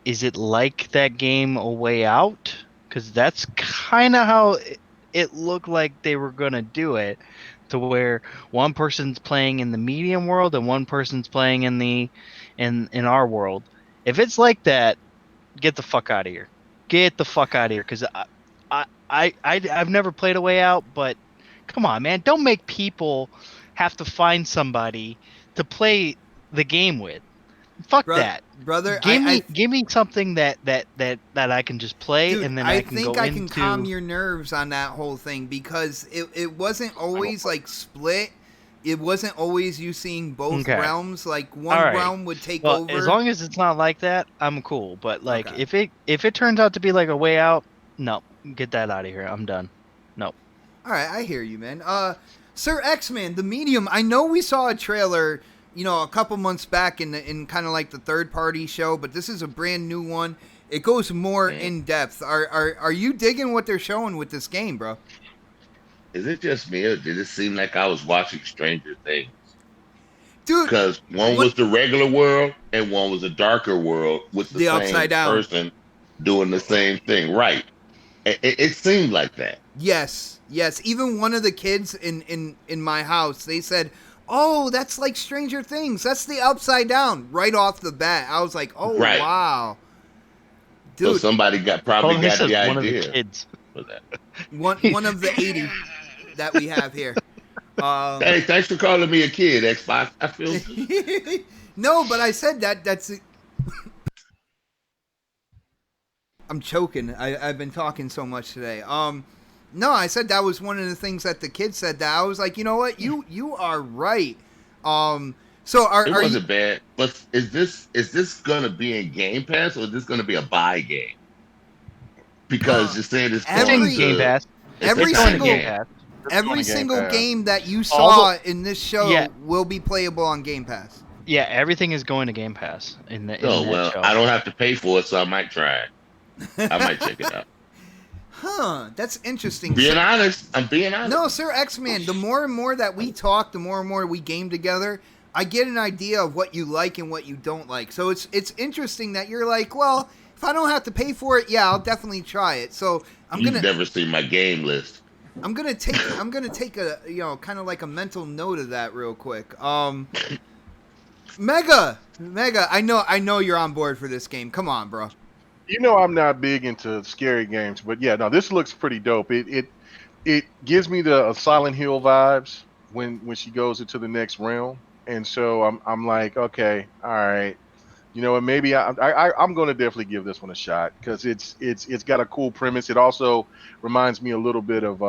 it like that game A Way Out? Because that's kind of how it looked like they were gonna do it, to where one person's playing in the medium world and one person's playing in our world. If it's like that, get the fuck out of here. Get the fuck out of here, because I've never played A Way Out, but come on, man, don't make people have to find somebody to play the game with. Fuck that, brother. Give me something that I can just play, dude, and then I can go into. I think I can calm your nerves on that whole thing, because it wasn't always like split. It wasn't always you seeing both realms. Like one realm would take over. As long as it's not like that, I'm cool. But like if it turns out to be like A Way Out, no, get that out of here. I'm done. No. All right, I hear you, man. Sir X-Man, The Medium. I know we saw a trailer, you know, a couple months back in kind of like the third party show, but this is a brand new one. It goes more in depth. Are you digging what they're showing with this game, bro? Is it just me, or did it seem like I was watching Stranger Things? Dude, because one was the regular world and one was a darker world with the same upside down person doing the same thing. Right. It seemed like that. Yes. Even one of the kids in my house, they said, "Oh, that's like Stranger Things. That's the Upside Down." Right off the bat, I was like, "Oh Right. wow, So dude!" somebody probably He got says the one of the idea kids. for that. One of the 80 that we have here. Hey, thanks for calling me a kid, Xbox. I feel good. No, but I said that's. I'm choking. I've been talking so much today. No, I said that was one of the things that the kids said. That I was like, you know what, you are right. So It wasn't bad, but is this gonna be in Game Pass or is this gonna be a buy game? Because you're saying it's every- going It's in Game to Pass. every It's going to single Game Pass. every single Pass. game that you saw All in this show Yeah. will be playable on Game Pass. Yeah, everything is going to Game Pass in the Oh that well, show. I don't have to pay for it, so I might try it. I might check it out. Huh? That's interesting. Being honest, I'm being honest. No, Sir X-Man, the more and more that we talk, the more and more we game together, I get an idea of what you like and what you don't like. So it's interesting that you're like, well, if I don't have to pay for it, yeah, I'll definitely try it. So You've never seen my game list. I'm gonna take a kind of like a mental note of that real quick. Mega, I know you're on board for this game. Come on, bro. You know I'm not big into scary games, but yeah, no, this looks pretty dope. It gives me the Silent Hill vibes when she goes into the next realm, and so I'm like, okay, all right, you know what? Maybe I'm going to definitely give this one a shot because it's got a cool premise. It also reminds me a little bit of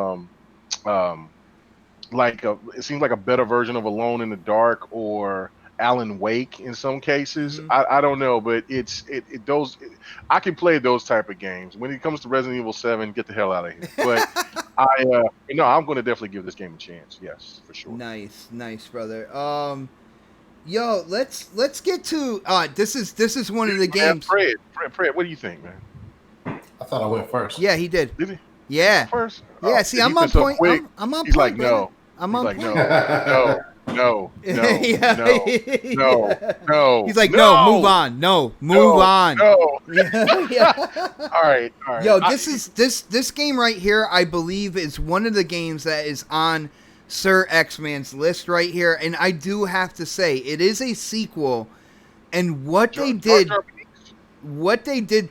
it seems like a better version of Alone in the Dark or Alan Wake in some cases. I don't know, but I can play those type of games. When it comes to Resident Evil 7, get the hell out of here. But I'm going to definitely give this game a chance. Yes, for sure. Nice, brother. Yo, let's get to this is one of the games. Fred, what do you think, man? I thought I went first. Yeah, he did. Did he? Yeah. First? Yeah, Oh, see, he I'm been on so point. quick. I'm on He's point. like, no. I'm He's on like, point. no. He's like, no, move on. No, move on. No. Yeah. All right. Yo, this game right here, I believe, is one of the games that is on Sir X-Man's list right here, and I do have to say, it is a sequel, and what they did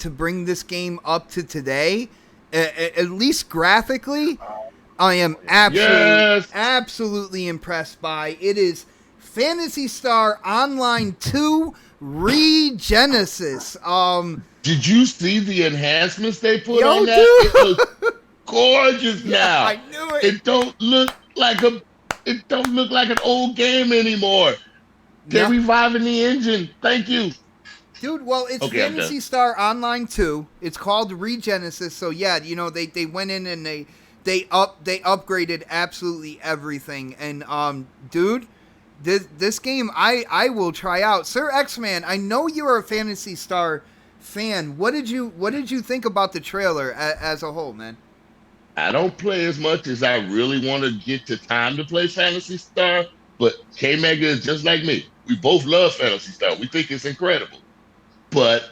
to bring this game up to today, at least graphically, I am absolutely impressed by. It is Phantasy Star Online 2 Regenesis. Did you see the enhancements they put on that? Dude. It looks gorgeous now. I knew it. It don't look like an old game anymore. They're reviving the engine. Thank you. Dude, well, it's Okay, Phantasy Star Online 2. It's called Regenesis. So yeah, they went in and they upgraded absolutely everything. And dude, this game I will try out. Sir X-Man, I know you're a Phantasy Star fan. What did you think about the trailer as a whole, man? I don't play as much as I really want to get to time to play Phantasy Star, but K-Mega is just like me. We both love Phantasy Star. We think it's incredible. But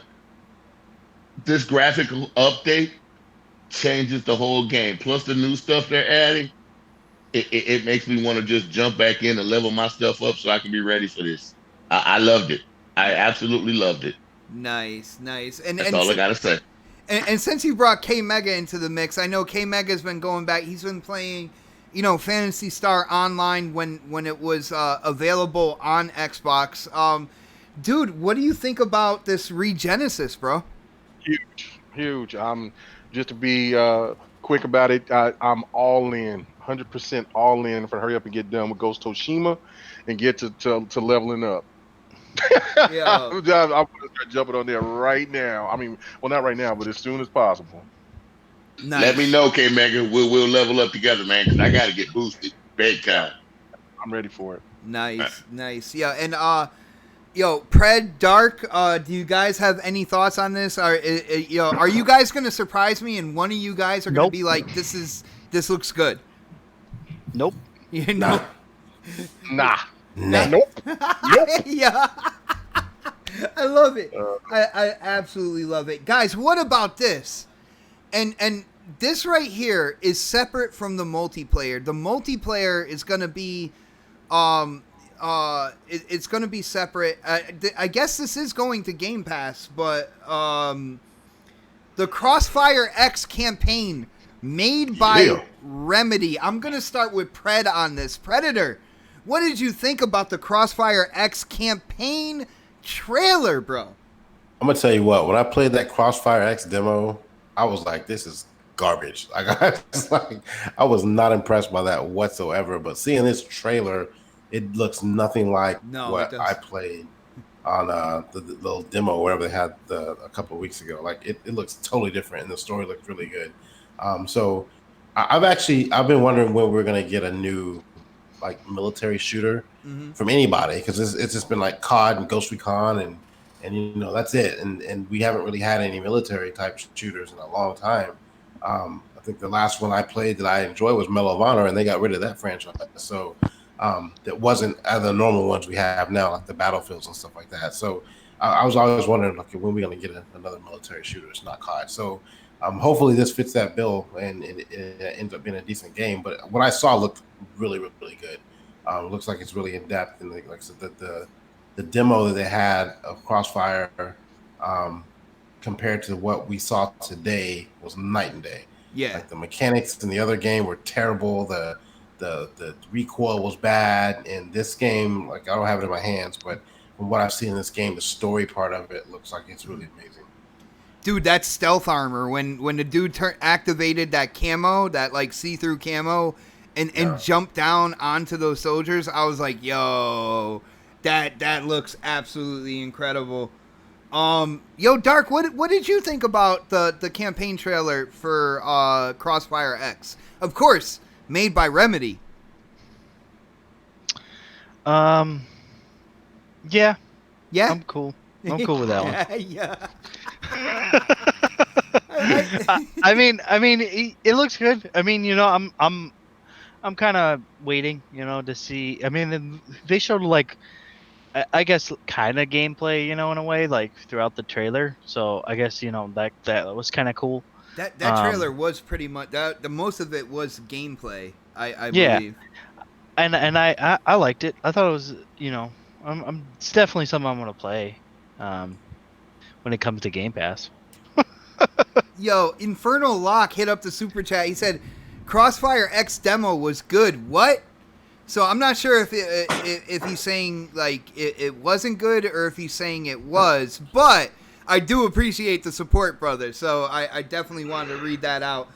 this graphical update changes the whole game. Plus the new stuff they're adding, it makes me want to just jump back in and level my stuff up so I can be ready for this. I loved it. I absolutely loved it. Nice. That's all I gotta say. And since you brought K-Mega into the mix, I know K-Mega's been going back. He's been playing, Phantasy Star Online when it was available on Xbox. Dude, what do you think about this Regenesis, bro? Huge. Just to be quick about it, I'm all in, 100% all in for hurry up and get done with Ghost Toshima and get to leveling up. Yeah. I'm going to start jumping on there right now. I mean, well, not right now, but as soon as possible. Nice. Let me know, K-Mega. We'll level up together, man, because I got to get boosted big time. I'm ready for it. Nice. Yeah, and Pred, Dark, do you guys have any thoughts on this? Are you guys going to surprise me and one of you guys are going to be like, this looks good? Nope. Nah. Nope. Yeah. I love it. I absolutely love it. Guys, what about this? And this right here is separate from the multiplayer. The multiplayer is going to be it's going to be separate. I guess this is going to Game Pass, but the Crossfire X campaign made by Remedy. I'm going to start with Pred on this. Predator, what did you think about the Crossfire X campaign trailer, bro? I'm gonna tell you what. When I played that Crossfire X demo, I was like, "This is garbage." I was not impressed by that whatsoever. But seeing this trailer, it looks nothing like what I played on the little demo, wherever they had a couple of weeks ago. Like it looks totally different, and the story looks really good. So I've been wondering when we're gonna get a new like military shooter from anybody, because it's just been like COD and Ghost Recon and that's it, and we haven't really had any military type shooters in a long time. I think the last one I played that I enjoyed was Medal of Honor, and they got rid of that franchise. So that wasn't the normal ones we have now, like the Battlefields and stuff like that. So I was always wondering, like, when we're going to get another military shooter. It's not COD. So hopefully this fits that bill and it ends up being a decent game. But what I saw looked really, really good. Looks like it's really in depth, and like I said, the demo that they had of Crossfire compared to what we saw today was night and day. Yeah, like the mechanics in the other game were terrible. The recoil was bad. In this game, like, I don't have it in my hands, but from what I've seen in this game, the story part of it looks like it's really amazing. Dude, that stealth armor, when the dude activated that camo, that like see-through camo, and jumped down onto those soldiers, I was like, yo, that looks absolutely incredible. Yo, Dark, what did you think about the campaign trailer for Crossfire X? Of course, made by Remedy. Yeah. Yeah? I'm cool. I'm cool with that one. Yeah. I mean, it looks good. I mean, I'm kind of waiting, to see. I mean, they showed like, I guess, kind of gameplay, in a way, like throughout the trailer. So I guess that was kind of cool. That trailer was pretty much the most of it was gameplay. I yeah. believe. And I liked it. I thought it was it's definitely something I'm gonna play when it comes to Game Pass. Yo, Infernal Lock hit up the super chat. He said, "Crossfire X demo was good." What? So I'm not sure if he's saying like it wasn't good or if he's saying it was, but I do appreciate the support, brother. So I definitely wanted to read that out.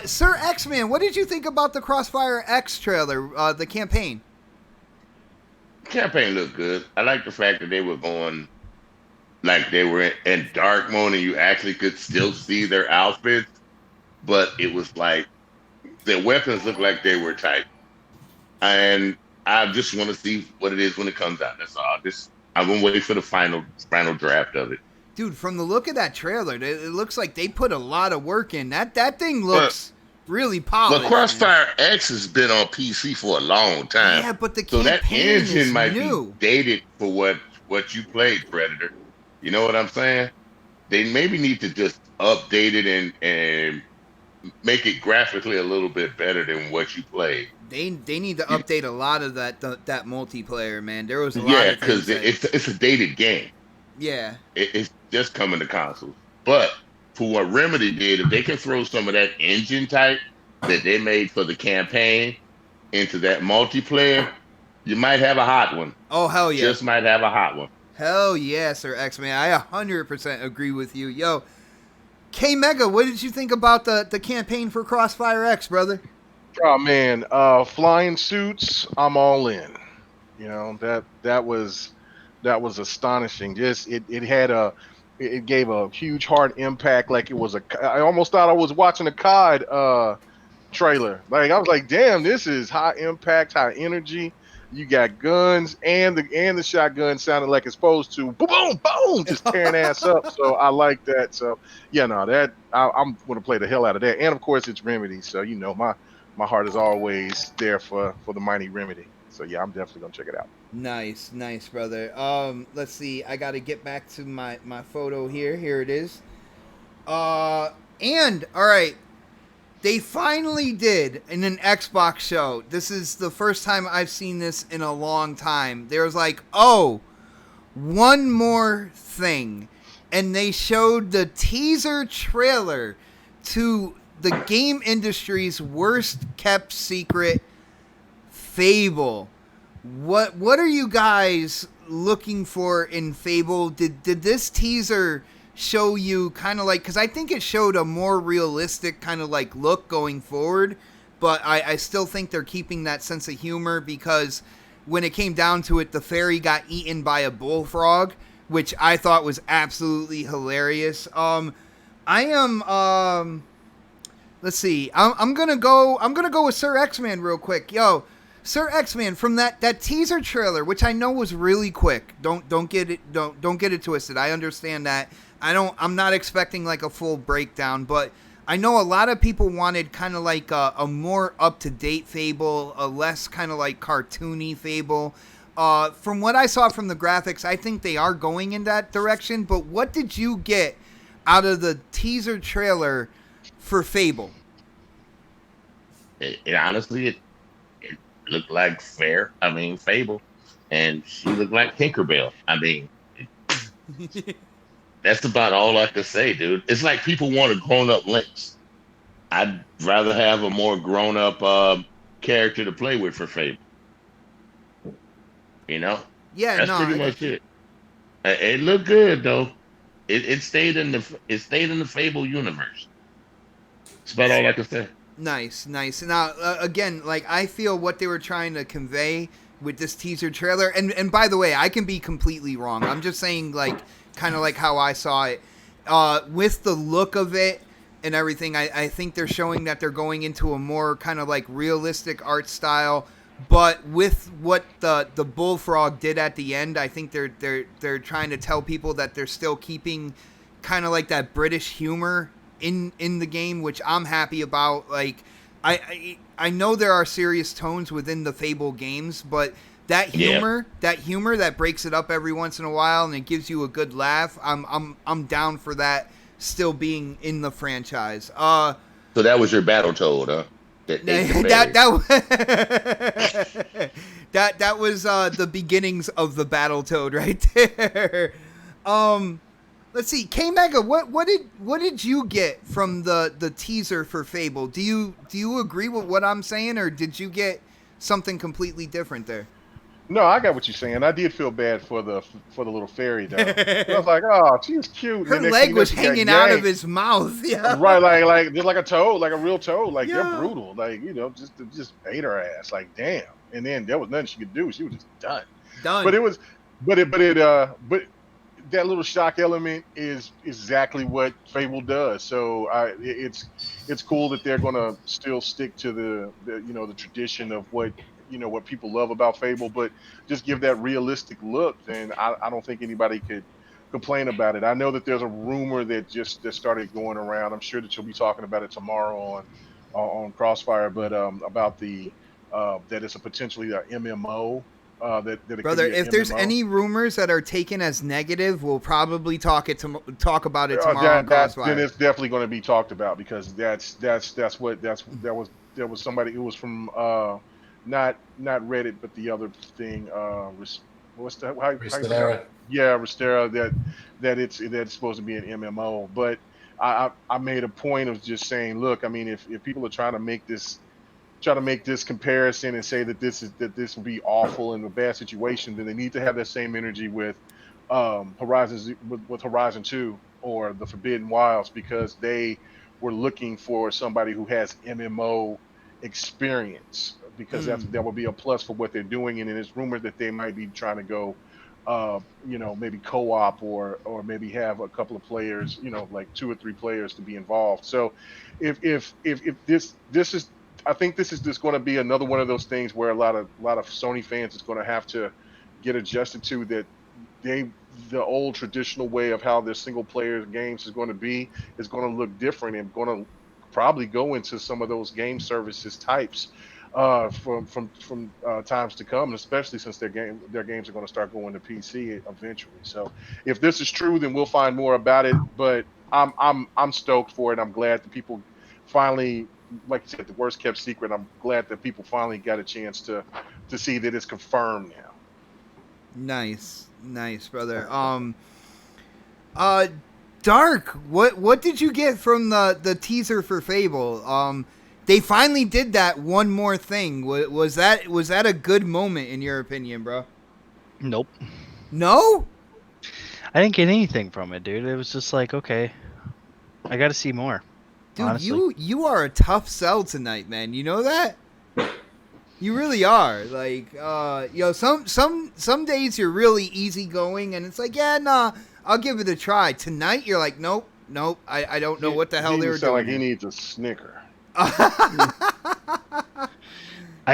Sir X-Man, what did you think about the Crossfire X trailer, the campaign? The campaign looked good. I like the fact that they were going like they were in dark mode and you actually could still see their outfits, but it was like their weapons looked like they were tight. And I just want to see what it is when it comes out. That's all. I'm gonna wait for the final draft of it. Dude, from the look of that trailer, it looks like they put a lot of work in. That thing looks really polished. But Crossfire X has been on PC for a long time. Yeah, but the so campaign that engine is might new. be dated for what you played, Predator. You know what I'm saying? They maybe need to just update it and make it graphically a little bit better than what you played. They need to update a lot of that multiplayer, man. There was a lot of things. Yeah, because it's a dated game. Yeah. It's just coming to consoles. But for what Remedy did, if they can throw some of that engine type that they made for the campaign into that multiplayer, you might have a hot one. Oh, hell yeah. Just might have a hot one. Hell yeah, Sir X-Man. I 100% agree with you. Yo, K-Mega, what did you think about the campaign for Crossfire X, brother? Oh, man. Flying suits, I'm all in. That was astonishing. Just it gave a huge hard impact. Like it was I almost thought I was watching a COD trailer. Like I was like, damn, this is high impact, high energy. You got guns and the shotgun sounded like it's supposed to boom, boom, boom, just tearing ass up. So I like that. So yeah, no, I'm gonna play the hell out of that. And of course it's Remedy. So my heart is always there for the mighty Remedy. So yeah, I'm definitely gonna check it out. Nice, brother. Let's see. I got to get back to my photo here. Here it is. And all right, they finally did in an Xbox show. This is the first time I've seen this in a long time. There was like, oh, one more thing. And they showed the teaser trailer to the game industry's worst kept secret, Fable. What are you guys looking for in Fable? Did this teaser show you kind of like, because I think it showed a more realistic kind of like look going forward, but I still think they're keeping that sense of humor, because when it came down to it, the fairy got eaten by a bullfrog, which I thought was absolutely hilarious. I am let's see. I'm gonna go with Sir X-Man real quick. Yo, Sir X-Man, from that teaser trailer, which I know was really quick. Don't get it twisted. I understand that. I'm not expecting like a full breakdown, but I know a lot of people wanted kind of like a more up-to-date Fable, a less kind of like cartoony Fable. From what I saw from the graphics, I think they are going in that direction. But what did you get out of the teaser trailer for Fable? It honestly, it looked like Fable, and she looked like Tinkerbell. That's about all I could say, dude. It's like people want a grown-up Lynx. I'd rather have a more grown-up character to play with for Fable. Yeah, that's pretty much it. It looked good though. It stayed in the Fable universe. That's about all I can say. Nice. Now, again, like I feel what they were trying to convey with this teaser trailer, and by the way, I can be completely wrong. I'm just saying, like, kind of like how I saw it. With the look of it and everything, I think they're showing that they're going into a more kind of like realistic art style. But with what the bullfrog did at the end, I think they're trying to tell people that they're still keeping kind of like that British humor in the game, which I'm happy about. Like I know there are serious tones within the Fable games, but that humor that breaks it up every once in a while and it gives you a good laugh, I'm down for that still being in the franchise. So that was your Battletoad, huh? That was the beginnings of the Battletoad right there. Let's see, K Mega, what did you get from the teaser for Fable? Do you agree with what I'm saying, or did you get something completely different there? No, I got what you're saying. I did feel bad for the little fairy though. I was like, oh, she was cute. Her leg was hanging out of his mouth. Yeah. Right, like just like a toad, like a real toad. Like they're brutal. Like, just ate her ass. Like, damn. And then there was nothing she could do. She was just done. But that little shock element is exactly what Fable does. So it's cool that they're gonna still stick to the tradition of what people love about Fable, but just give that realistic look, then I don't think anybody could complain about it. I know that there's a rumor that started going around. I'm sure that you'll be talking about it tomorrow on Crossfire, but about the that it's a potentially an MMO. Brother, if there's any rumors that are taken as negative, we'll probably talk about it tomorrow on Crossfire. Then it's definitely going to be talked about, because that was somebody who was from not Reddit, but the other thing. What's that? Restera. Yeah, Restera. That it's supposed to be an MMO, but I made a point of just saying, look, I mean, if people are trying to make this comparison and say that this will be awful and a bad situation, then they need to have that same energy with Horizon 2 or the Forbidden Wilds, because they were looking for somebody who has MMO experience, because that would be a plus for what they're doing. And it's rumored that they might be trying to go maybe co-op or maybe have a couple of players, like 2 or 3 players to be involved. So if this is, I think this is just going to be another one of those things where a lot of Sony fans is going to have to get adjusted to, that the old traditional way of how their single player games is going to look different, and going to probably go into some of those game services types. from times to come, and especially since their games are going to start going to PC eventually. So if this is true, then we'll find more about it. But I'm stoked for it. I'm glad that people finally, like you said, the worst kept secret. I'm glad that people finally got a chance to see that it's confirmed now. Nice, brother. Dark. What did you get from the teaser for Fable? They finally did that one more thing. Was that a good moment in your opinion, bro? Nope. No? I didn't get anything from it, dude. It was just like, okay, I got to see more. Dude, honestly. you are a tough sell tonight, man. You know that? You really are. Like, some days you're really easygoing, and it's like, yeah, nah, I'll give it a try. Tonight, you're like, nope. I don't know what the hell they were doing. Like he needs a Snicker. I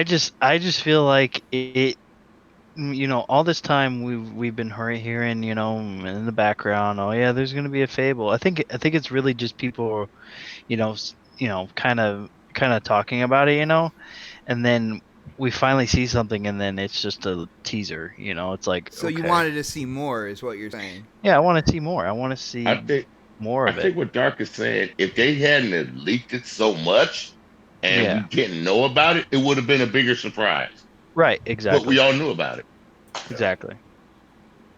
just feel like it. All this time we've been hearing, in the background, oh yeah, there's gonna be a Fable. I think it's really just people, kind of talking about it, and then we finally see something, and then it's just a teaser. It's like, so okay. You wanted to see more, is what you're saying? Yeah, I want to see more. I want to see more of it. I think what Dark is saying, if they hadn't have leaked it so much, and we didn't know about it, it would have been a bigger surprise. Right, exactly. But we all knew about it. Exactly.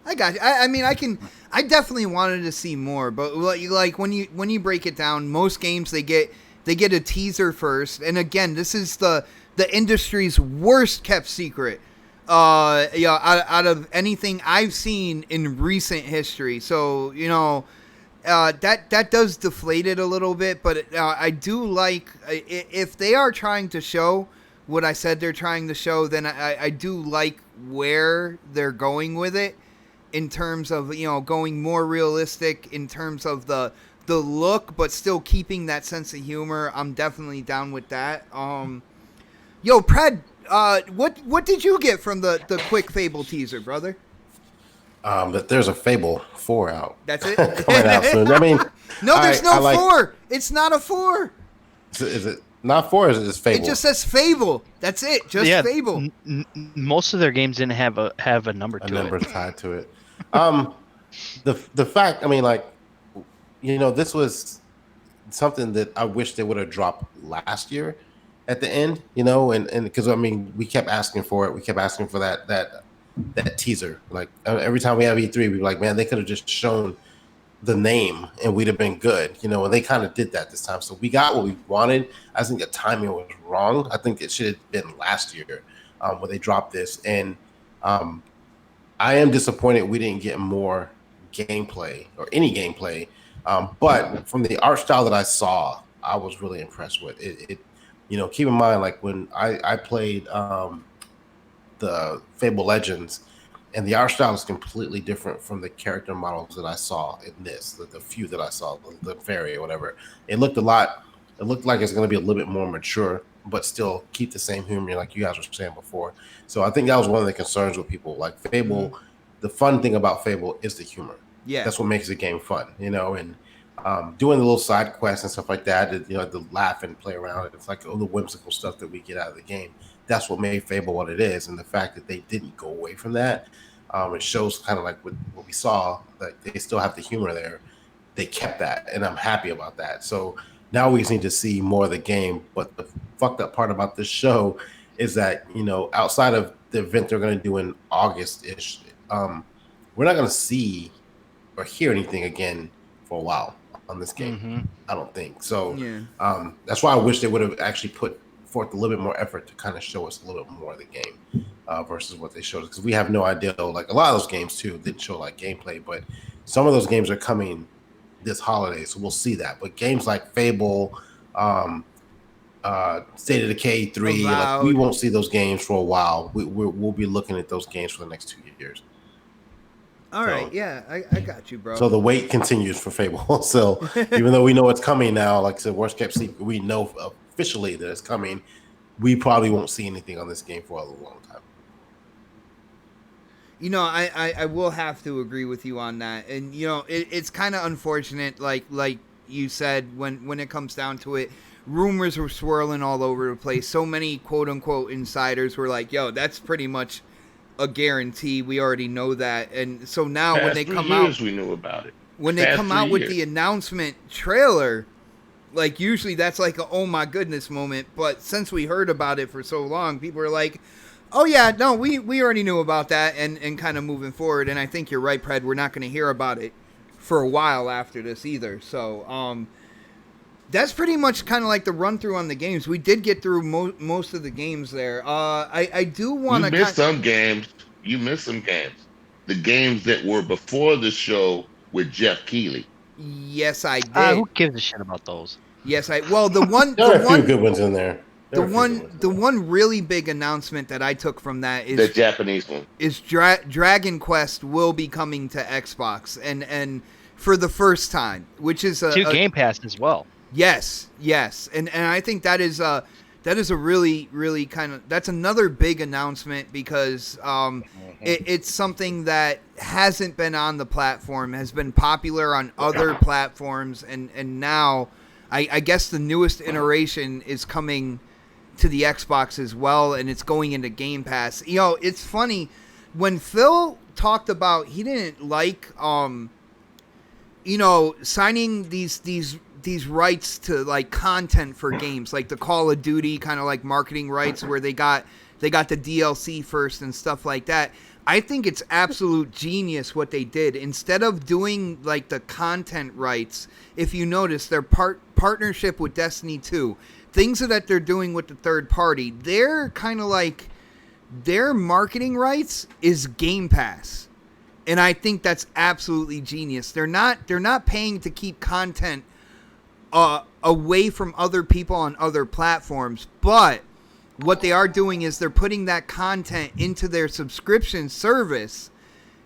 I got you. I definitely wanted to see more, but like when you break it down, most games they get a teaser first, and again, this is the industry's worst kept secret. Out of anything I've seen in recent history. So that does deflate it a little bit, but I do like if they are trying to show what I said they're trying to show, then I do like where they're going with it in terms of going more realistic in terms of the look, but still keeping that sense of humor. I'm definitely down with that. Yo, Pred, what did you get from the quick Fable teaser, brother? But there's a Fable 4 out. That's it. Coming out soon. I mean, no, there's no 4. It's not a 4. Is it not 4? Or is it just Fable? It just says Fable. That's it. Just Fable. Most of their games didn't have a number to it. A number tied to it. The fact, I mean, like, this was something that I wish they would have dropped last year at the end, and because we kept asking for it. We kept asking for that teaser. Like every time we have E3, we were like, man, they could have just shown the name and we'd have been good, and they kind of did that this time. So we got what we wanted. I think the timing was wrong. I think it should have been last year when they dropped this. And I am disappointed we didn't get more gameplay or any gameplay. But from the art style that I saw, I was really impressed with it. Keep in mind, like when I played the Fable Legends, and the art style is completely different from the character models that I saw in this, the few that I saw, the fairy or whatever. It looked like it's going to be a little bit more mature, but still keep the same humor like you guys were saying before. So I think that was one of the concerns with people. Like Fable, the fun thing about Fable is the humor. Yeah. That's what makes the game fun, and doing the little side quests and stuff like that, the laugh and play around. It's like all the whimsical stuff that we get out of the game. That's what made Fable what it is, and the fact that they didn't go away from that, it shows kind of like what we saw, that they still have the humor there. They kept that, and I'm happy about that. So now we just need to see more of the game. But the fucked up part about this show is that, outside of the event they're going to do in August-ish, we're not going to see or hear anything again for a while on this game. Mm-hmm. I don't think so. Yeah. That's why I wish they would have actually put forth a little bit more effort to kind of show us a little bit more of the game versus what they showed us, because we have no idea. Like a lot of those games too didn't show like gameplay, but some of those games are coming this holiday, so we'll see that. But games like Fable, State of Decay 3, like, we won't see those games for a while. We'll be looking at those games for the next 2 years. All right, yeah, I got you, bro. So the wait continues for Fable. So even though we know it's coming now, like I said, worst kept secret, we know officially that it's coming. We probably won't see anything on this game for a long time. I will have to agree with you on that. And, it's kind of unfortunate, like you said, when it comes down to it. rumors were swirling all over the place. So many quote unquote insiders were like, "Yo, that's pretty much a guarantee. We already know that." And so now when they come out, we knew about it. when they come out with the announcement trailer, like usually that's like a oh my goodness moment. But since we heard about it for so long, people are like, oh yeah, no, we already knew about that, and kind of moving forward. And I think you're right, Pred. We're not going to hear about it for a while after this either. So that's pretty much kind of like the run through on the games. We did get through most of the games there. I do want to. You missed some games. You missed some games. The games that were before the show with Jeff Keighley. Yes, I did. Who gives a shit about those? Yes, well, the one. There are a few good ones in there. The one really big announcement that I took from that is the Japanese one. Is Dragon Quest will be coming to Xbox and for the first time, which is to Game Pass as well. Yes, and I think that is a really that's another big announcement because it's something that hasn't been on the platform, has been popular on other platforms, and now I guess the newest iteration is coming to the Xbox as well, and it's going into Game Pass. You know, it's funny when Phil talked about he didn't like signing these rights to like content for games, like the Call of Duty kind of like marketing rights where they got the DLC first and stuff like that. I think it's absolute genius what they did. Instead of doing like the content rights, if you notice their partnership with Destiny 2, things that they're doing with the third party, they're kind of like their marketing rights is Game Pass. And I think that's absolutely genius. They're not paying to keep content away from other people on other platforms, but what they are doing is they're putting that content into their subscription service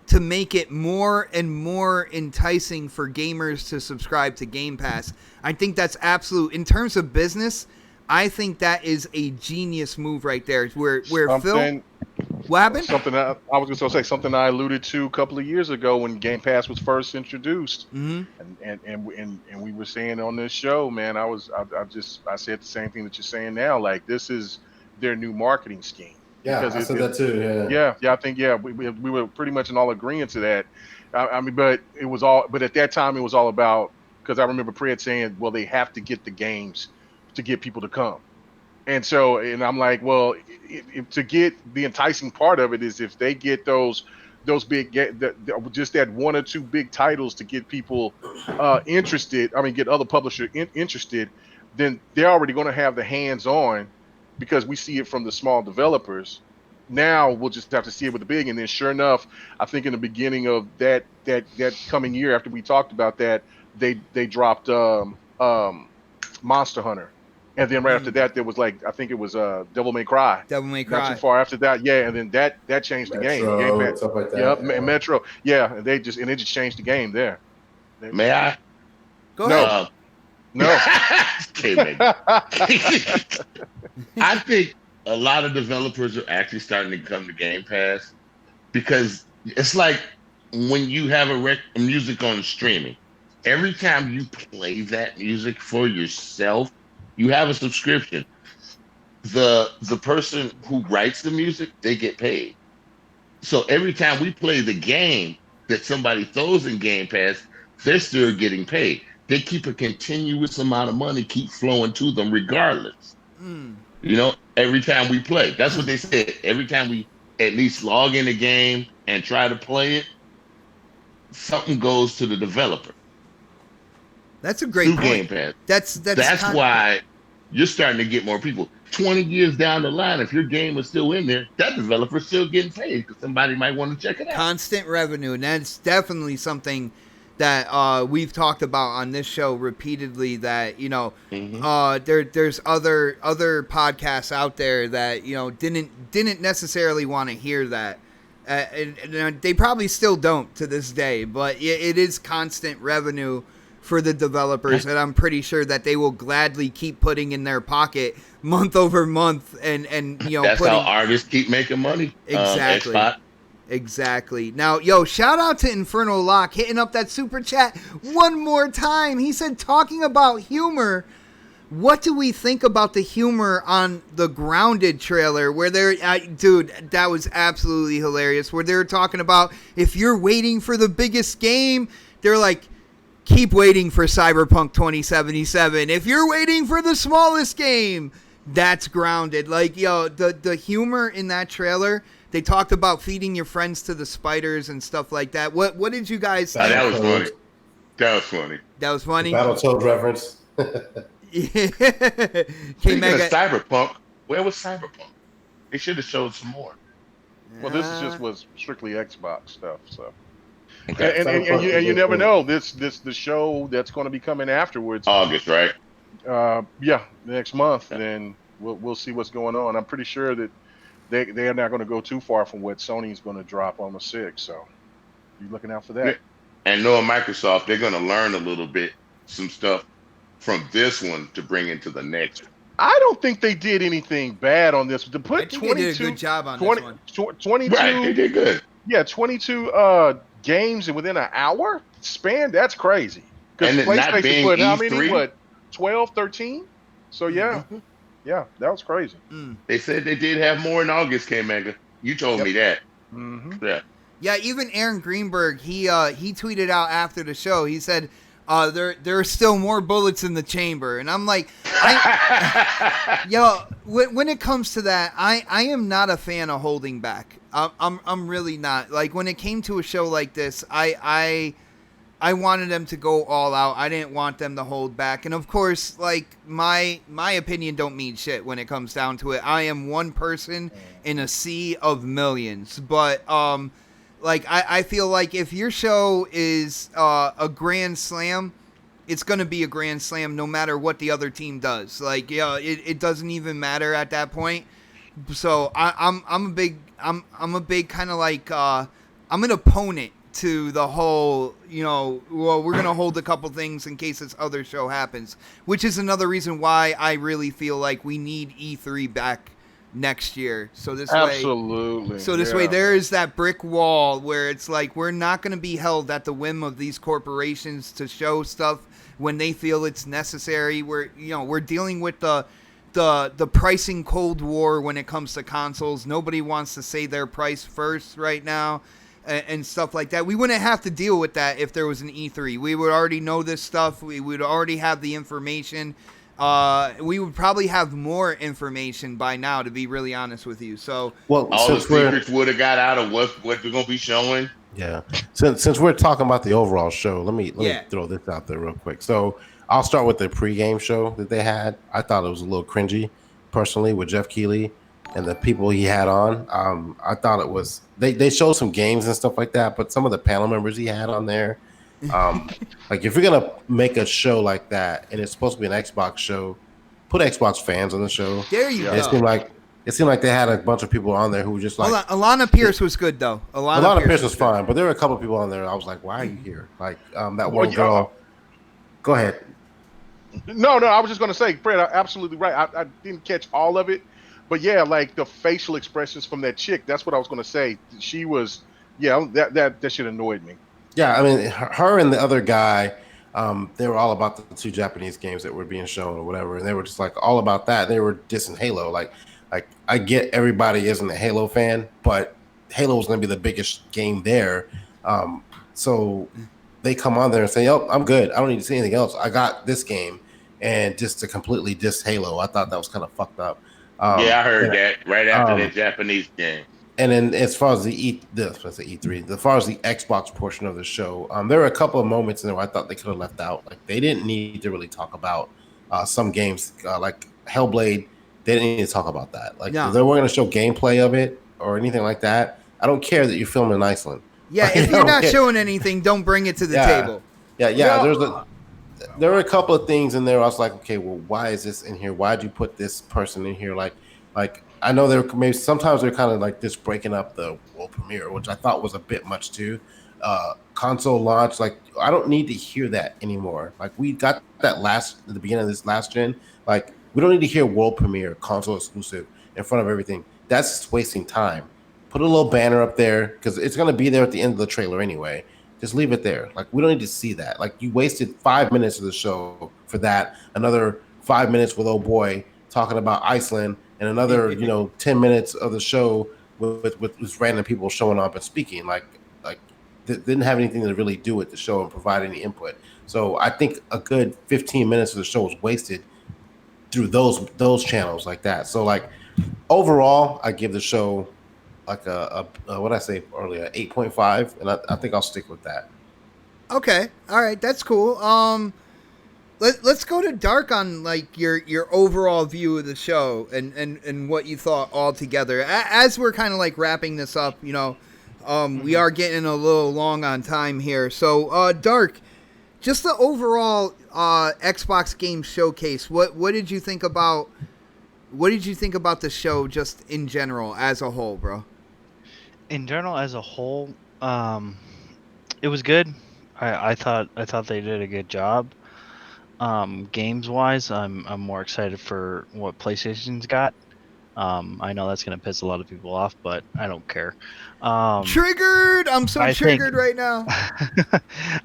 to make it more and more enticing for gamers to subscribe to Game Pass. I think that's absolute. In terms of business, I think that is a genius move right there. Where Phil, what happened? Something I was going to say, something I alluded to a couple of years ago when Game Pass was first introduced, and we were saying on this show, man, I said the same thing that you're saying now. Like, this is their new marketing scheme. Yeah, I said that too. Yeah. I think we were pretty much in all agreement to that. I mean, but at that time it was all about, because I remember Pred saying, well, they have to get the games to get people to come. And I'm like, well, to get the enticing part of it is if they get those big, just that one or two big titles to get people interested. I mean, get other publishers interested, then they're already going to have the hands on, because we see it from the small developers. Now we'll just have to see it with the big. And then sure enough, I think in the beginning of that coming year, after we talked about that, they dropped Monster Hunter. And then right after that, there was I think it was Devil May Cry. Not too far after that, yeah. And then that changed the game. Stuff like that. Yep, yeah. Metro. Yeah, and they just changed the game there. May I? Go ahead. No. I think a lot of developers are actually starting to come to Game Pass, because it's like when you have a music on streaming, every time you play that music for yourself, you have a subscription. The person who writes the music, they get paid. So every time we play the game that somebody throws in Game Pass, they're still getting paid. They keep a continuous amount of money keep flowing to them regardless. Every time we play. That's what they said. Every time we at least log in a game and try to play it, something goes to the developer. That's a great point. Game Pass. That's why you're starting to get more people. 20 years down the line, if your game is still in there, that developer's still getting paid because somebody might want to check it out. Constant revenue, and that's definitely something that we've talked about on this show repeatedly. That there's other podcasts out there that didn't necessarily want to hear that, and they probably still don't to this day. But it is constant revenue for the developers, and I'm pretty sure that they will gladly keep putting in their pocket month over month, and that's how artists keep making money. Exactly. Now, shout out to Inferno Lock hitting up that super chat one more time. He said, talking about humor, What do we think about the humor on the Grounded trailer where they're, dude, that was absolutely hilarious, where they're talking about if you're waiting for the biggest game, they're like, keep waiting for Cyberpunk 2077. If you're waiting for the smallest game, that's Grounded. Like, yo, the humor in that trailer, they talked about feeding your friends to the spiders and stuff like that. What did you guys think? That was funny. That was funny. That was funny? Battletoads reference. Speaking of Cyberpunk, where was Cyberpunk? They should have showed some more. Well, this was strictly Xbox stuff, so. Okay. And you never know. The show that's going to be coming afterwards. August, right? Yeah, next month. And then we'll see what's going on. I'm pretty sure that they are not going to go too far from what Sony's going to drop on the 6th. So you're looking out for that. And knowing Microsoft, they're going to learn a little bit, some stuff from this one to bring into the next one. I don't think they did anything bad on this. To put 22, they did a good job on this one. 22, right, they did good. Yeah, 22 games and within an hour span. That's crazy. Because PlayStation put how many? What, 12, 13? So yeah, yeah, that was crazy. They said they did have more in August, K-Mega. You told me that. Yeah. Yeah, even Aaron Greenberg, he tweeted out after the show. He said, there are still more bullets in the chamber, and I'm like, yo, when it comes to that, I am not a fan of holding back. I'm really not. Like when it came to a show like this, I wanted them to go all out. I didn't want them to hold back, and of course, like my opinion don't mean shit when it comes down to it. I am one person in a sea of millions, but like, I feel like if your show is a grand slam, it's going to be a grand slam no matter what the other team does. Like, yeah, it doesn't even matter at that point. So I'm a big kind of like, I'm an opponent to the whole, well, we're going to hold a couple things in case this other show happens, which is another reason why I really feel like we need E3 back next year. So this way there is that brick wall where it's like we're not going to be held at the whim of these corporations to show stuff when they feel it's necessary. We're dealing with the pricing cold war when it comes to consoles. Nobody wants to say their price first right now and stuff like that. We wouldn't have to deal with that if there was an E3. We would already know this stuff. We would already have the information. We would probably have more information by now, to be really honest with you. So, all the secrets would have got out of what we're going to be showing. Yeah. Since we're talking about the overall show, let me throw this out there real quick. So I'll start with the pregame show that they had. I thought it was a little cringy, personally, with Jeff Keighley and the people he had on. I thought it was they showed some games and stuff like that, but some of the panel members he had on there. Like if you're gonna make a show like that and it's supposed to be an Xbox show, put Xbox fans on the show. There you go. It seemed like they had a bunch of people on there who were just like. Alana Pierce was good though. Alana Pierce was fine, but there were a couple of people on there. I was like, why are you here? Like that one girl. Go ahead. No, I was just gonna say, Fred, absolutely right. I didn't catch all of it, but yeah, like the facial expressions from that chick. That's what I was gonna say. She was, that shit annoyed me. Yeah, I mean, her and the other guy, they were all about the two Japanese games that were being shown or whatever, and they were just like all about that. They were dissing Halo. Like I get everybody isn't a Halo fan, but Halo was going to be the biggest game there. So they come on there and say, "Oh, I'm good. I don't need to see anything else. I got this game," and just to completely diss Halo, I thought that was kind of fucked up. I heard that right after the Japanese game. And then as far as the E3, as far as the Xbox portion of the show, there were a couple of moments in there where I thought they could have left out. Like they didn't need to really talk about some games like Hellblade. They didn't need to talk about that. Like if they weren't going to show gameplay of it or anything like that. I don't care that you're filming in Iceland. Yeah, like, if you're not showing anything, don't bring it to the table. Yeah. There were a couple of things in there. I was like, okay, well, why is this in here? Why'd you put this person in here? Like. I know sometimes they're kind of like just breaking up the world premiere, which I thought was a bit much too. Console launch, like I don't need to hear that anymore. Like we got that at the beginning of this last gen. Like we don't need to hear world premiere, console exclusive in front of everything. That's just wasting time. Put a little banner up there because it's going to be there at the end of the trailer anyway. Just leave it there. Like we don't need to see that. Like you wasted 5 minutes of the show for that. Another 5 minutes with old boy talking about Iceland, and another 10 minutes of the show with random people showing up and speaking. Didn't have anything to really do with the show and provide any input. So I think a good 15 minutes of the show was wasted through those channels like that. So like overall, I give the show like a what did I say earlier, 8.5, and I think I'll stick with that. Okay, all right, that's cool. Let's go to Dark on like your overall view of the show and what you thought altogether. As we're kind of like wrapping this up, we are getting a little long on time here. So, Dark, just the overall Xbox game showcase. What did you think about? What did you think about the show just in general as a whole, bro? In general, as a whole, it was good. I thought they did a good job. Games wise, I'm more excited for what PlayStation's got. I know that's gonna piss a lot of people off, but I don't care. Triggered! I'm so triggered right now.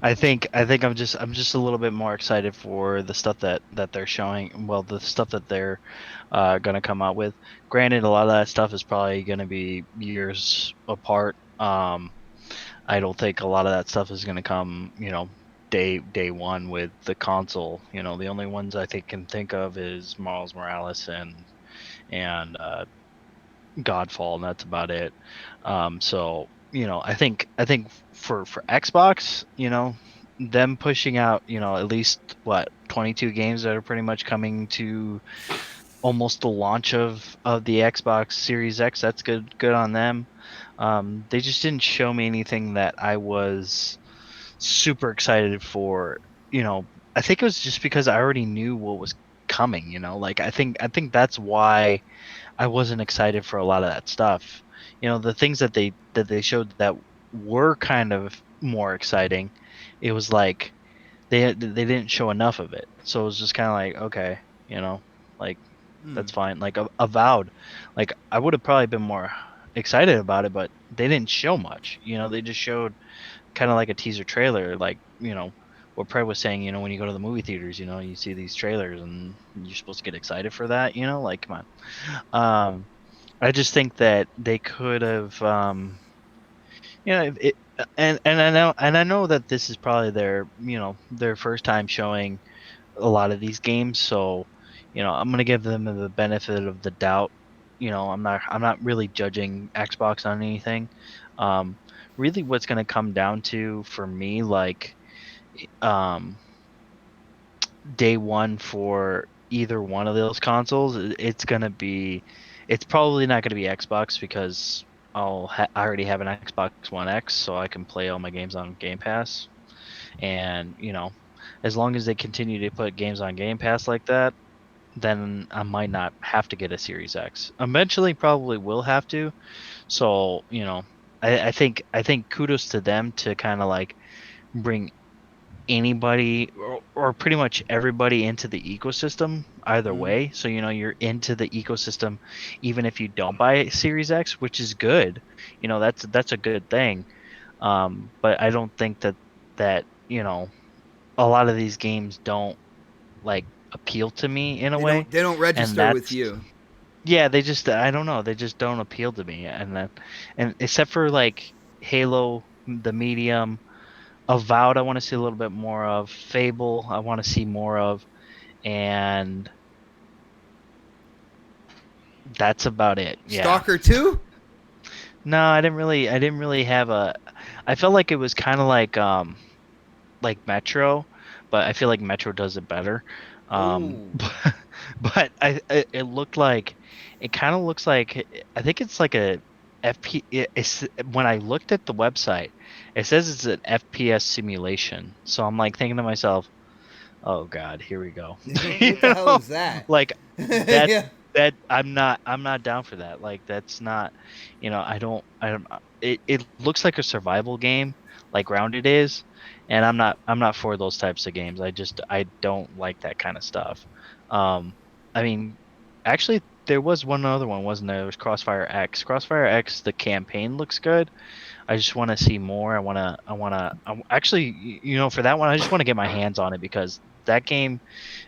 I think I'm just a little bit more excited for the stuff that they're showing. Well, the stuff that they're gonna come out with. Granted, a lot of that stuff is probably gonna be years apart. I don't think a lot of that stuff is gonna come, day one with the console. The only ones I can think of is Miles Morales and Godfall, and that's about it. So I think for Xbox, them pushing out, at least 22 games that are pretty much coming to almost the launch of the Xbox Series X. That's good on them. They just didn't show me anything that I was super excited for. I think it was just because I already knew what was coming. Like I think that's why I wasn't excited for a lot of that stuff. The things that they showed that were kind of more exciting, it was like they didn't show enough of it. So it was just kind of like, okay, like that's fine. Like Avowed, like I would have probably been more excited about it, but they didn't show much. They just showed kind of like a teaser trailer, like what Pred was saying. When you go to the movie theaters, you see these trailers and you're supposed to get excited for that. Like come on. I just think that they could have, and I know that this is probably their first time showing a lot of these games, so I'm gonna give them the benefit of the doubt. I'm not really judging Xbox on anything. Really, what's gonna come down to for me, like, day one for either one of those consoles, it's probably not gonna be Xbox because I already have an Xbox One X, so I can play all my games on Game Pass, and as long as they continue to put games on Game Pass like that, then I might not have to get a Series X. Eventually, probably will have to. So I think kudos to them to kind of like bring anybody or pretty much everybody into the ecosystem either way. So you're into the ecosystem even if you don't buy a Series X, which is good. That's a good thing. But I don't think that a lot of these games don't like appeal to me in a way. They don't register with you. Yeah, they just, I don't know, they just don't appeal to me. And except for like Halo, the Medium, Avowed, I want to see a little bit more of. Fable, I want to see more of, and that's about it. Yeah. Stalker 2? No, I didn't really have a. I felt like it was kind of like Metro, but I feel like Metro does it better. But it looked like, it kind of looks like, I think it's like a when I looked at the website, it says it's an FPS simulation. So I'm like thinking to myself, oh God, here we go. What the hell is that? Like that I'm not down for that. Like that's not, it looks like a survival game, like Grounded is, and I'm not for those types of games. I don't like that kind of stuff. I mean, actually, there was one other one, wasn't there? There was Crossfire X. Crossfire X, the campaign looks good. I just want to see more. Actually, for that one, I just want to get my hands on it because that game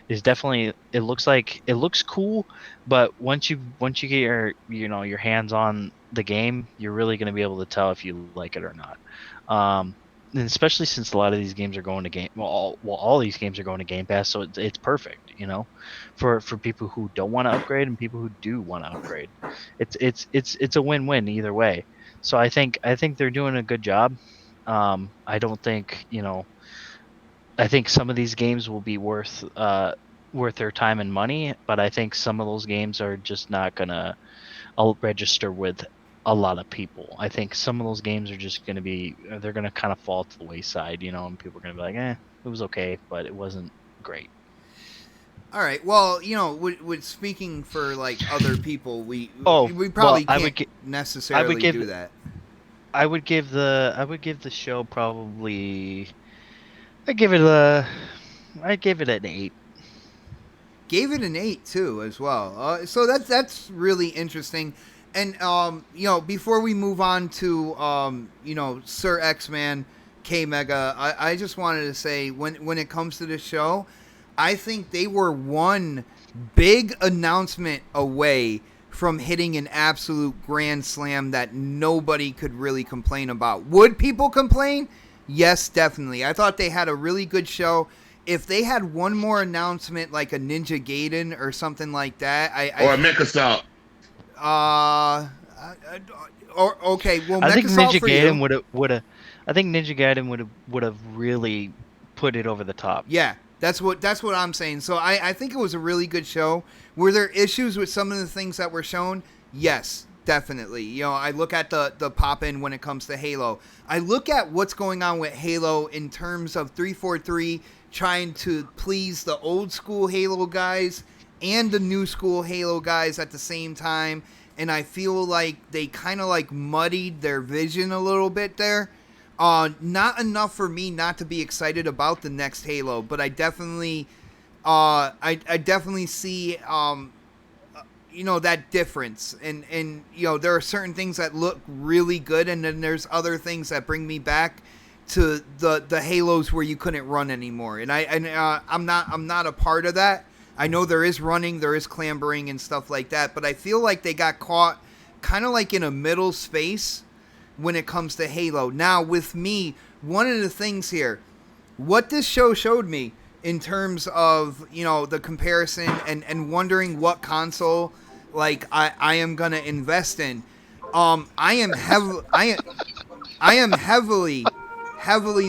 is definitely, it looks cool, but once you get your hands on the game, you're really going to be able to tell if you like it or not. And especially since a lot of these games are going to game, all these games are going to Game Pass, so it's perfect, for people who don't want to upgrade and people who do want to upgrade. It's a win-win either way. So I think they're doing a good job. I don't think, I think some of these games will be worth their time and money, but I think some of those games are just not gonna register with a lot of people. I think some of those games are just they're gonna kind of fall to the wayside, and people are gonna be like, it was okay, but it wasn't great. All right. Well, with speaking for like other people, we probably well, can't necessarily do that. I would give the show probably. I'd give it an 8. Gave it an 8 too, as well. So that's really interesting. And before we move on to Sir X-Man, K Mega, I just wanted to say when it comes to the show, I think they were one big announcement away from hitting an absolute grand slam that nobody could really complain about. Would people complain? Yes, definitely. I thought they had a really good show. If they had one more announcement, like a Ninja Gaiden or something like that, or a Mecha Assault. Okay. Well, I think Ninja Gaiden would have. I think Ninja Gaiden would have really put it over the top. Yeah, that's what I'm saying. So I think it was a really good show. Were there issues with some of the things that were shown? Yes, definitely. I look at the pop-in when it comes to Halo. I look at what's going on with Halo in terms of 343 trying to please the old school Halo guys and the new school Halo guys at the same time. And I feel like they kind of like muddied their vision a little bit there. Not enough for me not to be excited about the next Halo, but I definitely, I definitely see, that difference. And there are certain things that look really good, and then there's other things that bring me back to the Halos where you couldn't run anymore. And I'm not a part of that. I know there is running, there is clambering and stuff like that, but I feel like they got caught kind of like in a middle space when it comes to Halo. Now, with me, one of the things here, what this show showed me in terms of, the comparison and wondering what console, like, I am going to invest in, I am heavily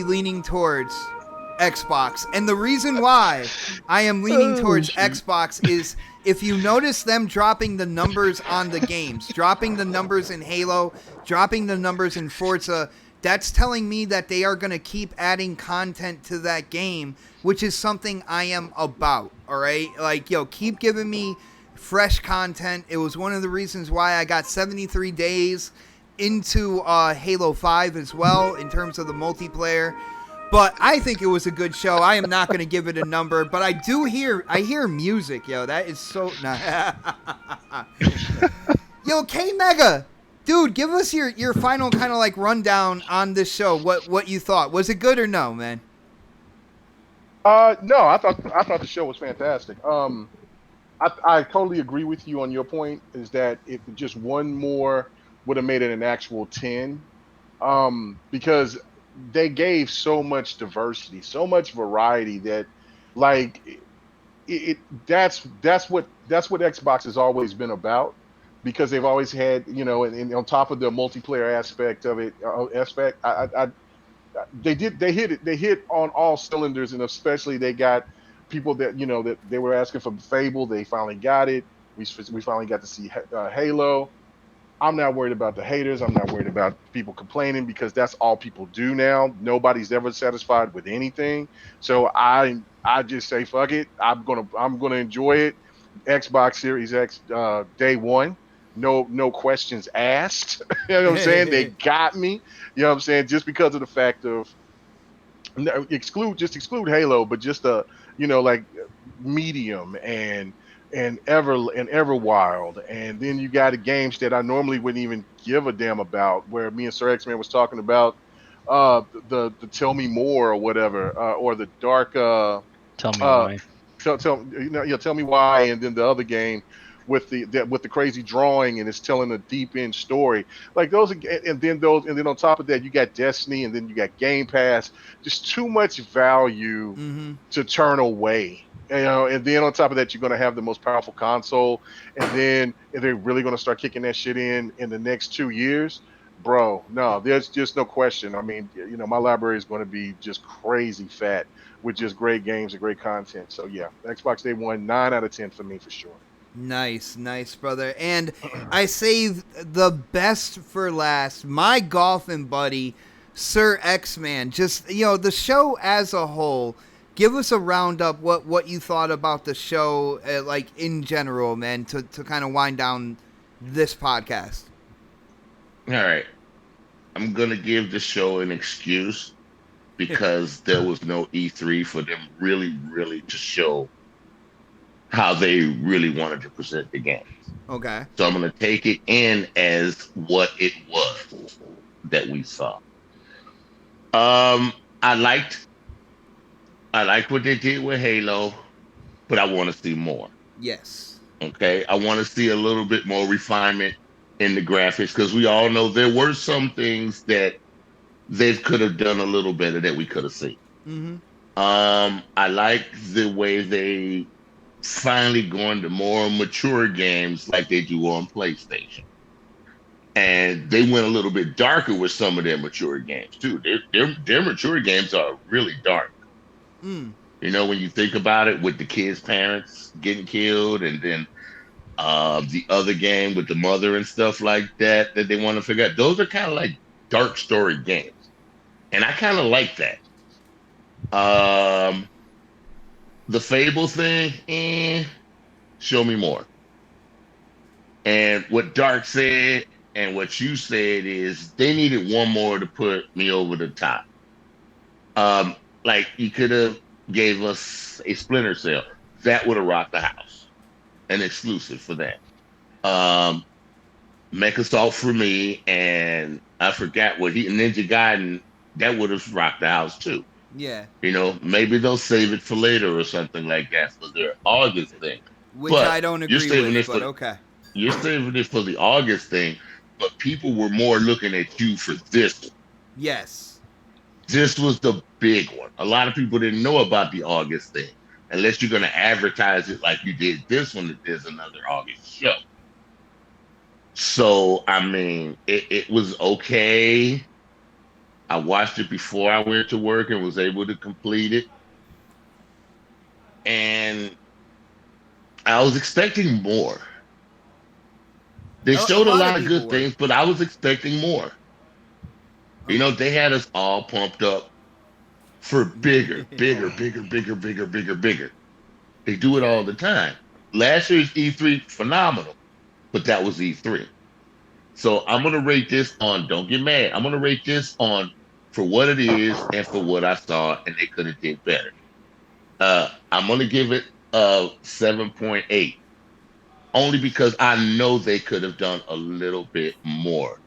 leaning towards Xbox. And the reason why I am leaning towards Xbox is, if you notice them dropping the numbers on the games, dropping the numbers in Halo, dropping the numbers in Forza, that's telling me that they are going to keep adding content to that game, which is something I am about, all right? Like, keep giving me fresh content. It was one of the reasons why I got 73 days into Halo 5 as well, in terms of the multiplayer. But I think it was a good show. I am not going to give it a number, but I hear music, that is so nice. Yo, K Mega, dude, give us your final kind of like rundown on this show. What you thought? Was it good or no, man? No, I thought the show was fantastic. I totally agree with you on your point, is that if just one more would have made it an actual 10, because they gave so much diversity, so much variety, that like that's what Xbox has always been about, because they've always had, and on top of the multiplayer aspect of it, they hit on all cylinders, and especially they got people that that they were asking for Fable. They finally got it. We finally got to see Halo. I'm not worried about the haters. I'm not worried about people complaining, because that's all people do now. Nobody's ever satisfied with anything. So I just say fuck it. I'm gonna enjoy it. Xbox Series X day one. No questions asked. You know what I'm saying? They got me. You know what I'm saying? Just because of the fact of exclude Halo, but just like Medium and Everwild, and then you got the games that I normally wouldn't even give a damn about, where me and Sir X-Man was talking about the Tell Me More or whatever, or the Dark Tell me why. Tell me why. And then the other game with the crazy drawing, and it's telling a deep end story. Like those, and then on top of that, you got Destiny, and then you got Game Pass. Just too much value to turn away. And then on top of that, you're going to have the most powerful console, and then they're really going to start kicking that shit in the next 2 years. Bro, no, there's just no question. I mean, my library is going to be just crazy fat with just great games and great content. So yeah, Xbox Day 1, 9 out of 10 for me for sure. Nice, brother. And I saved the best for last. My golfing buddy, Sir X-Man. Just, the show as a whole. Give us a roundup what you thought about the show, like in general, man, to kind of wind down this podcast. All right. I'm going to give the show an excuse because there was no E3 for them really, really to show how they really wanted to present the games. Okay. So I'm going to take it in as what it was that we saw. I liked what they did with Halo, but I want to see more. Yes. Okay. I want to see a little bit more refinement in the graphics because we all know there were some things that they could have done a little better that we could have seen. Mm-hmm. I like the way they finally going to more mature games like they do on PlayStation. And they went a little bit darker with some of their mature games too. Their mature games are really dark. Mm. When you think about it, with the kids' parents getting killed, and then the other game with the mother and stuff like that they want to figure out. Those are kind of like dark story games. And I kind of like that. The Fable thing, show me more. And what Dark said and what you said is they needed one more to put me over the top. Like you could have gave us a Splinter Cell. That would have rocked the house. An exclusive for that. Mech Assault for me, and I forgot what Ninja Gaiden, that would have rocked the house too. Yeah. Maybe they'll save it for later or something like that for their August thing. Which I don't agree with, but okay. You're saving it for the August thing, but people were more looking at you for this one. Yes. This was the big one. A lot of people didn't know about the August thing, unless you're going to advertise it like you did this one, that there's another August show. So, I mean, it was okay. I watched it before I went to work and was able to complete it. And I was expecting more. They showed a lot of good things, but I was expecting more. They had us all pumped up for bigger. They do it all the time. Last year's E3, phenomenal, but that was E3. So I'm going to rate this on, don't get mad, I'm going to rate this on for what it is and for what I saw, and they could have did better. I'm going to give it a 7.8, only because I know they could have done a little bit more.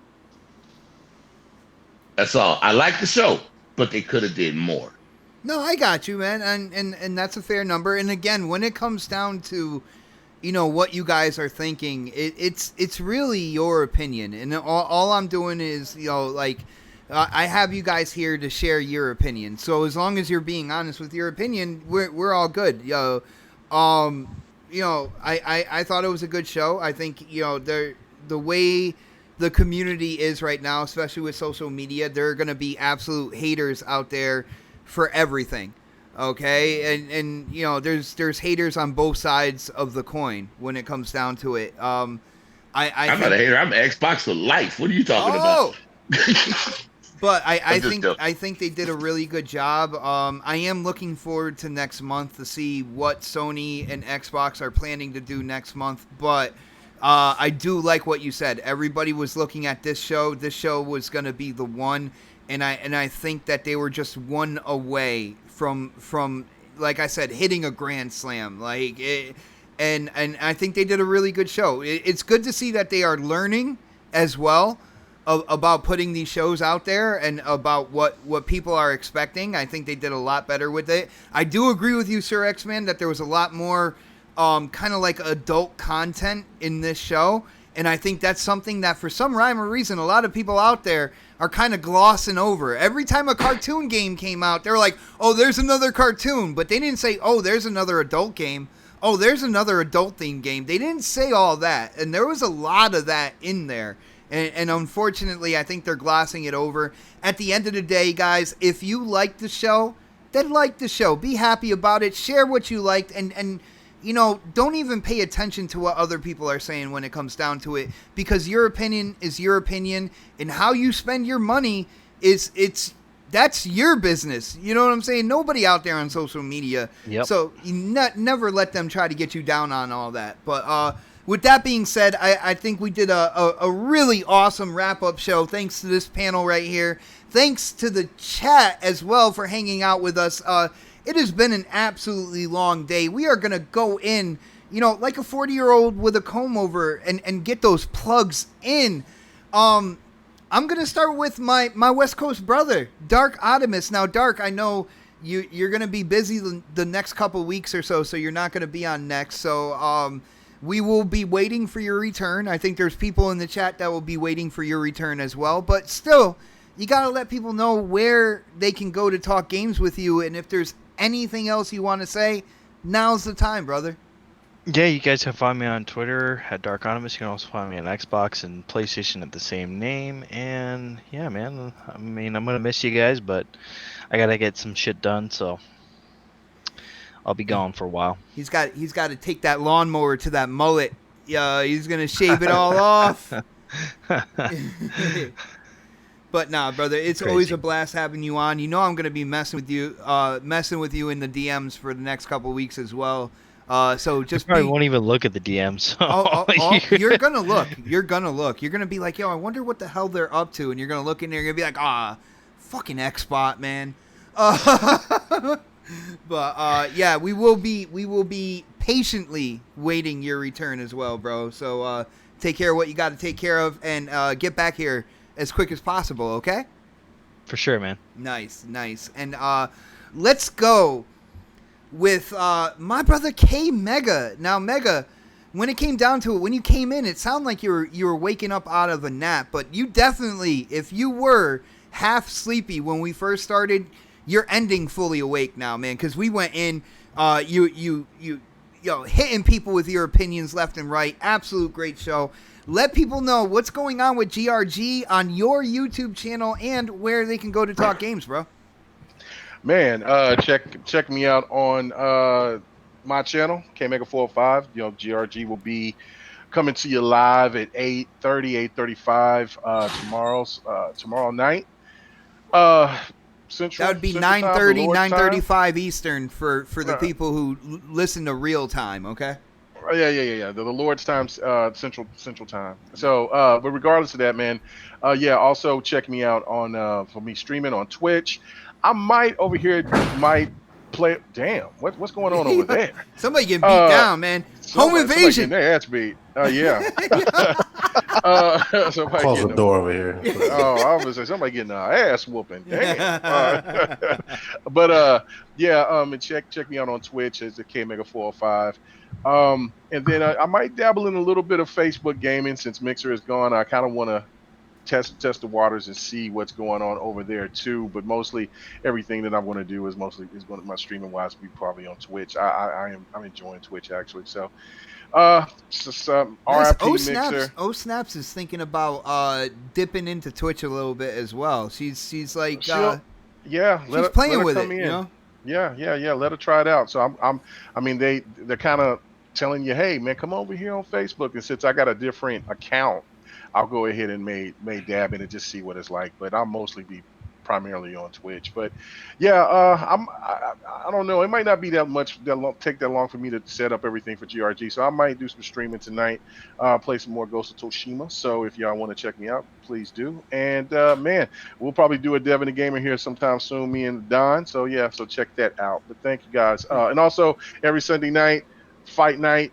That's all. I like the show, but they could have did more. No, I got you, man, and that's a fair number. And again, when it comes down to, what you guys are thinking, it's really your opinion, and all I'm doing is, I have you guys here to share your opinion. So as long as you're being honest with your opinion, we're all good. I thought it was a good show. I think the way the community is right now, especially with social media, there are going to be absolute haters out there for everything. Okay, and there's haters on both sides of the coin when it comes down to it. I'm not a hater. I'm Xbox for life. What are you talking about? But I think they did a really good job. I am looking forward to next month to see what Sony and Xbox are planning to do next month. But I do like what you said. Everybody was looking at this show. This show was going to be the one, and I think that they were just one away from like I said, hitting a grand slam. And I think they did a really good show. It's good to see that they are learning as well. about putting these shows out there and about what people are expecting. I think they did a lot better with it. I do agree with you, Sir X-Man, that there was a lot more kind of like adult content in this show. And I think that's something that for some rhyme or reason, a lot of people out there are kind of glossing over. Every time a cartoon game came out, they were like, oh, there's another cartoon. But they didn't say, oh, there's another adult game. Oh, there's another adult themed game. They didn't say all that. And there was a lot of that in there. And unfortunately, I think they're glossing it over. At the end of the day, guys, if you like the show, then like the show. Be happy about it. Share what you liked. And you know, don't even pay attention to what other people are saying when it comes down to it. Because your opinion is your opinion. And how you spend your money that's your business. You know what I'm saying? Nobody out there on social media. Yep. So you never let them try to get you down on all that. But with that being said, I think we did a really awesome wrap-up show. Thanks to this panel right here. Thanks to the chat as well for hanging out with us. It has been an absolutely long day. We are going to go in, you know, like a 40-year-old with a comb over and get those plugs in. I'm going to start with my West Coast brother, Knoxximus. Now, Dark, I know you're going to be busy the next couple weeks or so you're not going to be on next. So we will be waiting for your return. I think there's people in the chat that will be waiting for your return as well. But still, you got to let people know where they can go to talk games with you. And if there's anything else you want to say, now's the time, brother. Yeah, you guys can find me on Twitter at Knoxximus. You can also find me on Xbox and PlayStation at the same name. And yeah, man, I mean, I'm gonna miss you guys, but I gotta get some shit done, so I'll be gone for a while. He's got to take that lawnmower to that mullet. Yeah, he's gonna shave it all off. But nah, brother, it's always a blast having you on. You know I'm gonna be messing with you in the DMs for the next couple weeks as well. So just probably won't even look at the DMs. So. You're gonna look. You're gonna be like, yo, I wonder what the hell they're up to, and you're gonna look in there. You're gonna be like, fucking Xbot, man. But yeah, we will be patiently waiting your return as well, bro. So take care of what you got to take care of, and get back here as quick as possible, okay? For sure, man. Nice. And let's go with my brother K Mega. Now, Mega, when it came down to it, when you came in, it sounded like you were waking up out of a nap, but you definitely, if you were half sleepy when we first started, you're ending fully awake now, man, because we went in, you hitting people with your opinions left and right. Absolute great show. Let people know what's going on with GRG on your YouTube channel and where they can go to talk games, bro. Man, check me out on my channel, KMega405. You know, GRG will be coming to you live at 8:35 tomorrow night. Central. That would be 9:30, 9:35 Eastern for the people who listen to real time. Okay. Yeah. The Lord's time, Central time. So, but regardless of that, man, also check me out on for me streaming on Twitch. I might play. Damn, what's going on over there? Somebody getting beat down, man. Home invasion. Their ass beat. Yeah. Close the door over here. I was gonna say somebody getting an ass whooping. Damn. And check me out on Twitch as the KMega405. And then I might dabble in a little bit of Facebook gaming since Mixer is gone. I kind of want to test the waters and see what's going on over there too. But mostly everything that I'm going to do is going to my streaming wise be probably on Twitch. I'm enjoying Twitch actually. So RIP Mixer. Snaps is thinking about dipping into Twitch a little bit as well. She's like she's playing with it, you know? Yeah. Let her try it out. So they're kind of telling you, hey man, come over here on Facebook. And since I got a different account, I'll go ahead and may dab in and just see what it's like. But I'll mostly be primarily on Twitch. But yeah, I don't know. It might not be take that long for me to set up everything for GRG. So I might do some streaming tonight, play some more Ghost of Tsushima. So if y'all want to check me out, please do. And man, we'll probably do a Devin the Gamer here sometime soon, me and Don. So yeah, so check that out. But thank you guys. And also every Sunday night, Fight Night.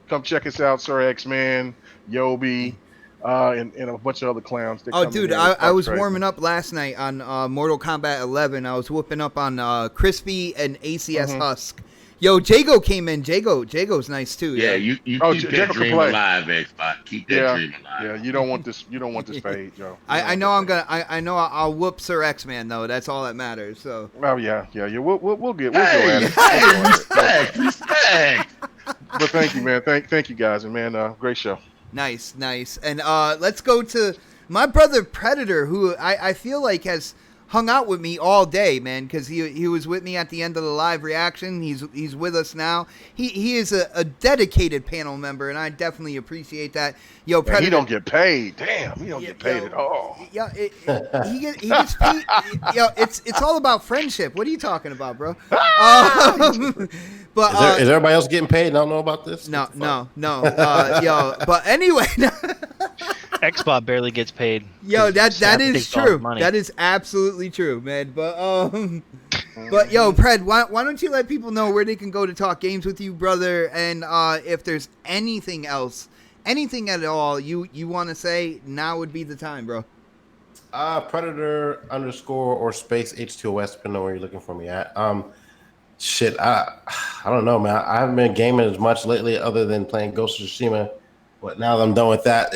Come check us out, Sir X-Man, Yobi. and a bunch of other clowns. That Oh, come in dude, here. I was Crazy. warming up last night on Mortal Kombat 11. I was whooping up on Crispy and ACS Husk. Yo, Jago came in. Jago's nice too. Yeah, Yeah. you Oh, keep that Jacob can dream play. alive, Xbox. Keep that dream alive. Yeah, you don't want this. You don't want this fade, Joe. I know I'm gonna. I know I'll whoop Sir X-Man though. That's all that matters. So. Oh yeah. We'll go at Hey, it. respect. But thank you, man. Thank you guys, and man, great show. Nice. And let's go to my brother Predator, who I feel like has hung out with me all day, man, because he was with me at the end of the live reaction. He's with us now. He is a dedicated panel member, and I definitely appreciate that. Yo, Predator. He don't get paid. Damn, he don't get paid at all. Yeah, he gets paid. Yo, it's all about friendship. What are you talking about, bro? But is everybody else getting paid? And I don't know about this. No. Yo, but anyway. Xbox barely gets paid. Yo, that is takes all true. the money. That is absolutely true, man. But yo, Pred, why don't you let people know where they can go to talk games with you, brother, and if there's anything else, anything at all you want to say, now would be the time, bro. Predator _ or space H2OS, depending on where you're looking for me at. Shit, I don't know, man. I haven't been gaming as much lately, other than playing Ghost of Tsushima. But now that I'm done with that,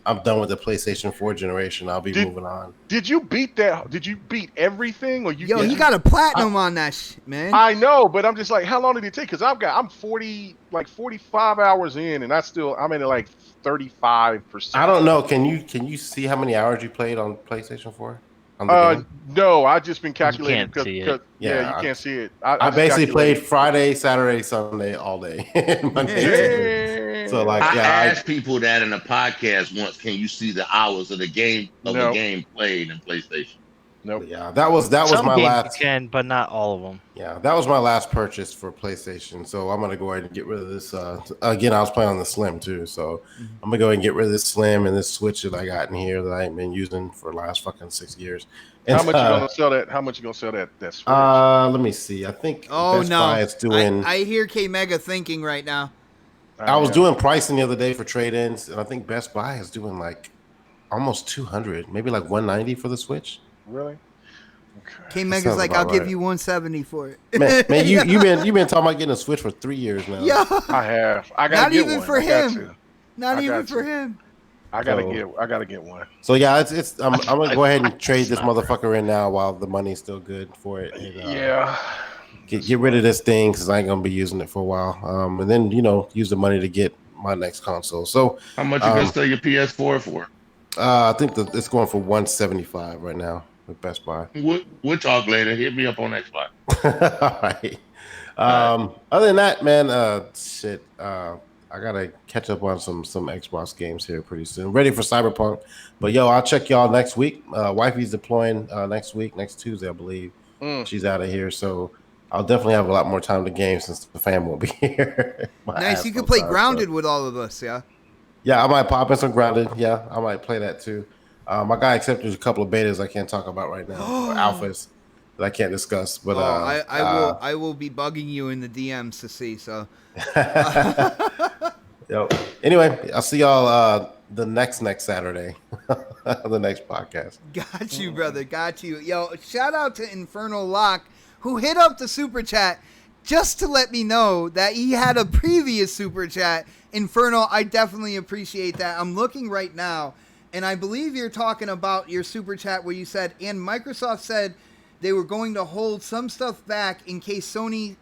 I'm done with the PlayStation 4 generation. I'll be moving on. Did you beat that? Did you beat everything, or you? Yo, he got a platinum on that shit, man. I know, but I'm just like, how long did it take? Because I'm 45 hours in, and I'm in like 35%. I don't know. Can you see how many hours you played on PlayStation 4? On the game? No, I just been calculating You can't see because it. yeah, you can't see it. I basically played Friday, Saturday, Sunday all day. Monday, so like, I yeah, asked people that in a podcast once. Can you see the hours of the game the game played in PlayStation? Nope. Yeah, that was Some my games last. You can, but not all of them. Yeah, that was my last purchase for PlayStation. So I'm gonna go ahead and get rid of this. Again, I was playing on the Slim too, so I'm gonna go ahead and get rid of this Slim and this Switch that I got in here that I ain't been using for the last fucking 6 years. And, how much you gonna sell that? How much you gonna sell that Switch? Let me see. I think Best Buy is doing. I hear K Mega thinking right now. I was doing pricing the other day for trade-ins, and I think Best Buy is doing like almost 200, maybe like 190 for the Switch. Really? K Mega's like, I'll give you 170 for Man, it. you've been talking about getting a Switch for 3 years now. Yeah, I have. I not gotta get even one. for him. Not even for him. I gotta get one. So yeah, I'm gonna go ahead and trade this motherfucker in now while the money's still good for it. And, yeah. Get rid of this thing because I ain't gonna be using it for a while. And then use the money to get my next console. So how much you gonna sell your PS4 for? I think that it's going for 175 right now with Best Buy. We'll talk later. Hit me up on Xbox. All right. Other than that, man, I gotta catch up on some Xbox games here pretty soon. Ready for Cyberpunk, but I'll check y'all next week. Wifey's deploying next Tuesday, I believe. She's out of here, so I'll definitely have a lot more time to game since the fam won't be here. Nice, you can play Grounded with all of us, yeah. Yeah, I might pop in some Grounded. Yeah, I might play that too. My guy accepted a couple of betas I can't talk about right now, or alphas that I can't discuss. But I will be bugging you in the DMs to see. So. Anyway, I'll see y'all the next Saturday, the next podcast. Got you, brother. Got you. Yo, shout out to Infernal Lock, who hit up the super chat just to let me know that he had a previous super chat. Infernal, I definitely appreciate that. I'm looking right now, and I believe you're talking about your super chat where you said, and Microsoft said they were going to hold some stuff back in case Sony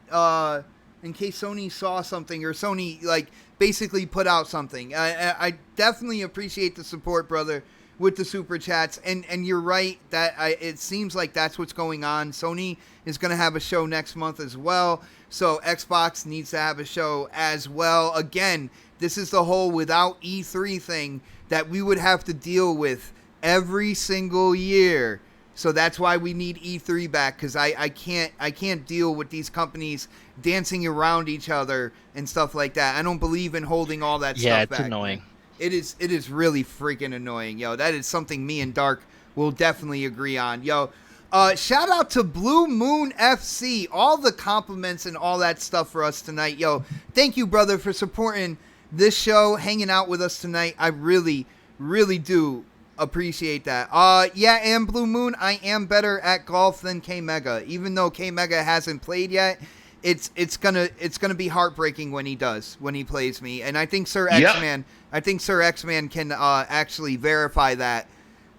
saw something, or Sony basically put out something. I definitely appreciate the support, brother, with the super chats, and you're right that it seems like that's what's going on. Sony is going to have a show next month as well, so Xbox needs to have a show as well. Again, this is the whole without E3 thing that we would have to deal with every single year. So that's why we need E3 back, because I can't deal with these companies dancing around each other and stuff like that. I don't believe in holding all that stuff back. Yeah, it's annoying. It is really freaking annoying, yo. That is something me and Dark will definitely agree on, yo. Shout out to Blue Moon FC, all the compliments and all that stuff for us tonight, yo. Thank you, brother, for supporting this show, hanging out with us tonight. I really Really do appreciate that. Yeah, and Blue Moon, I am better at golf than K Mega. Even though K Mega hasn't played yet, it's gonna be heartbreaking when he plays me. And I think Sir X-Man can actually verify that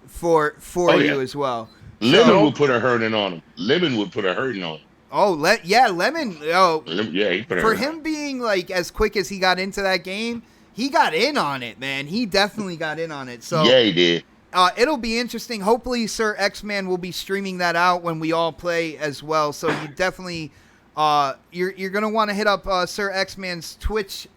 for you as well. Lemon would put a hurting on him. Lemon would put a hurting on him. Oh, Lemon. Oh, yeah, he put a for him being like as quick as he got into that game, he got in on it, man. He definitely got in on it. So yeah, he did. It'll be interesting. Hopefully, Sir X-Man will be streaming that out when we all play as well. So you definitely, you're gonna want to hit up Sir X-Man's Twitch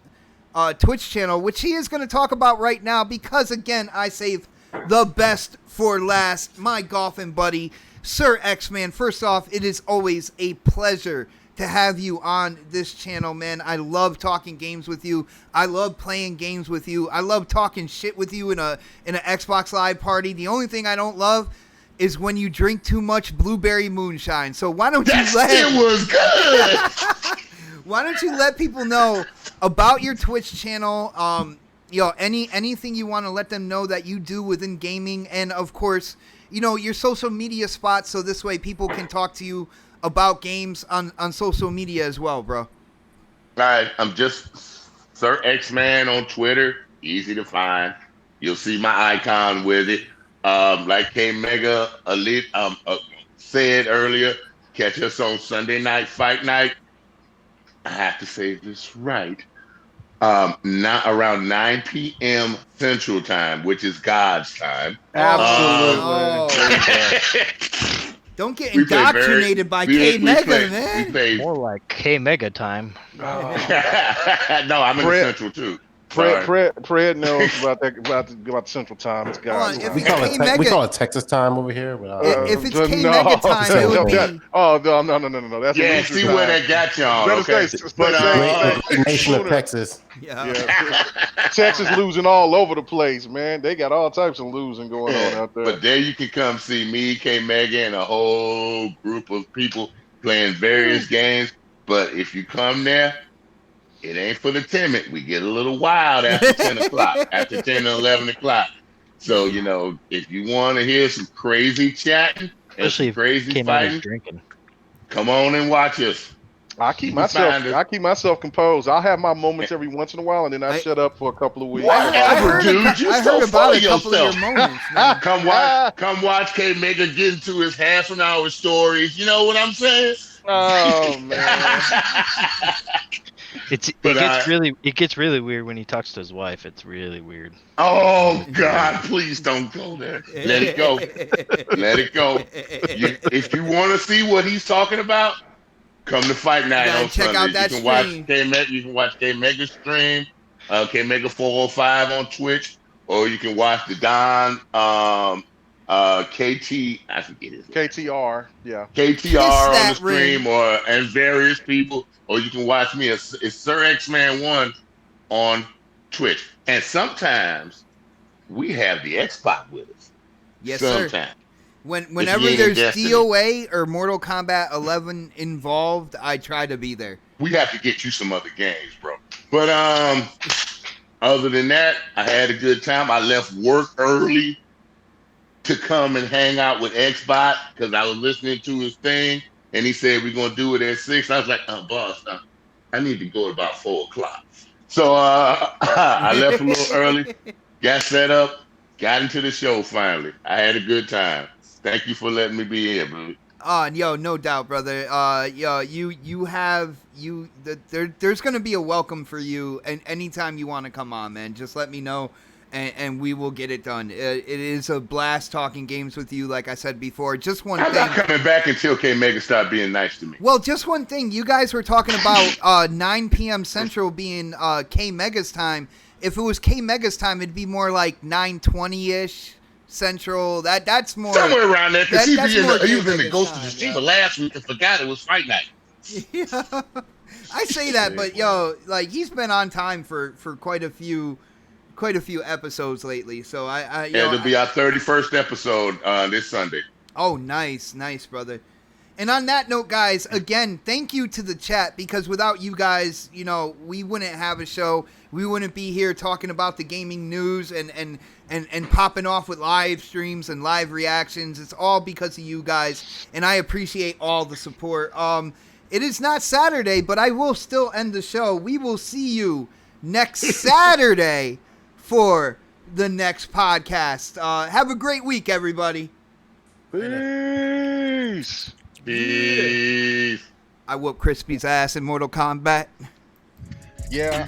channel, which he is gonna talk about right now because again, I saved the best for last. My golfing buddy, Sir X-Man. First off, it is always a pleasure to have you on this channel, man. I love talking games with you. I love playing games with you. I love talking shit with you in an Xbox Live party. The only thing I don't love is when you drink too much blueberry moonshine. So why don't it was good. Why don't you let people know about your Twitch channel? Anything you want to let them know that you do within gaming, and of course, your social media spots, so this way people can talk to you about games on social media as well, bro. All right, I'm just Sir X-Man on Twitter. Easy to find. You'll see my icon with it. Like K Mega Elite said earlier, catch us on Sunday Night Fight Night. I have to say this right. Not around 9 p.m. Central Time, which is God's time. Absolutely. Don't get indoctrinated by K Mega, man. More like K Mega time. No, I'm in the Central too. Fred knows about the Central Time. It's God's time. We call it Texas time over here. But, if it's K Mega time, it would be. Oh no. That's see where that got y'all. But nation of Texas. Yeah. Texas losing all over the place, man. They got all types of losing going on out there. But there you can come see me, K Mega, and a whole group of people playing various games. But if you come there, it ain't for the timid. We get a little wild after 10 o'clock, after 10 and 11 o'clock. So, if you want to hear some crazy chatting, especially some crazy fighting, drinking, come on and watch us. I keep myself composed. I'll have my moments every once in a while, and then I shut up for a couple of weeks. Whatever, dude. I heard about a couple of your moments, man. Come watch K Mega get into his half an hour stories. You know what I'm saying? Oh man. It gets really weird when he talks to his wife. It's really weird. Oh God, please don't go there. Let it go. Let it go. If you want to see what he's talking about, come to Fight Night on check Sundays. Out that You can watch K Mega stream, K Mega 405 on Twitch, or you can watch the Don KT. I forget his name. KTR. Yeah. KTR on the stream, and various people. Or you can watch me. It's Sir X-Man 1 on Twitch. And sometimes we have the Xbox with us. Yes, sometimes. Sir. Whenever there's DOA or Mortal Kombat 11 involved, I try to be there. We have to get you some other games, bro. But other than that, I had a good time. I left work early to come and hang out with Xbox because I was listening to his thing. And he said, we're going to do it at 6. I was like, boss, I need to go at about 4 o'clock. So I left a little early, got set up, got into the show finally. I had a good time. Thank you for letting me be here, bro. No doubt, brother. There's going to be a welcome for you. And anytime you want to come on, man, just let me know. And we will get it done. It is a blast talking games with you, like I said before. Just one thing. I'm not coming back until K Mega start being nice to me. Well, just one thing. You guys were talking about 9 p.m. Central being K Mega's time. If it was K Mega's time, it'd be more like 9:20-ish Central. That's more somewhere around there. Because he was in the Ghost of Tsushima last week and forgot it was Fight Night. Yeah, I say that, but he's been on time for quite a few episodes lately, so it'll be our 31st episode this Sunday. Oh, nice, brother. And on that note, guys, again, thank you to the chat, because without you guys, you know, we wouldn't have a show. We wouldn't be here talking about the gaming news and popping off with live streams and live reactions. It's all because of you guys, and I appreciate all the support. It is not Saturday, but I will still end the show. We will see you next Saturday for the next podcast. Have a great week, everybody. Peace. Peace. I whooped Crispy's ass in Mortal Kombat. Yeah.